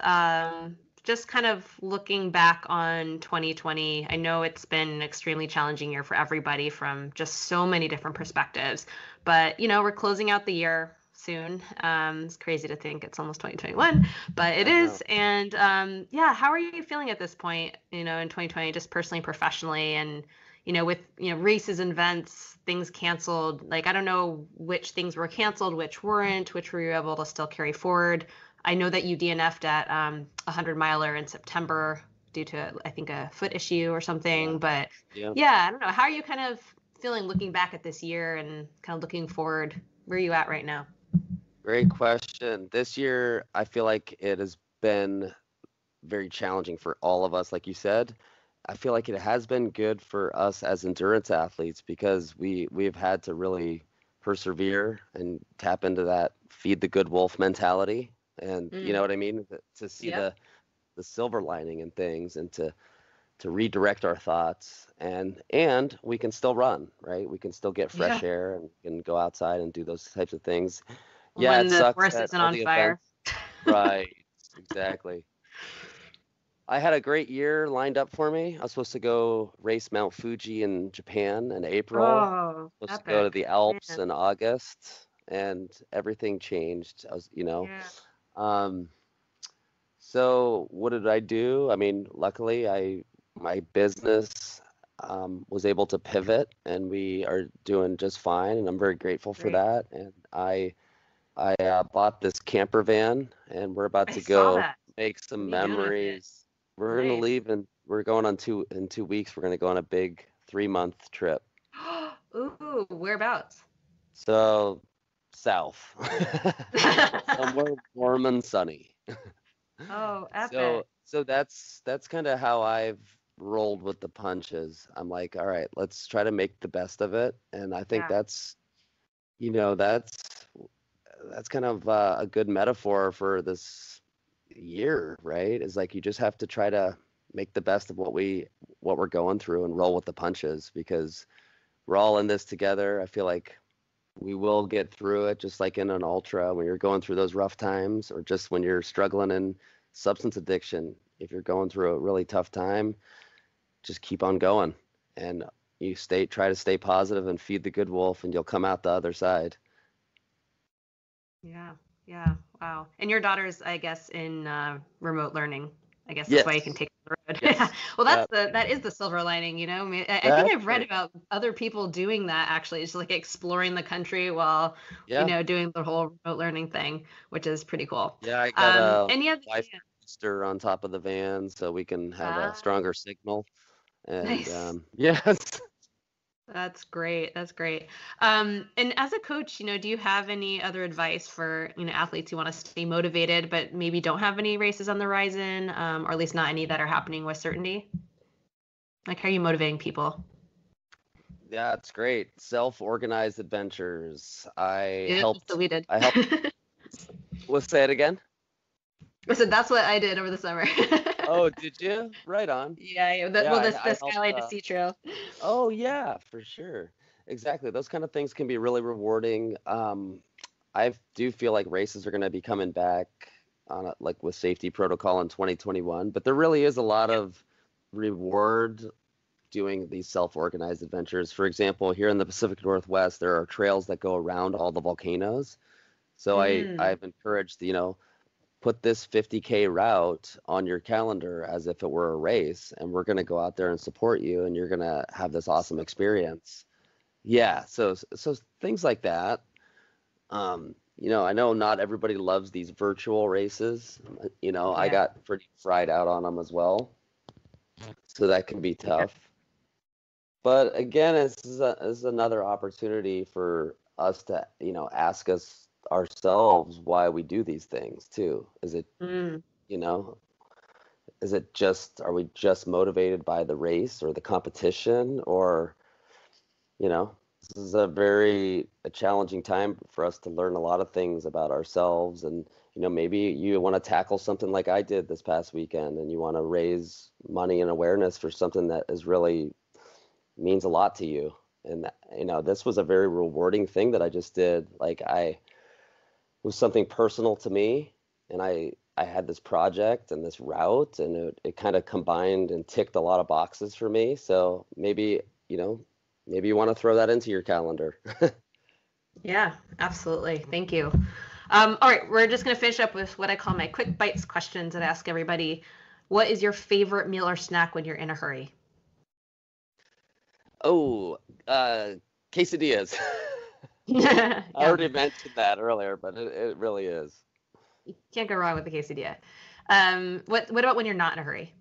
just kind of looking back on 2020. I know it's been an extremely challenging year for everybody from just so many different perspectives, but we're closing out the year soon. It's crazy to think it's almost 2021, but it I is. know. And yeah, how are you feeling at this point, in 2020, just personally, professionally, and with races and events, things canceled. Like I don't know which things were canceled, which weren't, which were you able to still carry forward. I know that you DNF'd at 100 miler in September due to I think a foot issue or Yeah. something. But Yeah. yeah, I don't know. How are you kind of feeling looking back at this year and kind of looking forward? Where are you at right now? Great question. This year, I feel like it has been very challenging for all of us, like you said. I feel like it has been good for us as endurance athletes because we've had to really persevere and tap into that feed the good wolf mentality. And you Mm, know what I mean? To see yep. the silver lining in things, and to redirect our thoughts, and we can still run, right? We can still get Yeah. fresh air and can go outside and do those types of things. Yeah, When it the sucks forest that isn't all on the fire. events. Right, exactly. I had a great year lined up for me. I was supposed to go race Mount Fuji in Japan in April. Oh, Supposed to go to epic. the Alps Man. in August, and everything changed. Yeah. Um, so what did I do? I mean, luckily, my business was able to pivot, and we are doing just fine, and I'm very grateful for Great. that. And I bought this camper van, and we're about I to saw go that. make some What are you doing with it? memories. We're gonna Nice. leave, and we're going on in 2 weeks. We're gonna go on a big 3-month trip. Ooh, whereabouts? So south, somewhere warm and sunny. Oh, So epic. so that's kind of how I've rolled with the punches. I'm like, all right, let's try to make the best of it, and I think Yeah. you know that's that's kind of a good metaphor for this year, right? Is like you just have to try to make the best of what we're going through and roll with the punches because we're all in this together. I feel like we will get through it, just like in an ultra when you're going through those rough times, or just when you're struggling in substance addiction. If you're going through a really tough time, just keep on going, and try to stay positive and feed the good wolf, and you'll come out the other side. Yeah. Yeah. Wow. And your daughter's, I guess, in remote learning. I guess that's why you can Yes. take the road. Yeah. Yes. Well, Yeah. that is the silver lining, you know. I mean, I think That's I've read right. about other people doing that actually. It's like exploring the country while, Yeah. doing the whole remote learning thing, which is pretty cool. Yeah. I got a And yeah, Wi-Fi yeah. booster on top of the van so we can have a Ah, stronger signal. And nice. yes. That's great. That's great. And as a coach, do you have any other advice for, athletes who want to stay motivated, but maybe don't have any races on the horizon, or at least not any that are happening with certainty? Like, how are you motivating people? Yeah, it's great. Self-organized adventures. Yeah, that's what we did. I helped, let's say it again. I said that's what I did over the summer. Oh, did you? Right on. Yeah, yeah. Yeah, Well, this I the helped. Skyline to Sea Trail. Oh, yeah, for sure. Exactly. Those kind of things can be really rewarding. I do feel like races are going to be coming back on like with safety protocol in 2021, but there really is a lot of reward doing these self-organized adventures. For example, here in the Pacific Northwest, there are trails that go around all the volcanoes. So Mm, I've encouraged, put this 50K route on your calendar as if it were a race, and we're going to go out there and support you, and you're going to have this awesome experience. Yeah, so things like that. I know not everybody loves these virtual races. I yeah. got pretty fried out on them as well, so that can be Yeah. tough. But again, this is another opportunity for us to, ask us ourselves why we do these things too. Mm, You know, is it just, are we just motivated by the race or the competition or, you know, this is a challenging time for us to learn a lot of things about ourselves. And, maybe you want to tackle something like I did this past weekend and you want to raise money and awareness for something that is really means a lot to you. And this was a very rewarding thing that I just did. Like it was something personal to me, and I had this project and this route, and it kind of combined and ticked a lot of boxes for me. So maybe you want to throw that into your calendar. yeah, absolutely. Thank you. All right, we're just going to finish up with what I call my quick bites questions that I ask everybody. What is your favorite meal or snack when you're in a hurry? Oh, quesadillas. I Yeah, already mentioned that earlier, but it really is. can't go wrong with the quesadilla. What about when you're not in a hurry?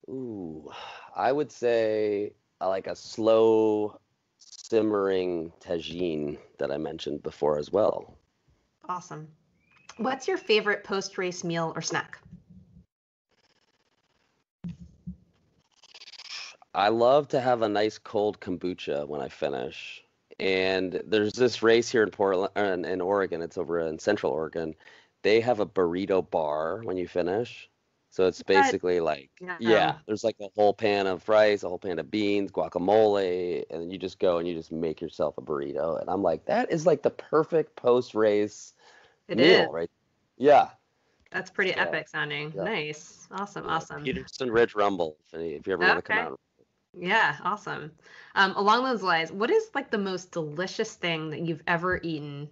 Ooh, I would say I like a slow simmering tagine that I mentioned before as well. Awesome. What's your favorite post-race meal or snack? I love to have a nice cold kombucha when I finish. And there's this race here in Portland, in Oregon. It's over in Central Oregon. They have a burrito bar when you finish. So it's What? basically like, yeah, No. there's like a whole pan of rice, a whole pan of beans, guacamole, and then you just go and you just make yourself a burrito. And I'm like, that is like the perfect post-race It is. meal, right? Yeah. That's pretty So, epic sounding. yeah, Nice. Awesome. yeah. Awesome. Peterson Ridge Rumble, if you ever want to come Okay. out. Yeah, awesome. Along those lines, what is like the most delicious thing that you've ever eaten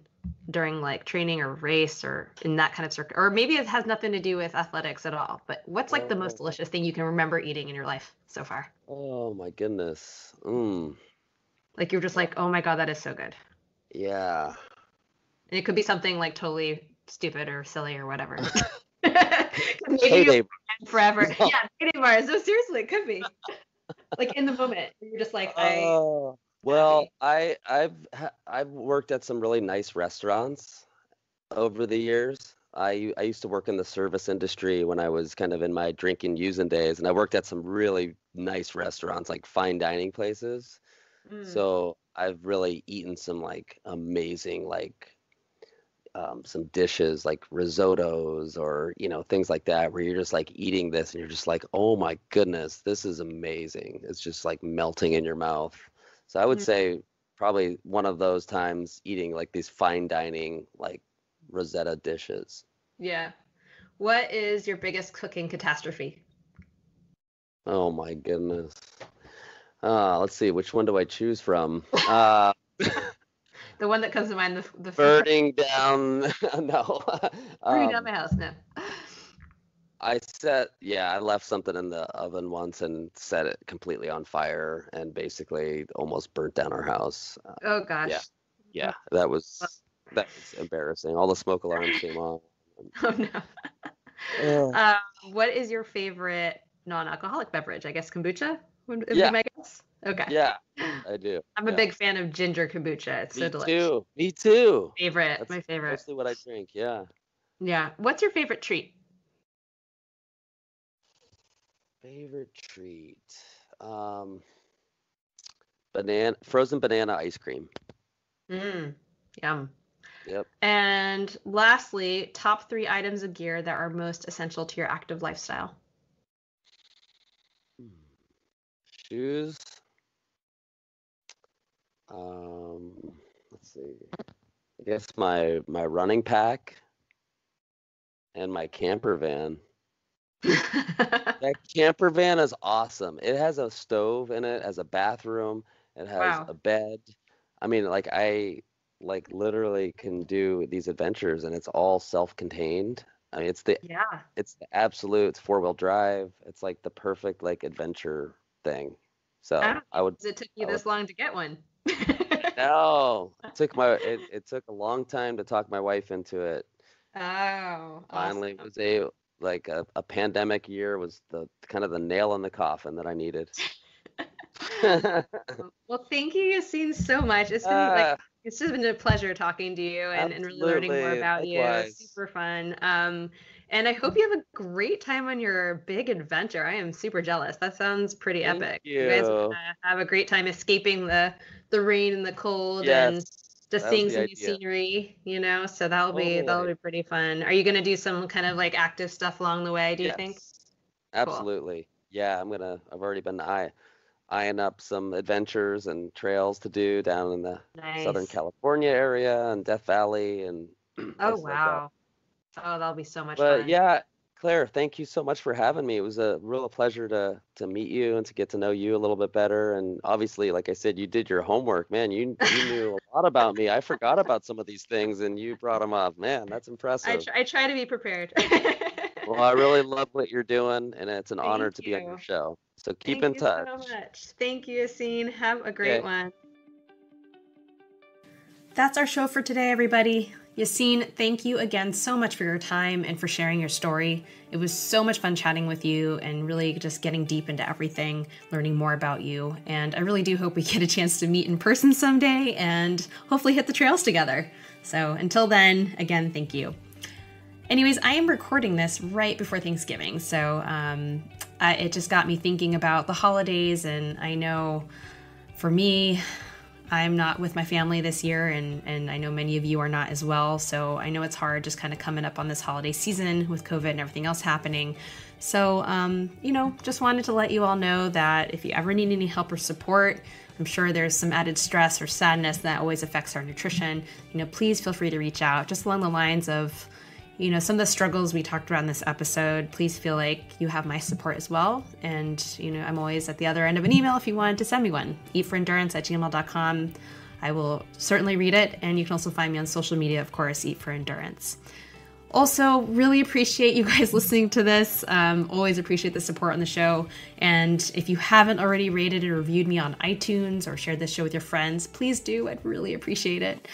during like training or race or in that kind of circuit? Or maybe it has nothing to do with athletics at all, but what's like the most Oh, delicious thing you can remember eating in your life so far? oh my goodness. Like you're just Well, like, oh my God, that is so good. yeah. And it could be something like totally stupid or silly or whatever. 'Cause maybe you Payday. forever. No. Yeah, payday bars. No, seriously, it could be. Like in the moment, you're just like, I Oh, well, happy. I've worked at some really nice restaurants over the years. I used to work in the service industry when I was kind of in my drinking using days, and I worked at some really nice restaurants, like fine dining places. Mm. So I've really eaten some like amazing like some dishes like risottos or things like that where you're just like eating this and you're just like, oh my goodness, this is amazing. It's just like melting in your mouth. So I would Mm. say probably one of those times eating like these fine dining like Rosetta dishes. Yeah. What is your biggest cooking catastrophe? Oh my goodness. Let's see, which one do I choose from? The one that comes to mind, the burning down. No. burning down my house. No. I left something in the oven once and set it completely on fire and basically almost burnt down our house. Oh gosh. Yeah, that was embarrassing. All the smoke alarms came on. Oh no. What is your favorite non-alcoholic beverage? I guess kombucha would be my guess. Okay. Yeah, I do. I'm a big fan of ginger kombucha. It's so delicious. Me too. That's my favorite. Mostly what I drink. Yeah. Yeah. What's your favorite treat? Favorite treat. Frozen banana ice cream. Yum. Yep. And lastly, top 3 items of gear that are most essential to your active lifestyle. Shoes. Let's see. I guess my running pack and my camper van. That camper van is awesome. It has a stove in it, has a bathroom, it has a bed. I mean, I literally can do these adventures and it's all self-contained. I mean, it's the absolute, it's 4-wheel drive. It's like the perfect adventure thing. So it took you this long to get one? No, it took a long time to talk my wife into it. Oh, finally awesome. Was a pandemic year was the kind of the nail in the coffin that I needed. Well, thank you, Yassine, so much. It's been it's just been a pleasure talking to you and really learning more about you. Super fun. And I hope you have a great time on your big adventure. I am super jealous. That sounds pretty epic. You guys are gonna have a great time escaping the rain and the cold and just seeing some new scenery, so that'll be pretty fun. Are you going to do some kind of active stuff along the way, do you think? Absolutely. Cool. Yeah, I've already been eyeing up some adventures and trails to do down in the Southern California area and Death Valley and oh wow. Oh, that'll be so much fun. Yeah, Claire, thank you so much for having me. It was a real pleasure to meet you and to get to know you a little bit better. And obviously, like I said, you did your homework, man. You knew a lot about me. I forgot about some of these things, and you brought them up. Man, that's impressive. I try to be prepared. Well, I really love what you're doing, and it's an honor to be on your show. So keep in touch. Thank you so much. Thank you, Yassine. Have a great one. That's our show for today, everybody. Yassine, thank you again so much for your time and for sharing your story. It was so much fun chatting with you and really just getting deep into everything, learning more about you. And I really do hope we get a chance to meet in person someday and hopefully hit the trails together. So until then, again, thank you. Anyways, I am recording this right before Thanksgiving, so it just got me thinking about the holidays, and I know for me, I'm not with my family this year, and I know many of you are not as well, so I know it's hard just kind of coming up on this holiday season with COVID and everything else happening. So, just wanted to let you all know that if you ever need any help or support, I'm sure there's some added stress or sadness that always affects our nutrition. Please feel free to reach out, just along the lines of some of the struggles we talked about in this episode. Please feel like you have my support as well. And, I'm always at the other end of an email if you wanted to send me one. eatforendurance@gmail.com. I will certainly read it. And you can also find me on social media, of course, Eat for Endurance. Also, really appreciate you guys listening to this. Always appreciate the support on the show. And if you haven't already rated and reviewed me on iTunes or shared this show with your friends, please do. I'd really appreciate it.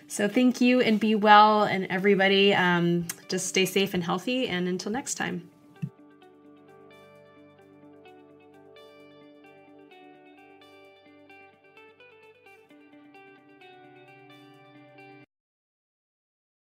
So thank you and be well, and everybody just stay safe and healthy, and until next time.